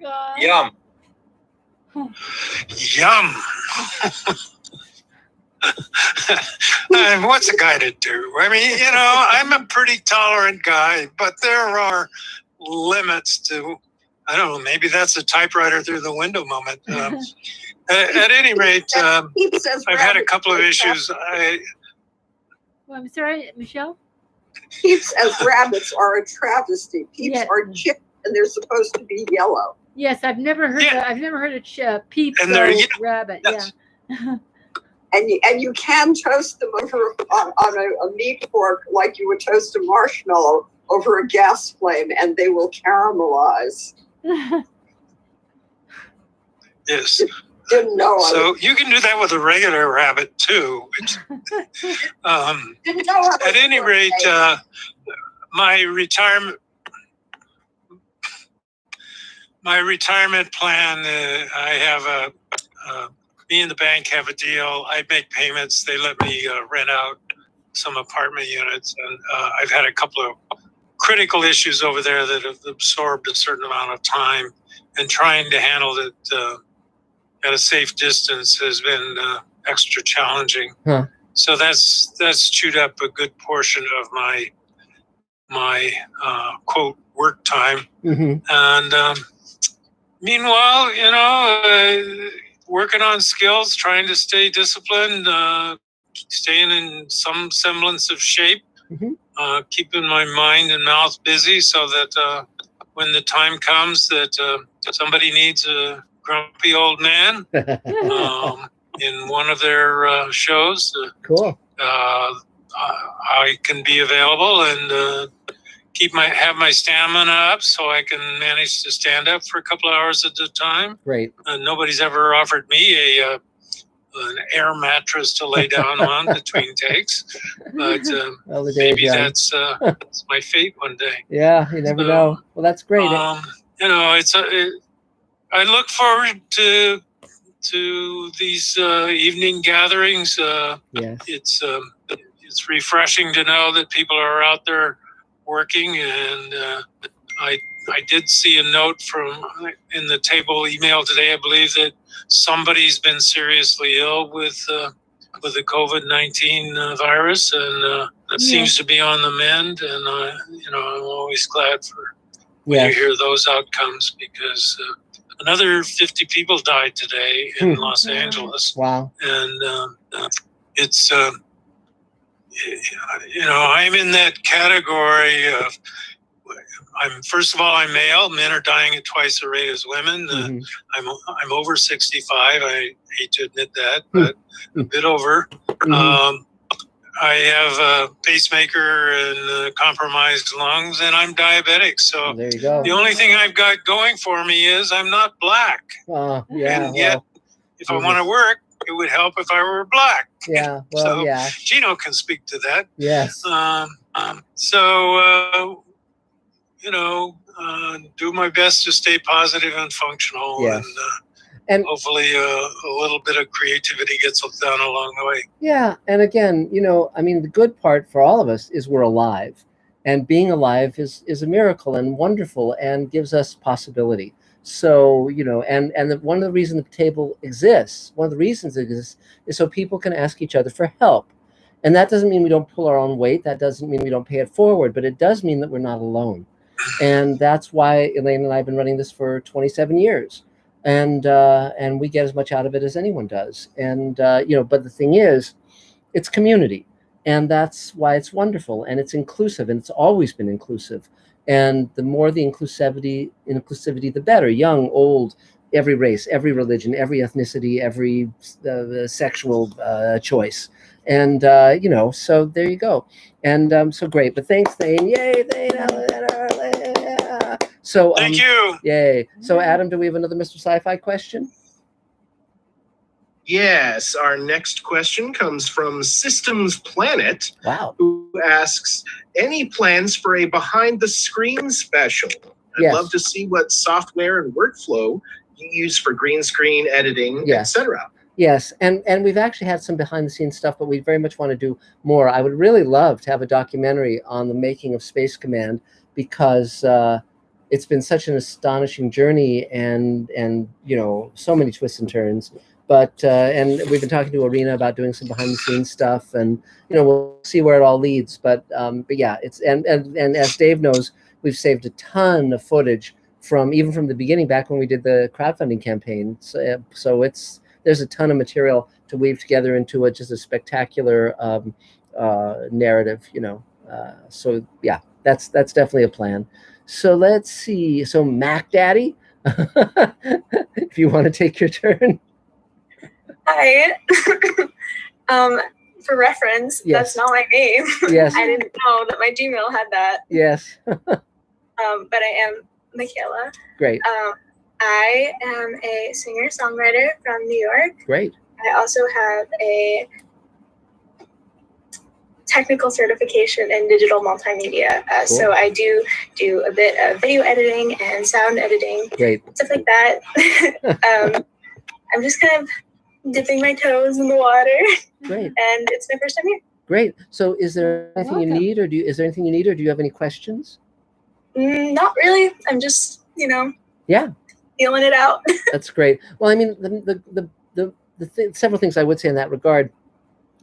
Speaker 5: God.
Speaker 9: Yum.
Speaker 20: Yum. And what's a guy to do? I mean, I'm a pretty tolerant guy, but there are limits to, I don't know, maybe that's a typewriter through the window moment. At any rate, I've had a couple of issues.
Speaker 5: I'm sorry, Michelle?
Speaker 18: Peeps as rabbits are a travesty. Peeps are chick, and they're supposed to be yellow.
Speaker 5: Yes, I've never heard. I've never heard of peep rabbit.
Speaker 20: Yes.
Speaker 5: Yeah.
Speaker 18: And you can toast them over on a meat fork like you would toast a marshmallow over a gas flame, and they will caramelize.
Speaker 20: Yes.
Speaker 18: Didn't know.
Speaker 20: So you can do that with a regular rabbit too. Which,
Speaker 18: Didn't know.
Speaker 20: At any rate, my retirement plan. I have me and the bank have a deal. I make payments. They let me rent out some apartment units, and I've had a couple of critical issues over there that have absorbed a certain amount of time, and trying to handle it at a safe distance has been extra challenging.
Speaker 1: Huh.
Speaker 20: So that's chewed up a good portion of my quote work time.
Speaker 1: Mm-hmm.
Speaker 20: And meanwhile, working on skills, trying to stay disciplined, staying in some semblance of shape, keeping my mind and mouth busy so that when the time comes that somebody needs a grumpy old man in one of their shows,
Speaker 1: cool.
Speaker 20: I can be available and have my stamina up so I can manage to stand up for a couple of hours at a time.
Speaker 1: Great.
Speaker 20: Nobody's ever offered me an air mattress to lay down on between takes, but
Speaker 1: Well,
Speaker 20: maybe that's my fate one day.
Speaker 1: Yeah, you never know. Well, that's great.
Speaker 20: You know, I look forward to these evening gatherings.
Speaker 1: Yes.
Speaker 20: It's refreshing to know that people are out there working, and I did see a note in the table email today. I believe that somebody's been seriously ill with the COVID-19 virus, and that seems to be on the mend. And I'm always glad when you hear those outcomes, because another 50 people died today in Los Angeles.
Speaker 1: Wow.
Speaker 20: And it's I'm in that category of, first of all, I'm male. Men are dying at twice the rate as women. I'm over 65. I hate to admit that, but a bit over. I have a pacemaker and compromised lungs, and I'm diabetic. So
Speaker 1: there you go.
Speaker 20: The only thing I've got going for me is I'm not black.
Speaker 1: Yeah.
Speaker 20: And yet, if I want to work, it would help if I were black.
Speaker 1: Yeah. Well,
Speaker 20: so Gino can speak to that.
Speaker 1: Yes.
Speaker 20: Do my best to stay positive and functional.
Speaker 1: Yes.
Speaker 20: And hopefully a little bit of creativity gets done along the way.
Speaker 1: Yeah. And again, the good part for all of us is we're alive, and being alive is a miracle and wonderful and gives us possibility. So, one of the reasons the table exists, one of the reasons it exists, is so people can ask each other for help. And that doesn't mean we don't pull our own weight. That doesn't mean we don't pay it forward, but it does mean that we're not alone. And that's why Elaine and I have been running this for 27 years. And we get as much out of it as anyone does. And, but the thing is, it's community. And that's why it's wonderful. And it's inclusive. And it's always been inclusive. And the more the inclusivity, the better. Young, old, every race, every religion, every ethnicity, every sexual choice. And, so there you go. And so great. But thanks, Thane. Yay, Thane. So
Speaker 20: thank you.
Speaker 1: Yay. So Adam, do we have another Mr. Sci-Fi question?
Speaker 4: Yes, our next question comes from Systems Planet.
Speaker 1: Wow.
Speaker 4: Who asks, any plans for a behind the screen special? I'd love to see what software and workflow you use for green screen editing, etc.
Speaker 1: Yes, and we've actually had some behind the scenes stuff, but we very much want to do more. I would really love to have a documentary on the making of Space Command, because it's been such an astonishing journey, and so many twists and turns. But and we've been talking to Arena about doing some behind the scenes stuff, and we'll see where it all leads. But yeah, it's and as Dave knows, we've saved a ton of footage from the beginning, back when we did the crowdfunding campaign. So there's a ton of material to weave together into just a spectacular narrative. So yeah, that's definitely a plan. So let's see. So Mac Daddy, if you want to take your turn.
Speaker 21: Hi. For reference, that's not my name.
Speaker 1: Yes.
Speaker 21: I didn't know that my Gmail had that.
Speaker 1: Yes.
Speaker 21: But I am Michaela.
Speaker 1: Great.
Speaker 21: I am a singer-songwriter from New York.
Speaker 1: Great.
Speaker 21: I also have a technical certification in digital multimedia.
Speaker 1: Cool.
Speaker 21: So I do a bit of video editing and sound editing.
Speaker 1: Great.
Speaker 21: Stuff like that. I'm just kind of dipping my toes in the water.
Speaker 1: Great.
Speaker 21: And it's my first time here.
Speaker 1: Great. So is there anything you need, or do you have any questions?
Speaker 21: Not really. I'm just,
Speaker 1: Yeah.
Speaker 21: feeling it out.
Speaker 1: That's great. Well, I mean, several things I would say in that regard.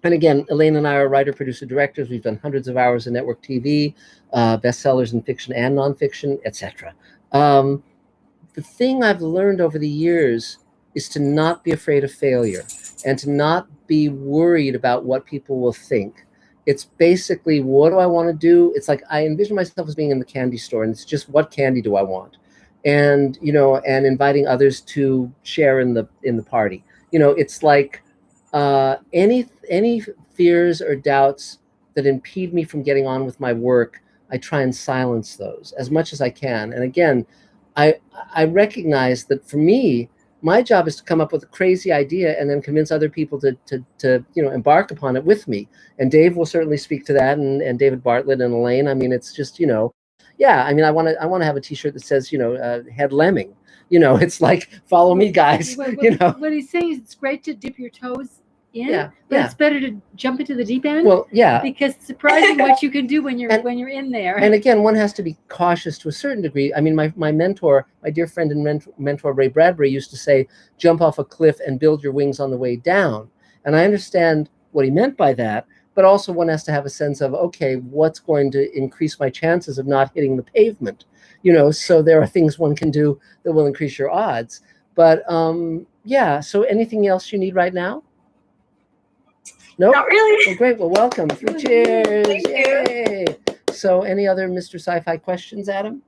Speaker 1: And again, Elaine and I are writer, producer, directors. We've done hundreds of hours of network TV, bestsellers in fiction and nonfiction, etc. The thing I've learned over the years is to not be afraid of failure, and to not be worried about what people will think. It's basically, what do I want to do? It's like, I envision myself as being in the candy store, and it's just, what candy do I want? And, and inviting others to share in the party. It's like, any fears or doubts that impede me from getting on with my work, I try and silence those as much as I can. And again, I recognize that for me, my job is to come up with a crazy idea and then convince other people to embark upon it with me. And Dave will certainly speak to that, and David Bartlett and Elaine. I mean, it's just, yeah. I mean, I want to have a T-shirt that says, head lemming. It's like, follow me, guys.
Speaker 5: What he's saying is, it's great to dip your toes in, but it's better to jump into the deep end.
Speaker 1: Well, yeah,
Speaker 5: because it's surprising what you can do when you're in there.
Speaker 1: And again, one has to be cautious to a certain degree. I mean, my mentor, my dear friend and mentor Ray Bradbury, used to say, "Jump off a cliff and build your wings on the way down." And I understand what he meant by that, but also one has to have a sense of, okay, what's going to increase my chances of not hitting the pavement? So there are things one can do that will increase your odds. But yeah. So anything else you need right now? Nope.
Speaker 21: Not really.
Speaker 1: Well, great. Well, welcome. 3 cheers.
Speaker 21: Thank
Speaker 1: Yay. So any other Mr. Sci-Fi questions, Adam?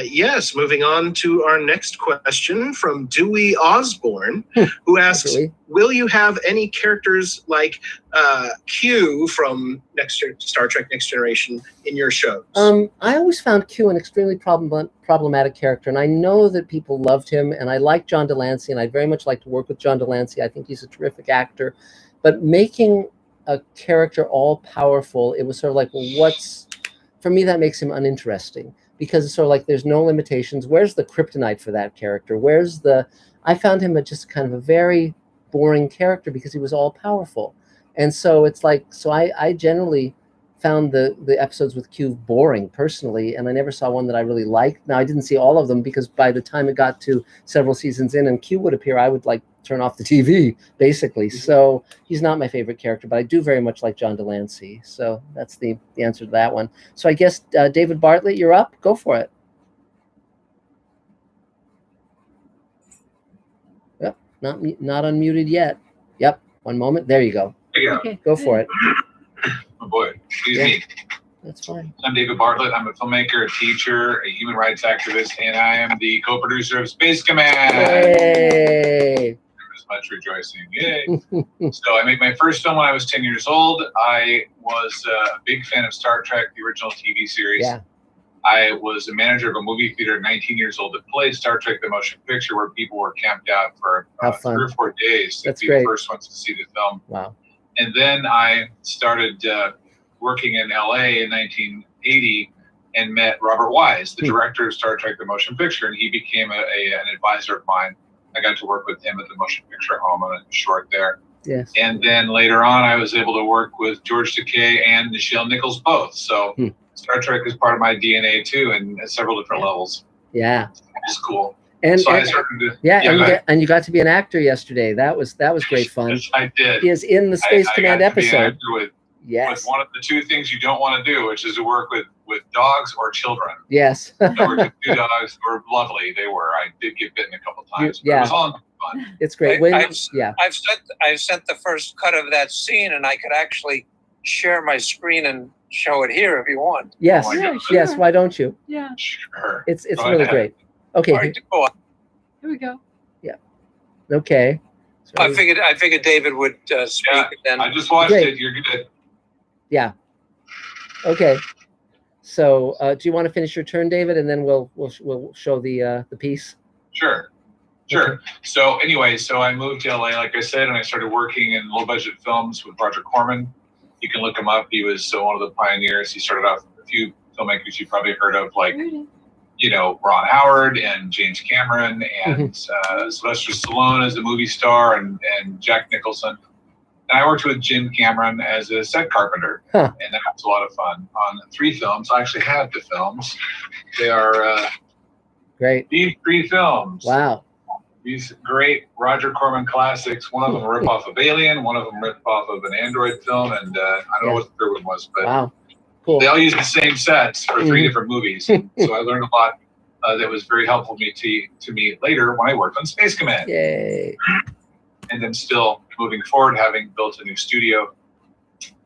Speaker 4: Yes, moving on to our next question from Dewey Osborne, who asks, will you have any characters like Q from Star Trek Next Generation in your shows?
Speaker 1: I always found Q an extremely problematic character, and I know that people loved him, and I like John Delancey, and I'd very much like to work with John Delancey. I think he's a terrific actor. But making a character all-powerful, it was sort of like, well, for me, that makes him uninteresting, because it's sort of like there's no limitations. Where's the kryptonite for that character? I found him just kind of a very boring character because he was all-powerful. And so it's like, I generally found the episodes with Q boring personally, and I never saw one that I really liked. Now, I didn't see all of them because by the time it got to several seasons in and Q would appear, I would turn off the TV, basically. So he's not my favorite character, but I do very much like John Delancey. So that's the answer to that one. So I guess, David Bartlett, you're up. Go for it. Yep, not unmuted yet. Yep, one moment. There you go.
Speaker 7: Okay.
Speaker 1: Go for it.
Speaker 7: Oh boy, excuse me.
Speaker 1: That's fine.
Speaker 7: I'm David Bartlett. I'm a filmmaker, a teacher, a human rights activist, and I am the co-producer of Space Command.
Speaker 1: Yay!
Speaker 7: There's much rejoicing. Yay! So I made my first film when I was 10 years old. I was a big fan of Star Trek, the original TV series.
Speaker 1: Yeah.
Speaker 7: I was a manager of a movie theater at 19 years old that played Star Trek the Motion Picture, where people were camped out for 3 or 4 days to be the first ones to see the film.
Speaker 1: Wow.
Speaker 7: And then I started working in LA in 1980 and met Robert Wise, the director of Star Trek the Motion Picture, and he became an advisor of mine. I got to work with him at the Motion Picture Home on a short there.
Speaker 1: Yes.
Speaker 7: And then later on, I was able to work with George Takei and Nichelle Nichols both. So Star Trek is part of my DNA too, and at several different levels.
Speaker 1: Yeah.
Speaker 7: It's cool.
Speaker 1: And,
Speaker 7: so
Speaker 1: and you got to be an actor yesterday. That was great fun.
Speaker 7: Yes, I did.
Speaker 1: He is in the Space Command episode.
Speaker 7: With one of the 2 things you don't want to do, which is to work with dogs or children.
Speaker 1: Yes.
Speaker 7: I worked with 2 dogs who were lovely. They were. I did get bitten a couple times. But it was all fun.
Speaker 1: It's great.
Speaker 9: I've sent the first cut of that scene, and I could actually share my screen and show it here if you want.
Speaker 1: Yes.
Speaker 5: Sure.
Speaker 1: Yes. Why don't you?
Speaker 5: Yeah.
Speaker 7: Sure.
Speaker 1: It's really great. Okay.
Speaker 9: All right, go on.
Speaker 5: Here we go.
Speaker 1: Yeah. Okay.
Speaker 9: I figured David would speak.
Speaker 7: Yeah,
Speaker 9: then
Speaker 7: I just watched it. You're good.
Speaker 1: Yeah. Okay. So, do you want to finish your turn, David, and then we'll show the piece?
Speaker 7: Sure. Okay. So anyway, I moved to LA, like I said, and I started working in low budget films with Roger Corman. You can look him up. He was one of the pioneers. He started off with a few filmmakers you've probably heard of, like Ron Howard and James Cameron and Sylvester Stallone as the movie star and Jack Nicholson. And I worked with Jim Cameron as a set carpenter, and that was a lot of fun on 3 films. I actually have the films. They are
Speaker 1: great.
Speaker 7: These 3 films.
Speaker 1: Wow.
Speaker 7: These great Roger Corman classics. One of them a rip-off of Alien, one of them rip-off of an Android film, and I don't know what the third one was, but
Speaker 1: wow. Cool.
Speaker 7: They all use the same sets for 3 different movies. So I learned a lot that was very helpful to me later when I worked on Space Command.
Speaker 1: Yay.
Speaker 7: And then still moving forward, having built a new studio,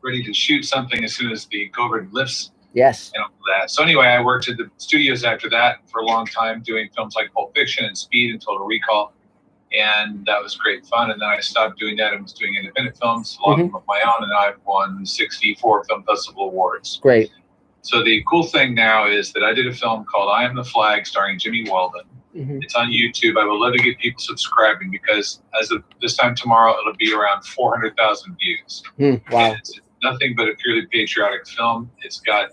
Speaker 7: ready to shoot something as soon as the COVID lifts.
Speaker 1: Yes.
Speaker 7: And all that. So anyway, I worked at the studios after that for a long time, doing films like Pulp Fiction and Speed and Total Recall. and that was great fun. And then I stopped doing that and was doing independent films, a lot of them of my own, and I've won 64 film festival awards.
Speaker 1: Great.
Speaker 7: So the cool thing now is that I did a film called I Am the Flag starring Jimmy Weldon. It's on YouTube. I would love to get people subscribing because as of this time tomorrow, it'll be around 400,000 views.
Speaker 1: Wow.
Speaker 7: And it's nothing but a purely patriotic film. It's got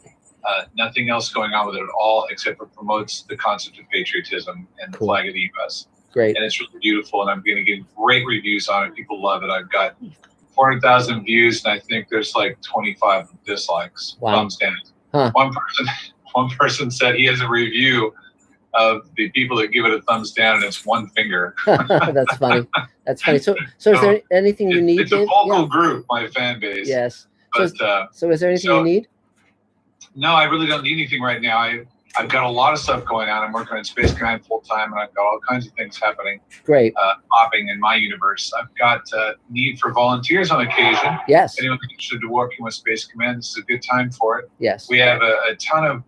Speaker 7: nothing else going on with it at all except for promotes the concept of patriotism and the flag of the U.S.
Speaker 1: Great.
Speaker 7: And it's really beautiful, and I'm going to get great reviews on it. People love it. I've got 400,000 views, and I think there's like 25 dislikes.
Speaker 1: Wow.
Speaker 7: Thumbs down. One person said he has a review of the people that give it a thumbs down, and it's one finger.
Speaker 1: That's funny. That's funny. So is there anything you need?
Speaker 7: It's a vocal group, my fan base.
Speaker 1: Yes.
Speaker 7: But,
Speaker 1: so is there anything you need?
Speaker 7: No, I really don't need anything right now. I've got a lot of stuff going on. I'm working on Space Command full time, and I've got all kinds of things happening.
Speaker 1: Great.
Speaker 7: Popping in my universe. I've got need for volunteers on occasion.
Speaker 1: Yes.
Speaker 7: Anyone interested in working with Space Command, this is a good time for it.
Speaker 1: Yes.
Speaker 7: We have a ton of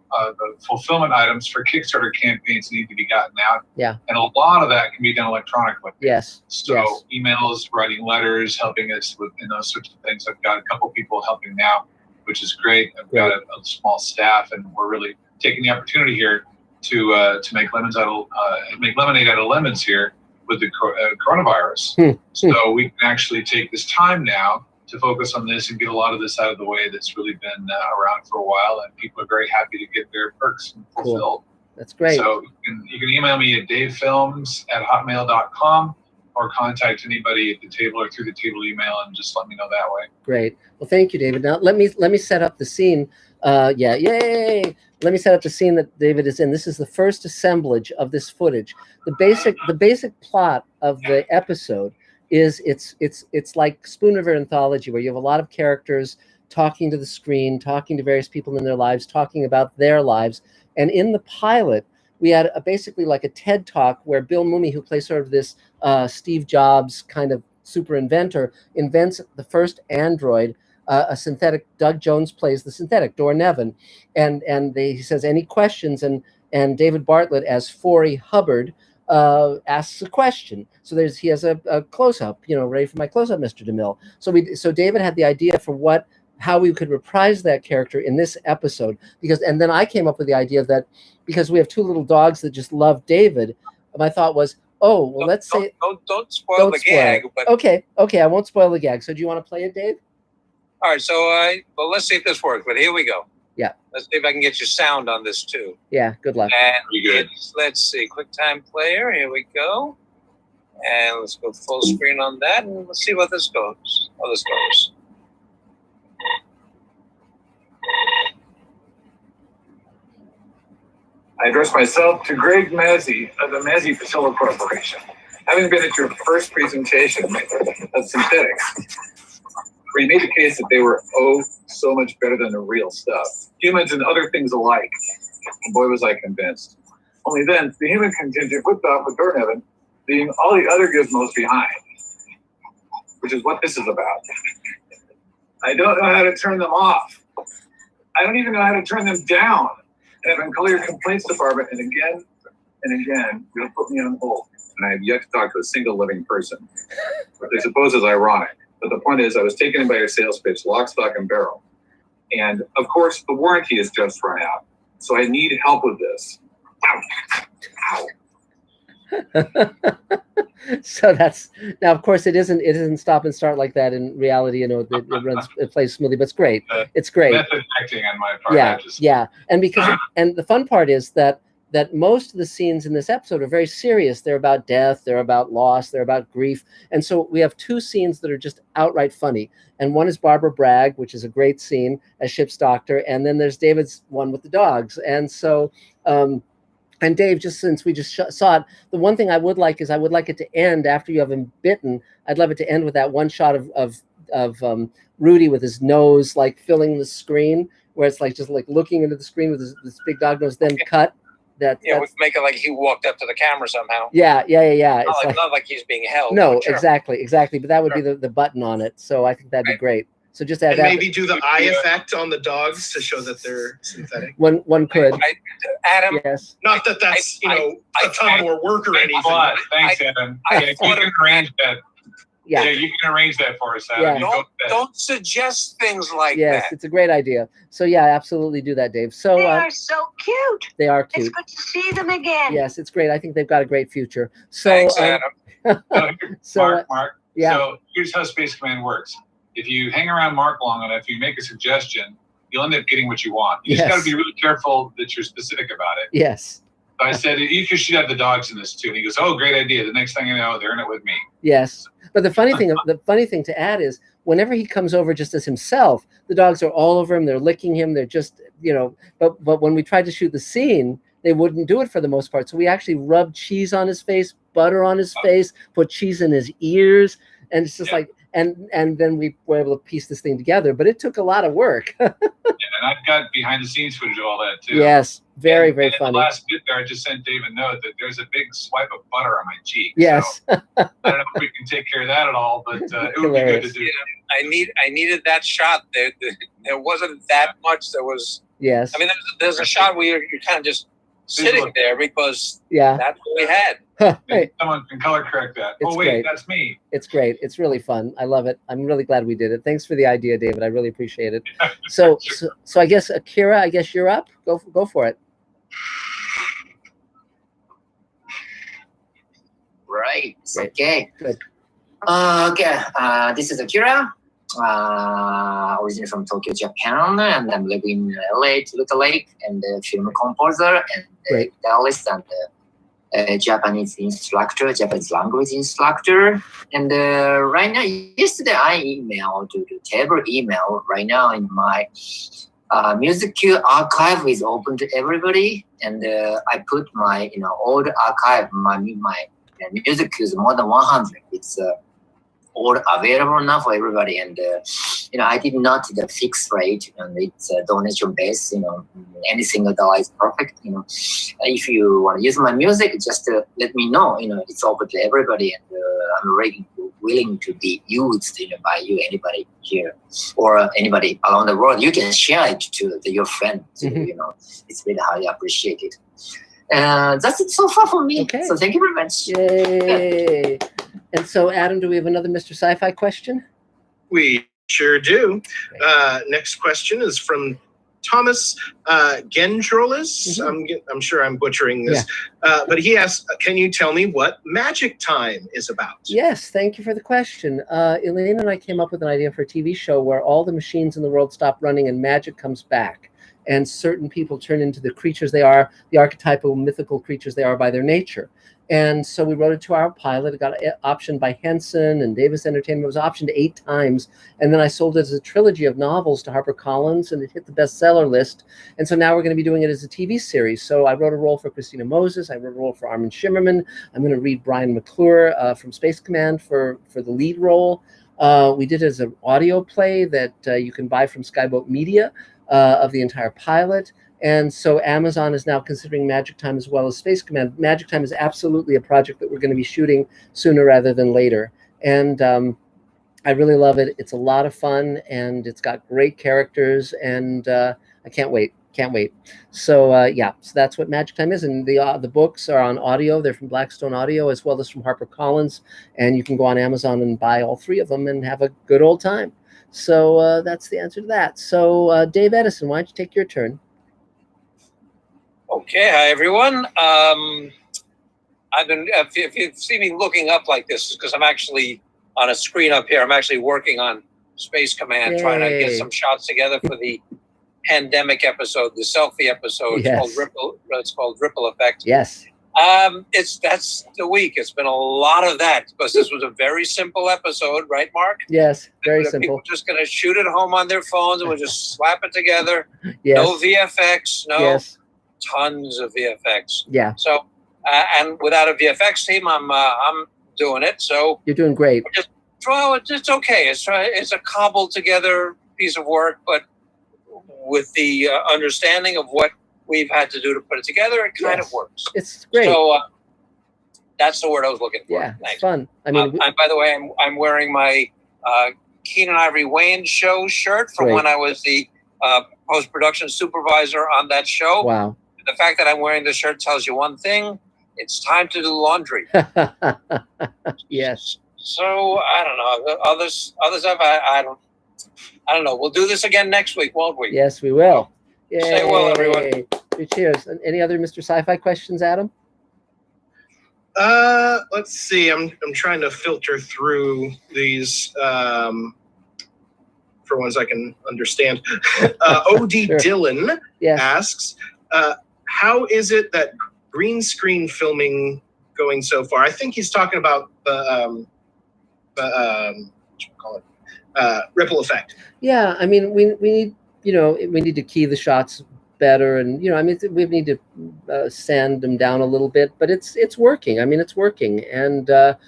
Speaker 7: fulfillment items for Kickstarter campaigns that need to be gotten out.
Speaker 1: Yeah.
Speaker 7: And a lot of that can be done electronically.
Speaker 1: Yes.
Speaker 7: So emails, writing letters, helping us with those sorts of things. I've got a couple people helping now, which is great. I've got a small staff, and we're really taking the opportunity here to make lemonade out of lemons here with the coronavirus. So we can actually take this time now to focus on this and get a lot of this out of the way that's really been around for a while, and people are very happy to get their perks fulfilled.
Speaker 1: Cool. That's great.
Speaker 7: So you can email me at davefilms@hotmail.com or contact anybody at the table or through the table email and just let me know that way.
Speaker 1: Great. Well, thank you, David. Now let me set up the scene. Yay! Let me set up the scene that David is in. This is the first assemblage of this footage. The basic plot of the episode is it's like Spoon River Anthology, where you have a lot of characters talking to the screen, talking to various people in their lives, talking about their lives. And in the pilot, we had basically like a TED Talk where Bill Mumy, who plays sort of this Steve Jobs kind of super inventor, invents the first android, a synthetic. Doug Jones plays the synthetic, Dor Nevin, and he says any questions, and David Bartlett as Forey Hubbard asks a question. So he has a close up, ready for my close up, Mr. DeMille. So David had the idea for how we could reprise that character in this episode, and then I came up with the idea that because we have two little dogs that just love David, my thought was, don't
Speaker 9: spoil the gag. But
Speaker 1: okay, I won't spoil the gag. So do you want to play it, Dave?
Speaker 9: All right, so well, let's see if this works. But here we go.
Speaker 1: Yeah.
Speaker 9: Let's see if I can get your sound on this too.
Speaker 1: Yeah. Good luck.
Speaker 9: And let's see, QuickTime Player. Here we go. And let's go full screen on that, and let's see what this goes. How this goes.
Speaker 7: I address myself to Greg Mazzi of the Mazzi Priscilla Corporation. Having been at your first presentation of synthetics, where you made the case that they were so much better than the real stuff, humans and other things alike, and boy was I convinced. Only then, the human contingent whipped off with Dor Nevin, leaving all the other gizmos behind, which is what this is about. I don't know how to turn them off. I don't even know how to turn them down. And I've been calling your complaints department, and again and again, you'll put me on hold. And I have yet to talk to a single living person, which I suppose is ironic. But the point is, I was taken in by your sales pitch, lock, stock, and barrel. And of course, the warranty is just run out. So I need help with this.
Speaker 1: So that's now, of course, it isn't stop and start like that in reality. It plays smoothly, but it's great. It's great.
Speaker 7: Method acting on my part.
Speaker 1: Yeah. And the fun part is that most of the scenes in this episode are very serious. They're about death, they're about loss, they're about grief. And so we have two scenes that are just outright funny. And one is Barbara Bragg, which is a great scene as Ship's doctor. And then there's David's one with the dogs. And so, and Dave, just since we just saw it, the one thing I would like is it to end after you have him bitten. I'd love it to end with that one shot of Rudy with his nose like filling the screen, where it's like just like looking into the screen with this big dog nose, then cut.
Speaker 9: We make it like he walked up to the camera somehow.
Speaker 1: Yeah. It's
Speaker 9: not like he's being held.
Speaker 1: No,
Speaker 9: Sure.
Speaker 1: exactly. But that would be the button on it. So I think that'd be great. So just add
Speaker 4: And
Speaker 1: that.
Speaker 4: maybe do the eye effect on the dogs to show that they're synthetic.
Speaker 1: One could.
Speaker 9: Adam.
Speaker 1: Yes.
Speaker 4: Not that that's a ton more work or anything.
Speaker 7: Thanks, Adam. Yeah, you can arrange that.
Speaker 1: Yeah.
Speaker 7: You can arrange that for us, Adam.
Speaker 1: Yeah.
Speaker 9: Don't suggest things like
Speaker 1: Yes,
Speaker 9: that.
Speaker 1: it's a great idea. So yeah, absolutely do that, Dave. So
Speaker 13: They are so cute.
Speaker 1: they are
Speaker 13: It's
Speaker 1: cute.
Speaker 13: good to see them again.
Speaker 1: Yes, it's great. I think they've got a great future. So,
Speaker 9: Thanks, Adam.
Speaker 7: Mark.
Speaker 1: Yeah.
Speaker 7: So here's how Space Command works. If you hang around Mark long enough, you make a suggestion, you'll end up getting what you want. You just got to be really careful that you're specific about it.
Speaker 1: Yes.
Speaker 7: So I said, you should have the dogs in this too. And he goes, oh, great idea. The next thing you know, they're in it with me.
Speaker 1: Yes. But the funny thing to add is whenever he comes over just as himself, the dogs are all over him. They're licking him. They're just, but when we tried to shoot the scene, they wouldn't do it for the most part. So we actually rubbed cheese on his face, butter on his face, put cheese in his ears. And it's just like, and then we were able to piece this thing together, but it took a lot of work.
Speaker 7: And I've got behind the scenes footage of all that too.
Speaker 1: Yes. Very, very
Speaker 7: and
Speaker 1: funny.
Speaker 7: The last bit there, I just sent Dave a note that there's a big swipe of butter on my cheek.
Speaker 1: Yes.
Speaker 7: So I don't know if we can take care of that at all, but it would be good to do.
Speaker 9: I needed that shot. There wasn't that much. There was.
Speaker 1: Yes.
Speaker 9: I mean, there's a shot where you're kind of just sitting there because that's what we had.
Speaker 7: Maybe someone can color correct that.
Speaker 1: It's
Speaker 7: wait,
Speaker 1: great.
Speaker 7: that's me.
Speaker 1: It's great. It's really fun. I love it. I'm really glad we did it. Thanks for the idea, David. I really appreciate it. So I guess Akira, I guess you're up. Go for it.
Speaker 2: Right. Okay.
Speaker 1: Good.
Speaker 2: This is Akira. Originally from Tokyo, Japan, and I'm living in LA, Toluca Lake, and a film composer and guitarist and Japanese instructor, Japanese language instructor. And right now, yesterday I emailed to the table email. Right now in my music archive is open to everybody, and I put my old archive. My music is more than 100. It's all available now for everybody, and I did not do the fixed rate, and it's donation based. Any single dollar is perfect. If you want to use my music, just let me know. It's open to everybody, and I'm really willing to be used by you, anybody here or anybody around the world. You can share it to your friends. It's really highly appreciated. That's it so far for me.
Speaker 1: Okay.
Speaker 2: So thank you very much.
Speaker 1: Yay. And so, Adam, do we have another Mr. Sci-Fi question?
Speaker 4: We sure do. Next question is from Thomas Gendrolis. I'm sure I'm butchering this. But he asks, can you tell me what Magic Time is about?
Speaker 1: Yes, thank you for the question. Elaine and I came up with an idea for a TV show where all the machines in the world stop running and magic comes back. And certain people turn into the creatures they are, the archetypal mythical creatures they are by their nature. And so we wrote it to our pilot. It got optioned by Henson and Davis Entertainment. It was optioned 8 times. And then I sold it as a trilogy of novels to HarperCollins, and it hit the bestseller list. And so now we're going to be doing it as a TV series. So I wrote a role for Christina Moses. I wrote a role for Armin Shimmerman. I'm going to read Brian McClure from Space Command for the lead role. We did it as an audio play that you can buy from Skyboat Media of the entire pilot. And so Amazon is now considering Magic Time as well as Space Command. Magic Time is absolutely a project that we're going to be shooting sooner rather than later. And I really love it. It's a lot of fun, and it's got great characters, and I can't wait. Can't wait. So so that's what Magic Time is. And the books are on audio. They're from Blackstone Audio as well as from HarperCollins. And you can go on Amazon and buy all 3 of them and have a good old time. So that's the answer to that. So Dave Edison, why don't you take your turn?
Speaker 9: Okay, hi everyone. I've been, if you see me looking up like this, because I'm actually on a screen up here. I'm actually working on Space Command, trying to get some shots together for the pandemic episode, the selfie episode.
Speaker 1: Yes.
Speaker 9: It's called Ripple Effect.
Speaker 1: Yes.
Speaker 9: That's the week. It's been a lot of that because this was a very simple episode, right, Mark?
Speaker 1: Yes, very simple.
Speaker 9: People just going to shoot at home on their phones and we'll just slap it together.
Speaker 1: Yes.
Speaker 9: No VFX, no.
Speaker 1: Yes.
Speaker 9: Tons of VFX.
Speaker 1: Yeah.
Speaker 9: So, and without a VFX team, I'm doing it. So
Speaker 1: you're doing great.
Speaker 9: It's okay. It's a cobbled together piece of work, but with the understanding of what we've had to do to put it together, it kind of works.
Speaker 1: It's great.
Speaker 9: So that's the word I was looking for.
Speaker 1: Yeah,
Speaker 9: Nice.
Speaker 1: it's fun. I mean,
Speaker 9: by the way, I'm wearing my Keenan Ivory Wayans show shirt from when I was the post-production supervisor on that show.
Speaker 1: Wow.
Speaker 9: The fact that I'm wearing the shirt tells you one thing. It's time to do laundry.
Speaker 1: Yes.
Speaker 9: So I don't know. Others have I don't know. We'll do this again next week, won't we?
Speaker 1: Yes, we will. Yay.
Speaker 9: Stay well, everyone.
Speaker 1: Cheers. Any other Mr. Sci-Fi questions, Adam?
Speaker 4: Let's see. I'm trying to filter through these for ones I can understand. O.D.
Speaker 1: Sure.
Speaker 4: Dillon asks, how is it that green screen filming going so far? I think he's talking about the what you call it, ripple effect.
Speaker 1: Yeah, I mean, we need, we need to key the shots better, and I mean, we need to sand them down a little bit, but it's working. I mean, it's working, and the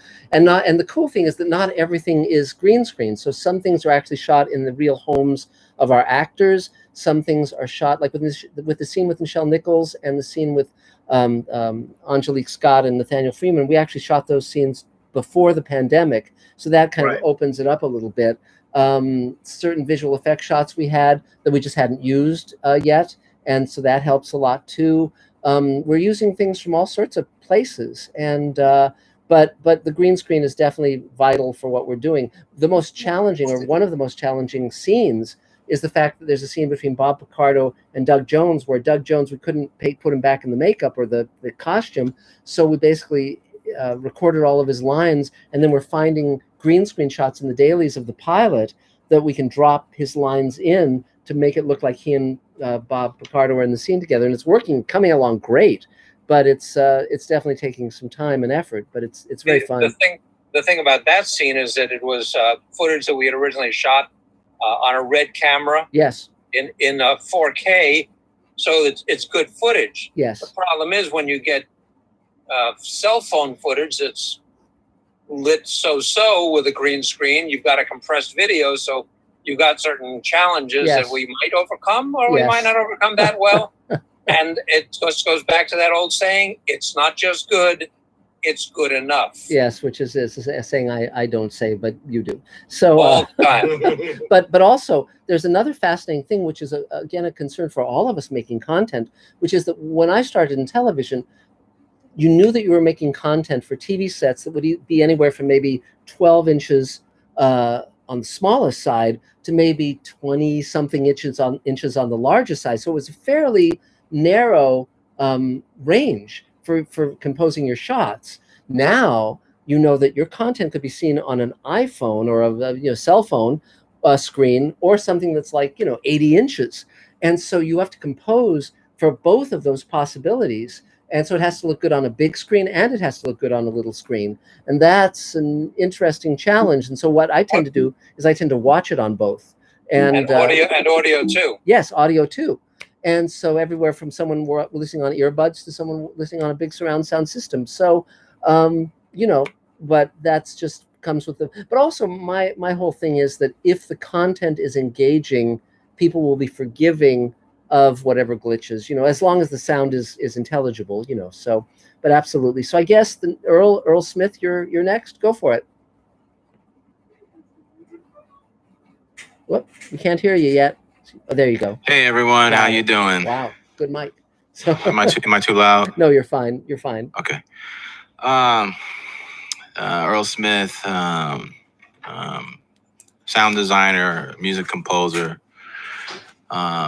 Speaker 1: cool thing is that not everything is green screen. So some things are actually shot in the real homes of our actors. Some things are shot like with the scene with Nichelle Nichols and the scene with Angelique Scott and Nathaniel Freeman. We actually shot those scenes before the pandemic, so that kind of opens it up a little bit. Certain visual effect shots we had that we just hadn't used yet, and so that helps a lot too. We're using things from all sorts of places, and but the green screen is definitely vital for what we're doing. The most challenging, or one of the most challenging scenes, is the fact that there's a scene between Bob Picardo and Doug Jones, where Doug Jones, we couldn't put him back in the makeup or the costume, so we basically recorded all of his lines, and then we're finding green screen shots in the dailies of the pilot that we can drop his lines in to make it look like he and Bob Picardo are in the scene together, and it's working, coming along great. But it's definitely taking some time and effort, but it's very fun.
Speaker 9: The thing about that scene is that it was footage that we had originally shot on a red camera.
Speaker 1: Yes.
Speaker 9: In 4K, so it's good footage.
Speaker 1: Yes.
Speaker 9: The problem is when you get cell phone footage that's lit so with a green screen, you've got a compressed video, so you've got certain challenges that we might overcome or we might not overcome that well. And it just goes back to that old saying, it's not just good, it's good enough.
Speaker 1: Yes, which is a saying I don't say, but you do. So,
Speaker 9: all the time.
Speaker 1: but also there's another fascinating thing, which is again a concern for all of us making content, which is that when I started in television, you knew that you were making content for TV sets that would be anywhere from maybe 12 inches on the smallest side to maybe 20-something inches on the larger side. So it was a fairly narrow range for composing your shots. Now you know that your content could be seen on an iPhone or a cell phone screen, or something that's like 80 inches, and so you have to compose for both of those possibilities. And so it has to look good on a big screen, and it has to look good on a little screen. And that's an interesting challenge. And so what I tend to do is I tend to watch it on both. And
Speaker 9: audio too.
Speaker 1: Yes, audio too. And so everywhere from someone listening on earbuds to someone listening on a big surround sound system. So, but that's just comes with the, but also my whole thing is that if the content is engaging, people will be forgiving of whatever glitches, as long as the sound is intelligible, so, but absolutely. So I guess Earl Smith, you're next. Go for it. Whoop, we can't hear you yet. Oh, there you go.
Speaker 6: Hey everyone, how you doing?
Speaker 1: Wow, good mic. So
Speaker 6: am I too loud?
Speaker 1: No, you're fine. You're fine.
Speaker 6: Okay. Earl Smith, sound designer, music composer,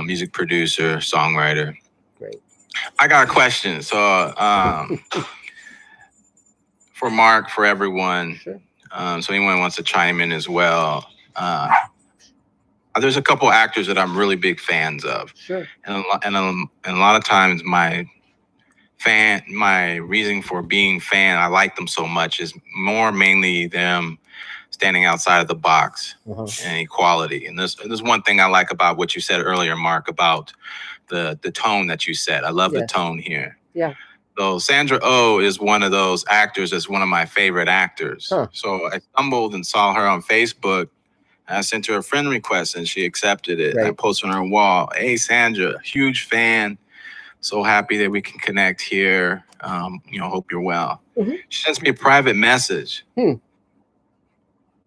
Speaker 6: music producer, songwriter.
Speaker 1: Great.
Speaker 6: I got a question. So for Mark, for everyone,
Speaker 1: sure.
Speaker 6: So anyone wants to chime in as well. There's a couple actors that I'm really big fans of.
Speaker 1: Sure.
Speaker 6: And a lot of times my reason for being fan, I like them so much, is mainly them standing outside of the box and equality. And there's one thing I like about what you said earlier, Mark, about the tone that you set. I love the tone here.
Speaker 1: Yeah.
Speaker 6: So Sandra Oh is one of those actors that's one of my favorite actors.
Speaker 1: Huh.
Speaker 6: So I stumbled and saw her on Facebook. I sent her a friend request and she accepted it. Right. I posted on her wall, "Hey Sandra, huge fan. So happy that we can connect here. Hope you're well."
Speaker 1: Mm-hmm.
Speaker 6: She sends me a private message.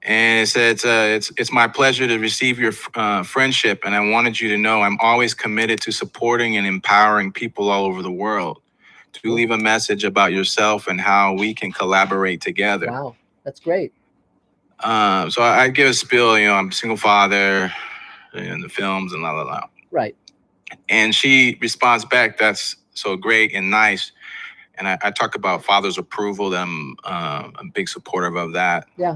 Speaker 6: And it said, it's my pleasure to receive your friendship, and I wanted you to know I'm always committed to supporting and empowering people all over the world. To leave a message about yourself and how we can collaborate together.
Speaker 1: Wow, that's great.
Speaker 6: So I give a spiel, you know, I'm a single father in the films and la la la.
Speaker 1: Right.
Speaker 6: And she responds back, that's so great and nice. And I talk about father's approval, that I'm a big supporter of that.
Speaker 1: Yeah.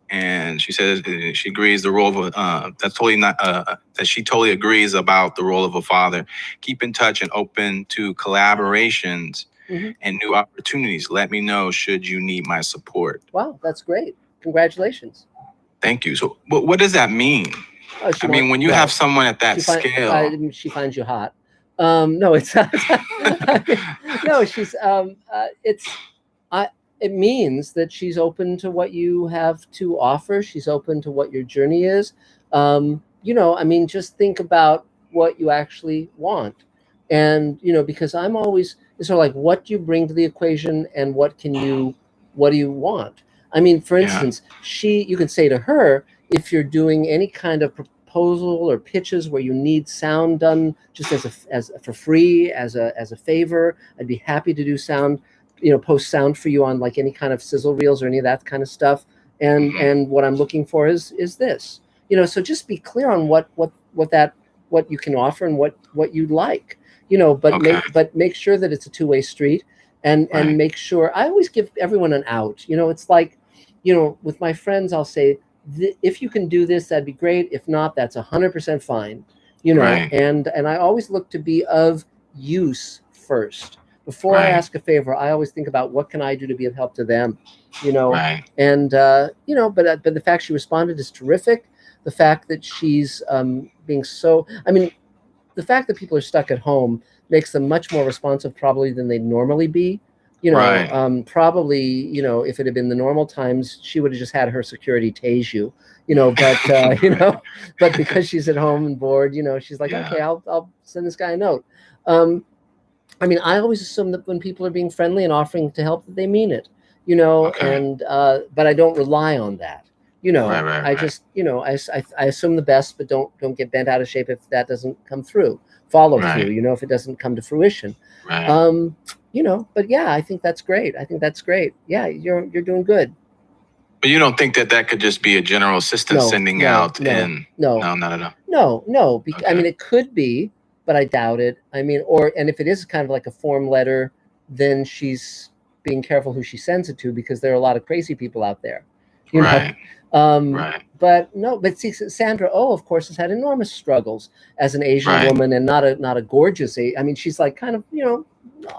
Speaker 6: And she says she agrees the role of that's totally not that she totally agrees about the role of a father. Keep in touch and open to collaborations and new opportunities. Let me know should you need my support.
Speaker 1: Wow, that's great. Congratulations.
Speaker 6: Thank you. So what does that mean? I mean, when you have someone at that scale,
Speaker 1: she finds you hot. No, it's not. No, she's it means that she's open to what you have to offer. She's open to what your journey is. You know, I mean, just think about what you actually want. And, you know, because I'm always sort of like, what do you bring to the equation and what do you want? I mean, for instance, you can say to her, if you're doing any kind of proposal or pitches where you need sound done just as for free, as a favor, I'd be happy to do sound, you know, post sound for you on like any kind of sizzle reels or any of that kind of stuff. And what I'm looking for is this, you know, so just be clear on what you can offer and what you'd like, you know, but make sure that it's a two-way street and make sure. I always give everyone an out, you know. It's like, you know, with my friends, I'll say, if you can do this, that'd be great. If not, that's 100% fine, you know. And I always look to be of use first. Before I ask a favor, I always think about what can I do to be of help to them, you know. And you know, but the fact she responded is terrific. The fact that she's being so, I mean, the fact that people are stuck at home makes them much more responsive probably than they'd normally be. You know, probably, you know, if it had been the normal times, she would have just had her security tase you, you know, but, you know, but because she's at home and bored, you know, she's like, okay, I'll send this guy a note. I mean, I always assume that when people are being friendly and offering to help, that they mean it, you know, and, but I don't rely on that, you know. I just, you know, I assume the best, but don't get bent out of shape if that doesn't come through, follow through, you know, if it doesn't come to fruition. You know, but yeah, I think that's great. Yeah, you're doing good.
Speaker 6: But you don't think that could just be a general assistant sending out?
Speaker 1: No,
Speaker 6: not at all.
Speaker 1: No. I mean, it could be, but I doubt it. I mean, and if it is kind of like a form letter, then she's being careful who she sends it to, because there are a lot of crazy people out there. You know? But no, but see, Sandra of course, has had enormous struggles as an Asian woman, and not a gorgeous. I mean, she's like kind of, you know,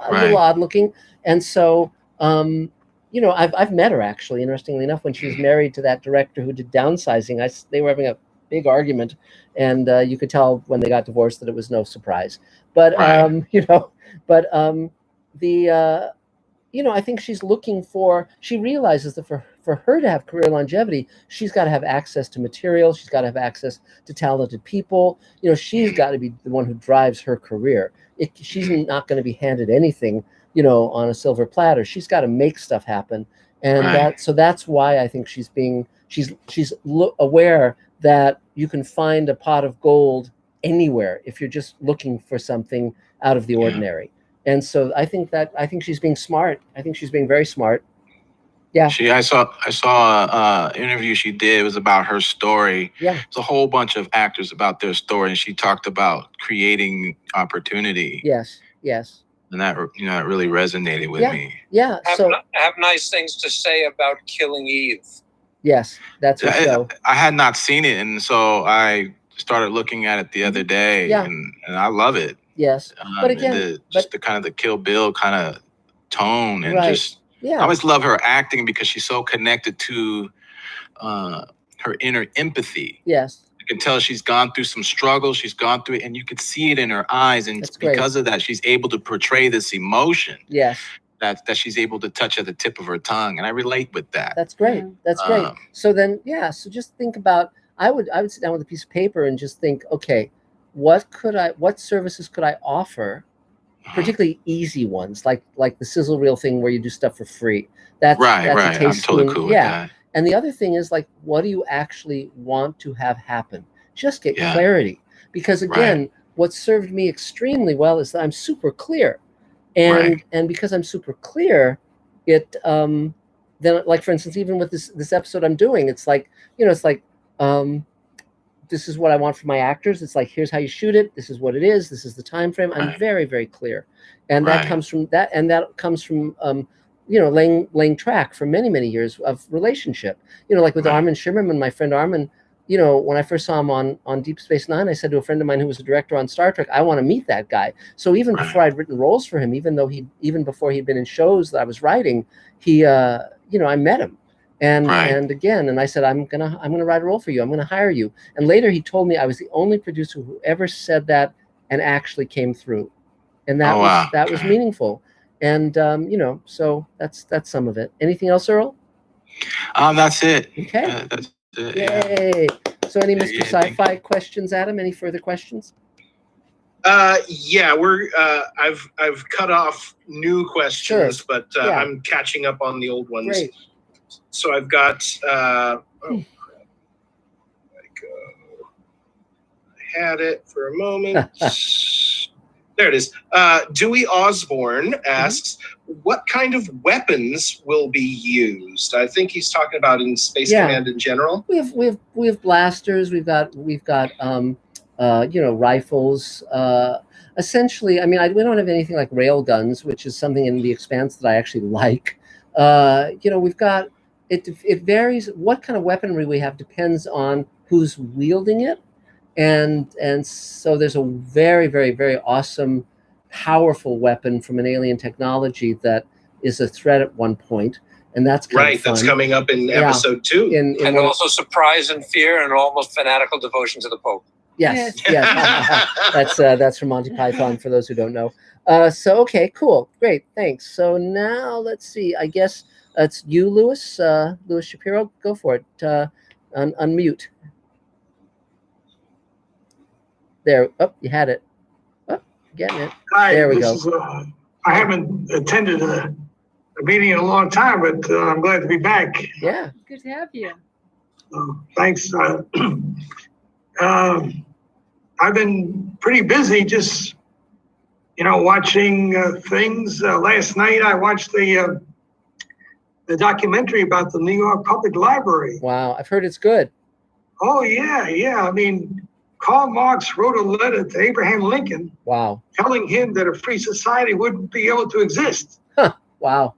Speaker 1: a little odd looking, and so you know, I've met her actually, interestingly enough, when she was married to that director who did Downsizing. They were having a big argument, and you could tell when they got divorced that it was no surprise. But you know, but you know, I think she's looking for. She realizes that for her to have career longevity, she's got to have access to material. She's got to have access to talented people. You know, she's got to be the one who drives her career. She's not going to be handed anything, you know, on a silver platter. She's got to make stuff happen, and that's why I think she's aware that you can find a pot of gold anywhere if you're just looking for something out of the ordinary. And so I think she's being smart. I think she's being very smart. Yeah.
Speaker 6: I saw an interview she did. It was about her story.
Speaker 1: Yeah.
Speaker 6: It's a whole bunch of actors about their story, and she talked about creating opportunity.
Speaker 1: Yes.
Speaker 6: And that, you know, it really resonated with me.
Speaker 1: Yeah.
Speaker 9: Have nice things to say about Killing Eve.
Speaker 1: Yes, that's her show.
Speaker 6: I had not seen it, and so I started looking at it the other day, and I love it.
Speaker 1: Yes, but again,
Speaker 6: the kind of the Kill Bill kind of tone, and I always love her acting because she's so connected to her inner empathy.
Speaker 1: Yes.
Speaker 6: You can tell she's gone through some struggles. She's gone through it, and you could see it in her eyes. And because of that, she's able to portray this emotion.
Speaker 1: Yes.
Speaker 6: That she's able to touch at the tip of her tongue, and I relate with that.
Speaker 1: That's great. That's great. So then, so just think about. I would sit down with a piece of paper and just think, okay, what services could I offer? Particularly easy ones, like the sizzle reel thing where you do stuff for free. That's a
Speaker 6: I'm
Speaker 1: taste
Speaker 6: totally
Speaker 1: spoon.
Speaker 6: cool with that.
Speaker 1: And the other thing is, like, what do you actually want to have happen? Just get clarity. Because again, what served me extremely well is that I'm super clear. And because I'm super clear, it then, like, for instance, even with this episode I'm doing, it's like, you know, it's like, this is what I want from my actors. It's like, here's how you shoot it. This is what it is. This is the time frame. I'm very, very clear. And that comes from that, and that comes from you know, laying track for many, many years of relationship. You know, like with Armin Shimmerman, my friend Armin, you know, when I first saw him on Deep Space Nine, I said to a friend of mine who was a director on Star Trek, I want to meet that guy. So even before I'd written roles for him, even before he'd been in shows that I was writing, he, you know, I met him. And I said, I'm gonna write a role for you. I'm gonna hire you. And later he told me I was the only producer who ever said that and actually came through. And that was meaningful. And you know, so that's some of it. Anything else, Earl?
Speaker 6: That's it.
Speaker 1: Okay.
Speaker 6: That's it.
Speaker 1: Yay. So any Mr. Sci-Fi questions, Adam? Any further questions?
Speaker 4: Yeah, we're I've cut off new questions, but I'm catching up on the old ones.
Speaker 1: Great.
Speaker 4: So I've got I had it for a moment. There it is. Dewey Osborne asks, what kind of weapons will be used? I think he's talking about in Space Command in general.
Speaker 1: We have blasters. We've got you know, rifles. Essentially, I mean, we don't have anything like rail guns, which is something in The Expanse that I actually like. You know, we've got it varies. What kind of weaponry we have depends on who's wielding it. And so there's a very, very, very awesome, powerful weapon from an alien technology that is a threat at one point, and that's kind of fun.
Speaker 4: That's coming up in episode 2.
Speaker 9: And also surprise and fear and almost fanatical devotion to the Pope.
Speaker 1: Yes. That's from Monty Python for those who don't know. So okay, cool, great, thanks. So now let's see. I guess it's you, Louis. Louis Shapiro, go for it. Unmute. There. Oh, you had it. Oh, getting it.
Speaker 3: Hi,
Speaker 1: there we go.
Speaker 3: I haven't attended a meeting in a long time, but I'm glad to be back.
Speaker 1: Yeah.
Speaker 5: Good to have you.
Speaker 3: Thanks. I've been pretty busy just, you know, watching things. Last night I watched the documentary about the New York Public Library.
Speaker 1: Wow, I've heard it's good.
Speaker 3: Oh, yeah. I mean, Karl Marx wrote a letter to Abraham Lincoln.
Speaker 1: Wow.
Speaker 3: Telling him that a free society wouldn't be able to exist.
Speaker 1: Huh. Wow.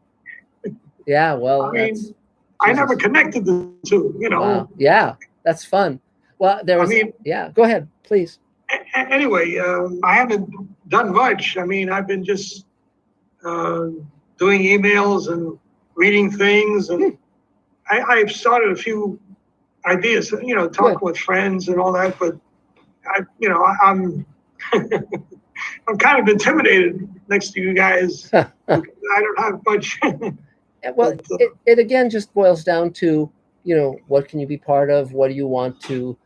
Speaker 1: Yeah, well,
Speaker 3: I mean, I never connected the two, you know.
Speaker 1: Wow. Yeah, that's fun. Well, there was, yeah, go ahead, please.
Speaker 3: Anyway, I haven't done much. I mean, I've been just doing emails and reading things, and I've started a few ideas, you know, talking with friends and all that, but I'm I'm kind of intimidated next to you guys. I don't have much.
Speaker 1: Well, it again just boils down to, you know, what can you be part of? What do you want to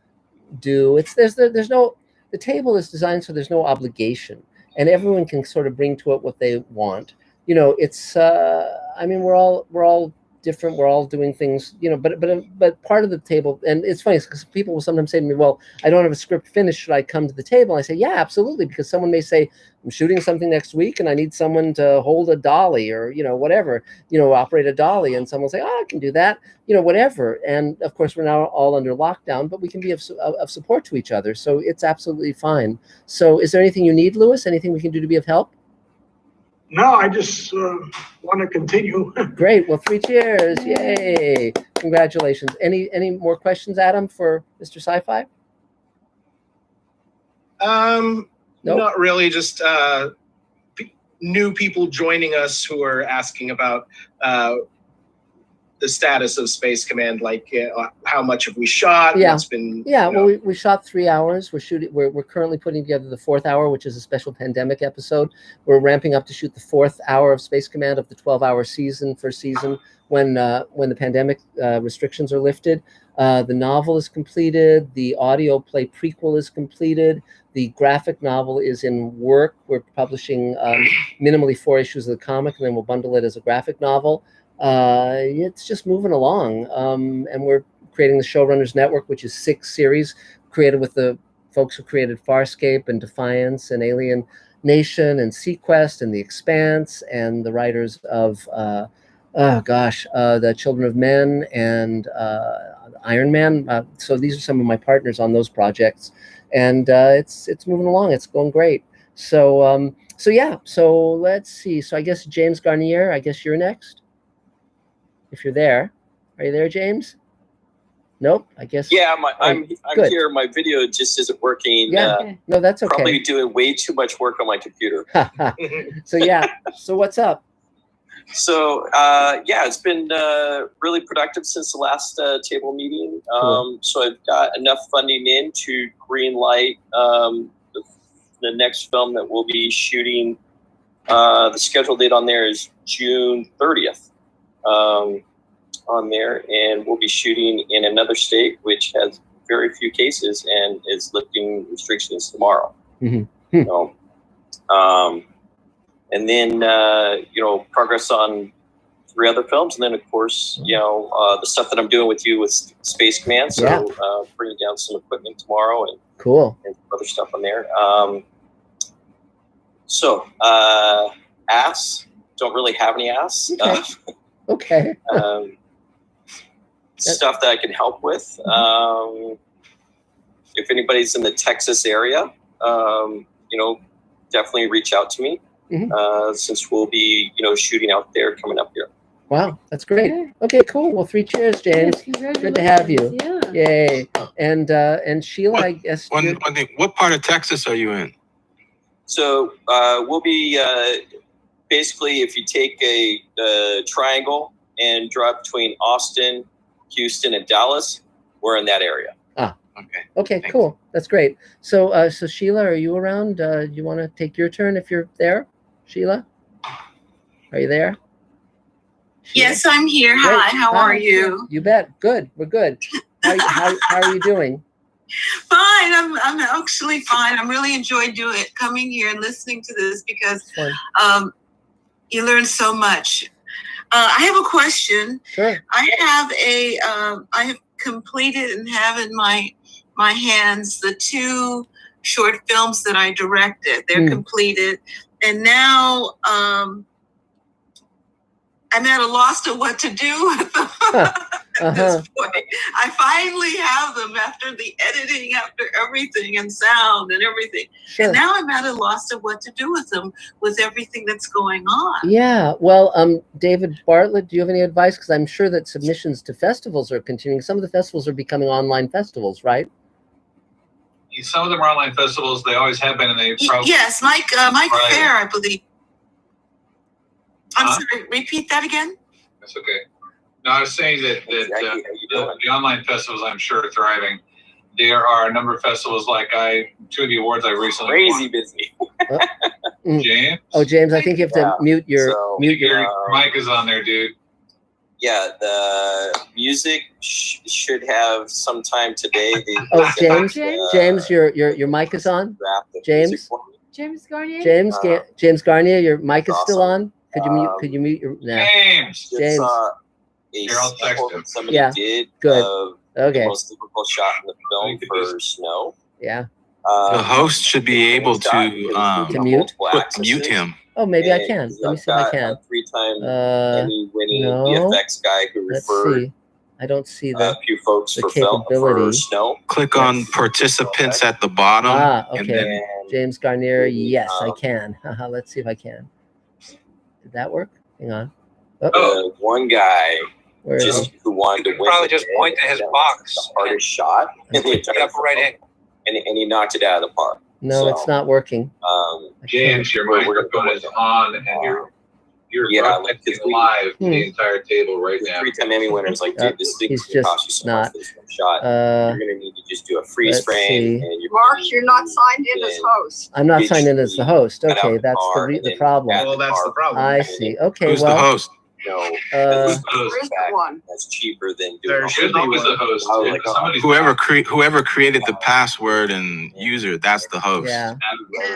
Speaker 1: do? There's no, the table is designed so there's no obligation, and everyone can sort of bring to it what they want. You know, it's I mean, we're all different. We're all doing things, you know, but part of the table, and it's funny because people will sometimes say to me, well, I don't have a script finished. Should I come to the table? And I say, yeah, absolutely. Because someone may say, I'm shooting something next week and I need someone to hold a dolly or, you know, whatever, you know, operate a dolly. And someone will say, oh, I can do that, you know, whatever. And of course, we're now all under lockdown, but we can be of support to each other. So it's absolutely fine. So is there anything you need, Louis? Anything we can do to be of help?
Speaker 3: No, I just want to continue.
Speaker 1: Great. Well, 3 cheers. Yay. Congratulations. Any more questions, Adam, for Mr. Sci-Fi?
Speaker 4: Nope. Not really. Just new people joining us who are asking about the status of Space Command, like how much have we shot?
Speaker 1: Yeah.
Speaker 4: What's been,
Speaker 1: well, we shot 3 hours. We're currently putting together the 4th hour, which is a special pandemic episode. We're ramping up to shoot the 4th hour of Space Command of the 12-hour first season when the pandemic restrictions are lifted. The novel is completed. The audio play prequel is completed. The graphic novel is in work. We're publishing minimally 4 issues of the comic, and then we'll bundle it as a graphic novel. It's just moving along. And we're creating the Showrunners Network, which is 6 series created with the folks who created Farscape and Defiance and Alien Nation and Sequest and The Expanse, and the writers of The Children of Men and Iron Man. So these are some of my partners on those projects, and it's moving along. It's going great. So so let's see. So I guess James Garnier, I guess you're next, if you're there. Are you there, James? Nope, I guess.
Speaker 8: Yeah, I'm here. My video just isn't working.
Speaker 1: Yeah, no, that's okay.
Speaker 8: Probably doing way too much work on my computer.
Speaker 1: So so what's up?
Speaker 8: So it's been really productive since the last table meeting.
Speaker 1: Cool.
Speaker 8: So I've got enough funding in to green light the next film that we'll be shooting. The scheduled date on there is June 30th. On there, and we'll be shooting in another state which has very few cases and is lifting restrictions tomorrow.
Speaker 1: Mm-hmm.
Speaker 8: So, and then progress on 3 other films, and then of course the stuff that I'm doing with you with Space Command. So bringing down some equipment tomorrow and
Speaker 1: cool
Speaker 8: and other stuff on there. Ass, don't really have any ass.
Speaker 1: Okay.
Speaker 8: Stuff that I can help with. If anybody's in the Texas area, definitely reach out to me.
Speaker 1: Mm-hmm.
Speaker 8: Since we'll be, shooting out there coming up here.
Speaker 1: Wow, that's great. Okay, cool. Well, 3 cheers, James.
Speaker 5: Yes,
Speaker 1: good to have you.
Speaker 5: Yeah.
Speaker 1: Yay. And Sheila, I guess.
Speaker 6: One thing. What part of Texas are you in?
Speaker 8: So we'll be basically, if you take a triangle and drive between Austin, Houston, and Dallas, we're in that area.
Speaker 1: Okay, cool. That's great. So so Sheila, are you around? Do you want to take your turn if you're there? Sheila? Are you there?
Speaker 14: Yes, I'm here.
Speaker 1: Great.
Speaker 14: Hi, how are you?
Speaker 1: You bet. Good. We're good. How are you doing?
Speaker 14: Fine. I'm actually fine. I'm really enjoying coming here and listening to this because you learn so much. I have a question.
Speaker 1: Sure.
Speaker 14: I have completed and have in my hands the 2 short films that I directed. They're completed, and now I'm at a loss of what to do with them at this point. I finally have them after the editing, after everything, and sound and everything.
Speaker 1: Sure.
Speaker 14: And now I'm at a loss of what to do with them, with everything that's going on.
Speaker 1: Yeah. Well, David Bartlett, do you have any advice? Because I'm sure that submissions to festivals are continuing. Some of the festivals are becoming online festivals, right?
Speaker 7: Some of them are online festivals. They always have been, and they probably...
Speaker 14: Yes, Mike Fair, I believe. I'm sorry, repeat that again?
Speaker 7: That's okay. No, I was saying that the online festivals, I'm sure, are thriving. There are a number of festivals, like 2 of the awards I recently
Speaker 8: Crazy
Speaker 7: won.
Speaker 8: busy.
Speaker 7: James?
Speaker 1: Oh, James, I think you have to mute your...
Speaker 7: Your mic is on there, dude.
Speaker 8: Yeah, the music should have some time today.
Speaker 1: James, your mic is on. James
Speaker 5: Garnier.
Speaker 1: James Garnier, your mic is still on. Could you mute your? Nah.
Speaker 7: James.
Speaker 8: Somebody did.
Speaker 1: Good. Okay.
Speaker 8: The most difficult shot in the film for Snow.
Speaker 1: Yeah.
Speaker 6: The host should be able to mute him.
Speaker 1: Oh, maybe I can. Let me see if I can.
Speaker 8: A 3-time Emmy-winning VFX guy who referred.
Speaker 1: I don't see
Speaker 8: a few folks for Snow.
Speaker 6: Click on participants at the bottom.
Speaker 1: Okay.
Speaker 6: And then
Speaker 1: James Garnier. Yes, I can. Let's see if I can. Did that work? Hang on.
Speaker 8: One guy
Speaker 1: who
Speaker 8: wanted to win.
Speaker 9: Probably just point to his box.
Speaker 8: The hardest shot in the entire
Speaker 9: upper right hand.
Speaker 8: And he knocked it out of the park.
Speaker 1: No, it's not working.
Speaker 7: James, your microphone is on, and you're broadcasting live the entire table right now.
Speaker 8: 3-time Emmy winners, like, dude, this thing
Speaker 1: he's
Speaker 8: could cost you
Speaker 1: just
Speaker 8: so much for this one shot. You're gonna need to just do a freeze frame. And
Speaker 18: Mark, you're not signed in as host.
Speaker 1: I'm not signed in as the host. Okay, that's the problem.
Speaker 4: Well, that's the problem.
Speaker 1: I see. Okay,
Speaker 6: who's the host?
Speaker 8: No, that's cheaper than doing.
Speaker 7: There should be a host.
Speaker 6: Whoever created the password and user, that's the host.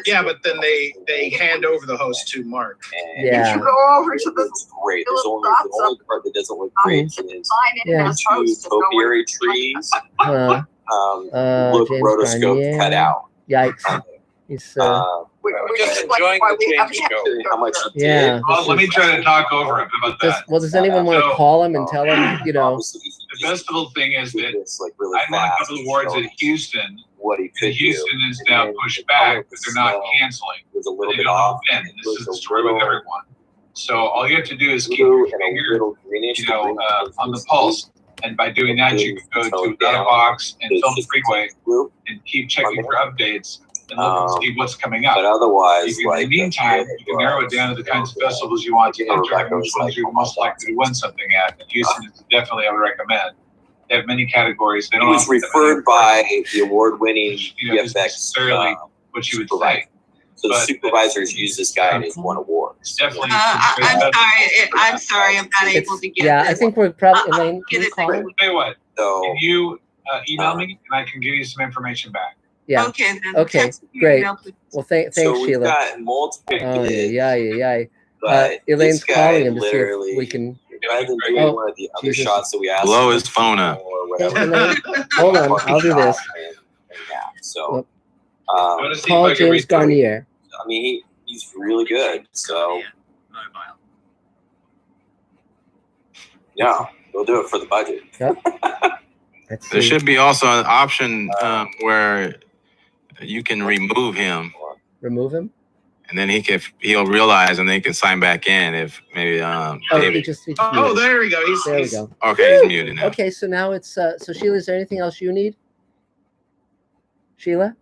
Speaker 4: Yeah, but then they hand over the host to Mark.
Speaker 18: You should go over to the
Speaker 8: great. There's only the only part that doesn't look great is two topiary trees. Look rotoscope cut out.
Speaker 1: Yikes. It's
Speaker 9: we're just enjoying the change show.
Speaker 8: How much you
Speaker 1: Yeah.
Speaker 8: did.
Speaker 7: Well, let me try to talk over it. How about that?
Speaker 1: does anyone want to call him and tell him, you know?
Speaker 7: The festival thing is that I won a couple of awards at Houston.
Speaker 8: What he could
Speaker 7: Houston is now pushed back, but they're not canceling.
Speaker 8: Was a little
Speaker 7: They
Speaker 8: bit
Speaker 7: don't
Speaker 8: off.
Speaker 7: know when. This is the story with everyone. So all you have to do is keep your finger, on the pulse. And by doing that, you can go to Letterboxd and Film Freeway and keep checking for updates and look and see what's coming up.
Speaker 8: But otherwise,
Speaker 7: in the meantime, you can narrow it down to the kinds of festivals you want to enter and which ones you're most likely to win something at. And Houston is definitely I would recommend. They have many categories. They
Speaker 8: He
Speaker 7: don't
Speaker 8: was referred by the award-winning VFX
Speaker 7: necessarily what you would think.
Speaker 8: So the supervisors use this guy and he's won awards.
Speaker 7: Definitely.
Speaker 14: I'm sorry, I'm not able to get
Speaker 1: Yeah,
Speaker 14: this.
Speaker 1: I think we're probably, Elaine, can you call him?
Speaker 7: Tell you what,
Speaker 8: So,
Speaker 7: can you email me and I can give you some information back?
Speaker 1: Yeah.
Speaker 14: Okay, then.
Speaker 1: Okay,
Speaker 14: text me
Speaker 1: great.
Speaker 14: email, please.
Speaker 1: Well, thanks,
Speaker 8: so we've
Speaker 1: Sheila.
Speaker 8: got multiple
Speaker 1: Oh,
Speaker 8: bids,
Speaker 1: yeah.
Speaker 8: but
Speaker 1: Elaine's
Speaker 8: this guy
Speaker 1: calling him to see
Speaker 8: literally,
Speaker 1: if we can.
Speaker 8: rather than doing one of the other
Speaker 1: Jesus.
Speaker 8: shots that we asked
Speaker 6: Blow
Speaker 8: him
Speaker 6: his phone up.
Speaker 8: or whatever.
Speaker 1: Elaine, hold on, I'll do this.
Speaker 8: So,
Speaker 1: Call James Garnier.
Speaker 8: I mean, he's really good. So, yeah, we'll do it for the budget.
Speaker 1: Yep.
Speaker 6: There should be also an option where you can remove him,
Speaker 1: Remove him?
Speaker 6: and then he'll realize, and then he can sign back in if maybe
Speaker 1: Oh,
Speaker 6: David.
Speaker 1: he just
Speaker 4: Oh,
Speaker 1: muted.
Speaker 4: there we go.
Speaker 1: There we go.
Speaker 6: Okay, he's muted now.
Speaker 1: Okay, so now it's so Sheila, is there anything else you need? Sheila?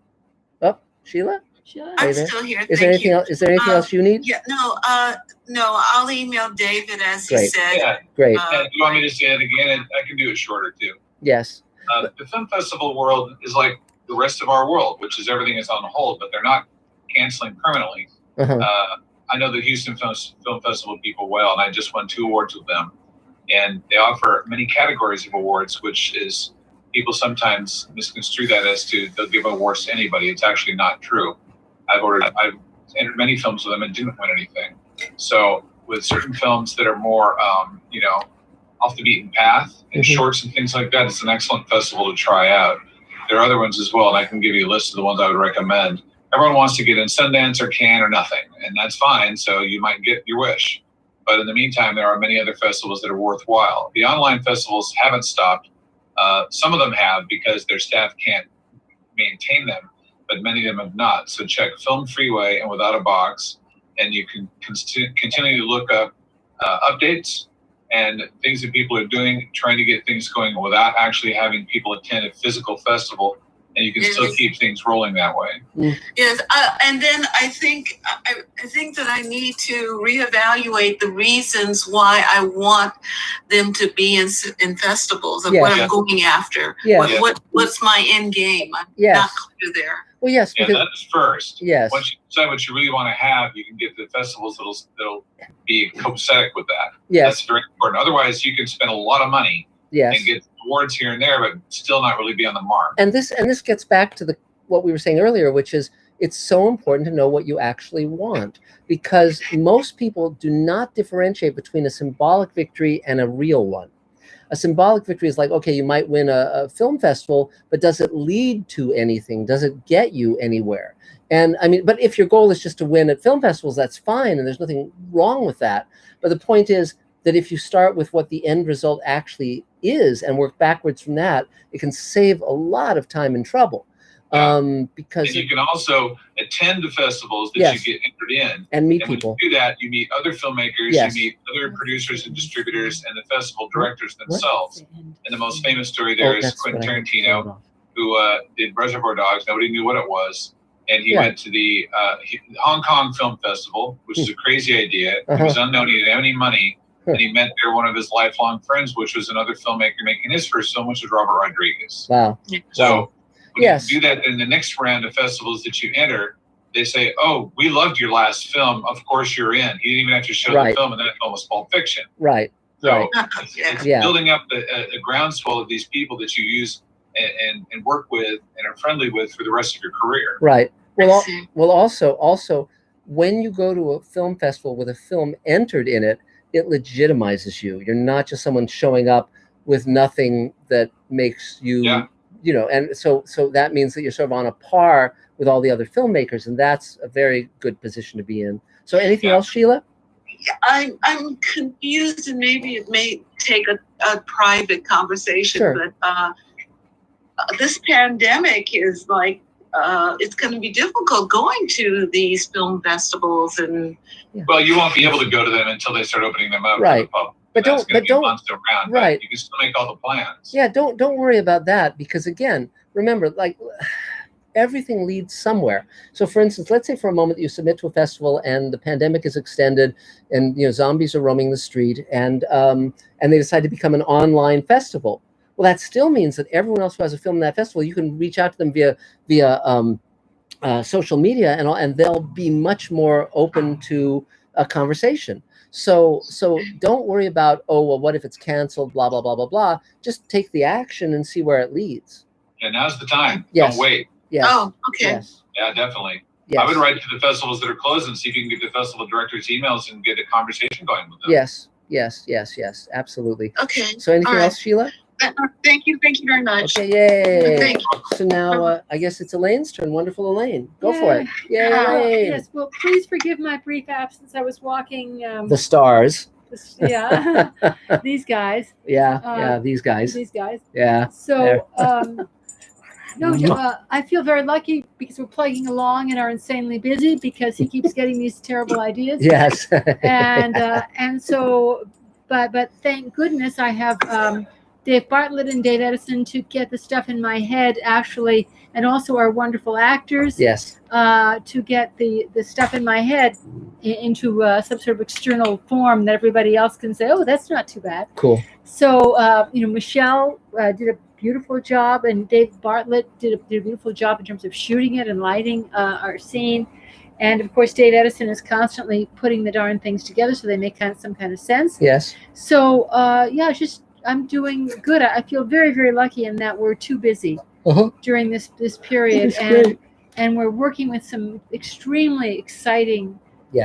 Speaker 1: Oh, Sheila? Are you
Speaker 11: I'm
Speaker 1: there?
Speaker 11: still here.
Speaker 1: Is there
Speaker 11: Thank
Speaker 1: anything
Speaker 11: you.
Speaker 1: else? Is there anything else you need?
Speaker 11: Yeah, no, I'll email David as he
Speaker 1: Great.
Speaker 11: said.
Speaker 7: Yeah.
Speaker 1: Great.
Speaker 7: And you want me to say it again? And I can do it shorter too.
Speaker 1: Yes.
Speaker 7: The film festival world is like the rest of our world, which is everything is on hold, but they're not canceling permanently.
Speaker 1: Uh-huh.
Speaker 7: I know the Houston Film Festival people well, and I just won 2 awards with them. And they offer many categories of awards, which is people sometimes misconstrue that as to they'll give awards to anybody. It's actually not true. I've entered many films with them and didn't win anything. So with certain films that are more, off the beaten path and shorts and things like that, it's an excellent festival to try out. There are other ones as well, and I can give you a list of the ones I would recommend. Everyone wants to get in Sundance or Cannes or nothing, and that's fine. So you might get your wish. But in the meantime, there are many other festivals that are worthwhile. The online festivals haven't stopped. Some of them have because their staff can't maintain them, but many of them have not. So check Film Freeway and Without a Box, and you can continue to look up updates and things that people are doing, trying to get things going without actually having people attend a physical festival, and you can still keep things rolling that way.
Speaker 11: Yes, and then I think that I need to reevaluate the reasons why I want them to be in festivals of what I'm going after.
Speaker 1: Yes.
Speaker 11: What's my end game? I'm
Speaker 1: Yes.
Speaker 11: not clear there.
Speaker 1: Well, yes.
Speaker 7: Yeah,
Speaker 1: Because,
Speaker 7: that's first.
Speaker 1: yes.
Speaker 7: Once you decide what you really want to have, you can get the festivals that'll be copacetic with that.
Speaker 1: Yes.
Speaker 7: That's very important. Otherwise, you can spend a lot of money
Speaker 1: Yes.
Speaker 7: and get awards here and there, but still not really be on the mark.
Speaker 1: And this gets back to what we were saying earlier, which is it's so important to know what you actually want, because most people do not differentiate between a symbolic victory and a real one. A symbolic victory is like, okay, you might win a film festival, but does it lead to anything? Does it get you anywhere? And I mean, but if your goal is just to win at film festivals, that's fine, and there's nothing wrong with that. But the point is that if you start with what the end result actually is and work backwards from that, it can save a lot of time and trouble. Because
Speaker 7: and you can also attend the festivals that
Speaker 1: Yes.
Speaker 7: you get entered in.
Speaker 1: And meet
Speaker 7: when
Speaker 1: people.
Speaker 7: you do that, you meet other filmmakers,
Speaker 1: Yes.
Speaker 7: you meet other producers and distributors and the festival directors themselves. And the most famous story there is
Speaker 1: that's
Speaker 7: Quentin
Speaker 1: what I
Speaker 7: Tarantino, who did Reservoir Dogs. Nobody knew what it was. And he went to the Hong Kong Film Festival, which is a crazy idea. He was unknown. He didn't have any money. And he met there one of his lifelong friends, which was another filmmaker making his first film, which was Robert Rodriguez.
Speaker 1: Wow.
Speaker 7: So when
Speaker 1: Yes.
Speaker 7: you do that in the next round of festivals that you enter, they say, "Oh, we loved your last film. Of course you're in." He didn't even have to show the film, and that film was Pulp Fiction.
Speaker 1: Right.
Speaker 7: So it's building up a groundswell of these people that you use and work with and are friendly with for the rest of your career.
Speaker 1: Right. Well, also, when you go to a film festival with a film entered in it, it legitimizes you. You're not just someone showing up with nothing that makes you, you know, and so that means that you're sort of on a par with all the other filmmakers, and that's a very good position to be in. So anything else, Sheila?
Speaker 11: I'm confused, and maybe it may take a private conversation, but this pandemic is like, it's going to be difficult going to these film festivals, and
Speaker 7: well, you won't be able to go to them until they start opening them up to the public.
Speaker 1: But don't
Speaker 7: months around,
Speaker 1: right.
Speaker 7: But you can still make all the plans.
Speaker 1: Yeah, don't worry about that, because again, remember, like, everything leads somewhere. So for instance, let's say for a moment you submit to a festival and the pandemic is extended, and you know, zombies are roaming the street, and they decide to become an online festival. Well, that still means that everyone else who has a film in that festival, you can reach out to them via social media, and they'll be much more open to a conversation. So don't worry about, oh, well, what if it's canceled, blah, blah, blah, blah, blah. Just take the action and see where it leads.
Speaker 7: Yeah, now's the time.
Speaker 1: Yes.
Speaker 7: Don't wait.
Speaker 1: Yes.
Speaker 11: Oh, okay.
Speaker 1: Yes.
Speaker 7: Yeah, definitely.
Speaker 1: Yes.
Speaker 7: I would write to the festivals that are closed and see if you can get the festival directors' emails and get a conversation going with them.
Speaker 1: Yes, absolutely.
Speaker 11: Okay.
Speaker 1: So anything else, Sheila?
Speaker 11: Thank you very much.
Speaker 1: Okay, yay.
Speaker 11: Thank you.
Speaker 1: So now I guess it's Elaine's turn. Wonderful Elaine. Go for it. Yay, Elaine.
Speaker 5: Yes, well, please forgive my brief absence. I was walking.
Speaker 1: The stars.
Speaker 5: Yeah, these guys.
Speaker 1: Yeah, these guys.
Speaker 5: These guys.
Speaker 1: Yeah.
Speaker 5: So, I feel very lucky because we're plugging along and are insanely busy because he keeps getting these terrible ideas.
Speaker 1: Yes.
Speaker 5: and so, but thank goodness I have Dave Bartlett and Dave Edison to get the stuff in my head actually, and also our wonderful actors.
Speaker 1: Yes.
Speaker 5: To get the stuff in my head into some sort of external form that everybody else can say, oh, that's not too bad.
Speaker 1: Cool.
Speaker 5: So, Michelle did a beautiful job, and Dave Bartlett did a beautiful job in terms of shooting it and lighting our scene. And of course, Dave Edison is constantly putting the darn things together so they make some kind of sense.
Speaker 1: Yes.
Speaker 5: So, I'm doing good. I feel very, very lucky in that we're too busy during this period, and we're working with some extremely exciting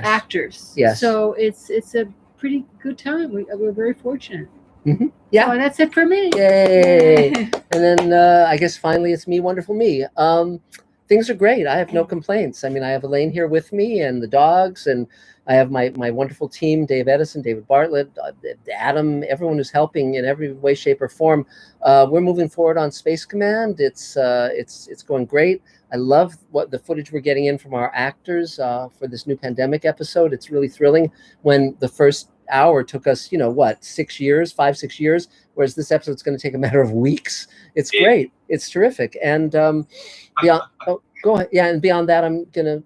Speaker 5: actors.
Speaker 1: Yes.
Speaker 5: So it's a pretty good time. We're very fortunate.
Speaker 1: Mm-hmm. Yeah.
Speaker 5: So that's it for me.
Speaker 1: Yay. And then I guess finally it's me, wonderful me. Things are great. I have no complaints. I mean, I have Elaine here with me and the dogs, and I have my wonderful team, Dave Edison, David Bartlett, Adam, everyone who's helping in every way, shape, or form. We're moving forward on Space Command. It's going great. I love what the footage we're getting in from our actors for this new pandemic episode. It's really thrilling. When the first hour took us, 5-6 years, whereas this episode's going to take a matter of weeks. It's great. It's terrific. And beyond, go ahead. Yeah, and beyond that, I'm gonna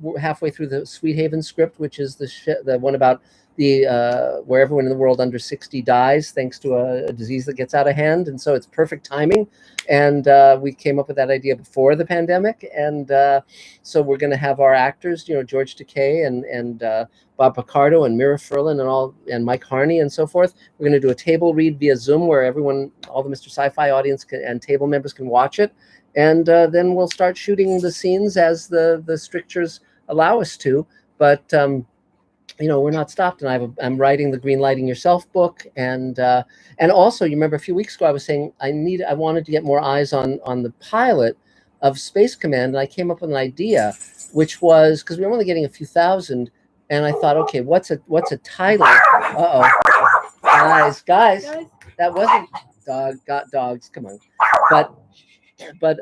Speaker 1: we're halfway through the Sweet Haven script, which is the one about the where everyone in the world under 60 dies thanks to a disease that gets out of hand, and so it's perfect timing. And we came up with that idea before the pandemic, and so we're going to have our actors, George Takei and Bob Picardo and Mira Furlan and Mike Harney and so forth. We're going to do a table read via Zoom where all the Mr. Sci-Fi audience and table members can watch it. And then we'll start shooting the scenes as the strictures allow us to. But we're not stopped. And I'm writing the Green Lighting Yourself book, and also, you remember a few weeks ago I was saying I wanted to get more eyes on the pilot of Space Command, and I came up with an idea, which was because we were only getting a few thousand, and I thought, okay, what's a title? Guys, that wasn't dogs. Come on, but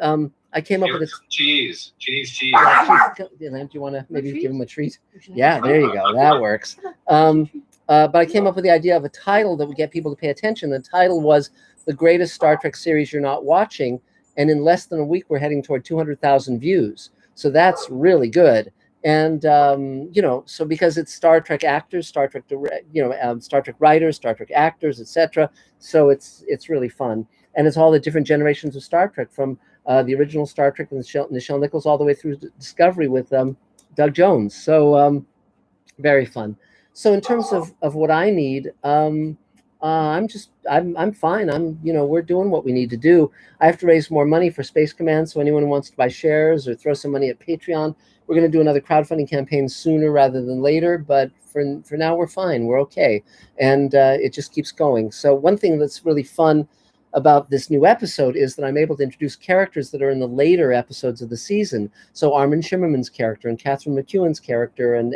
Speaker 1: I came up with
Speaker 7: cheese.
Speaker 1: Yeah, do you want to maybe give him a treat? Yeah, there you go. That works. But I came up with the idea of a title that would get people to pay attention. The title was The Greatest Star Trek Series You're Not Watching. And in less than a week, we're heading toward 200,000 views. So that's really good. And, so because it's Star Trek actors, Star Trek writers, Star Trek actors, etc. So it's really fun. And it's all the different generations of Star Trek, from the original Star Trek with Nichelle Nichols all the way through Discovery with Doug Jones. So very fun. So in terms of what I need, I'm fine. We're doing what we need to do. I have to raise more money for Space Command. So anyone who wants to buy shares or throw some money at Patreon, we're going to do another crowdfunding campaign sooner rather than later. But for now, we're fine. We're okay. And it just keeps going. So one thing that's really fun about this new episode is that I'm able to introduce characters that are in the later episodes of the season. So Armin Shimmerman's character and Catherine McEwen's character and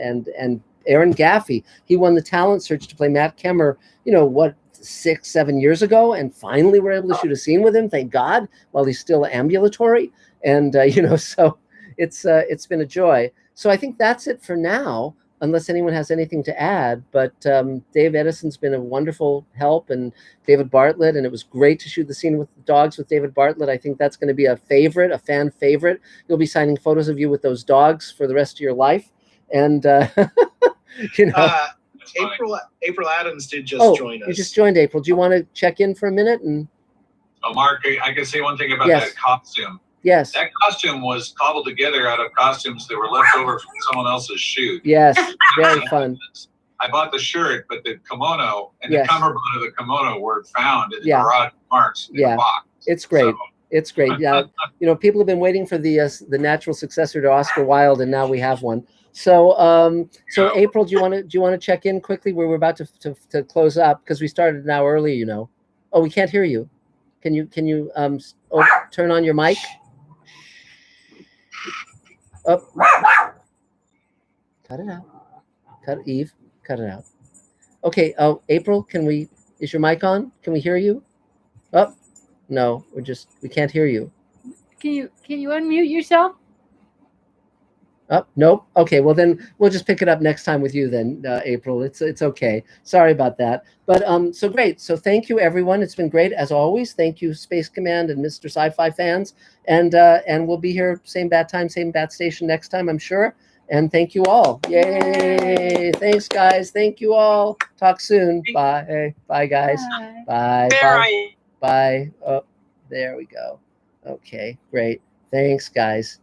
Speaker 1: Aaron Gaffey, he won the talent search to play Matt Kemmer, 6-7 years ago, and finally we're able to shoot a scene with him, thank God, while he's still ambulatory. And so it's been a joy. So I think that's it for now, unless anyone has anything to add. But Dave Edison's been a wonderful help, and David Bartlett, and it was great to shoot the scene with the dogs with David Bartlett. I think that's going to be a fan favorite. You'll be signing photos of you with those dogs for the rest of your life. And
Speaker 4: April Adams did just join us.
Speaker 1: You just joined, April. Do you want to check in for a minute? And
Speaker 7: Mark, I can say one thing about
Speaker 1: Yes.
Speaker 7: that costume.
Speaker 1: Yes.
Speaker 7: That costume was cobbled together out of costumes that were left over from someone else's shoot.
Speaker 1: Yes, very fun.
Speaker 7: I bought the shirt, but the kimono and
Speaker 1: Yes.
Speaker 7: the cummerbund of the kimono were found in the garage Marks in a box.
Speaker 1: It's great. It's great. Yeah, people have been waiting for the natural successor to Oscar Wilde, and now we have one. So, April, do you want to check in quickly? We're about to close up because we started an hour early. Oh, we can't hear you. Can you turn on your mic? Oh. Cut it out. Cut it out. Okay. Oh, April, is your mic on? Can we hear you? Oh, no, we can't hear you.
Speaker 5: Can you unmute yourself?
Speaker 1: Oh, nope. Okay, well then we'll just pick it up next time with you then, April. It's okay. Sorry about that. But so great. So thank you, everyone. It's been great as always. Thank you, Space Command and Mr. Sci-Fi fans. And we'll be here same bat time, same bat station next time, I'm sure. And thank you all. Yay! Thanks, guys. Thank you all. Talk soon. Bye. Bye, guys. Bye. Bye. Bye. Oh, there we go. Okay, great. Thanks, guys.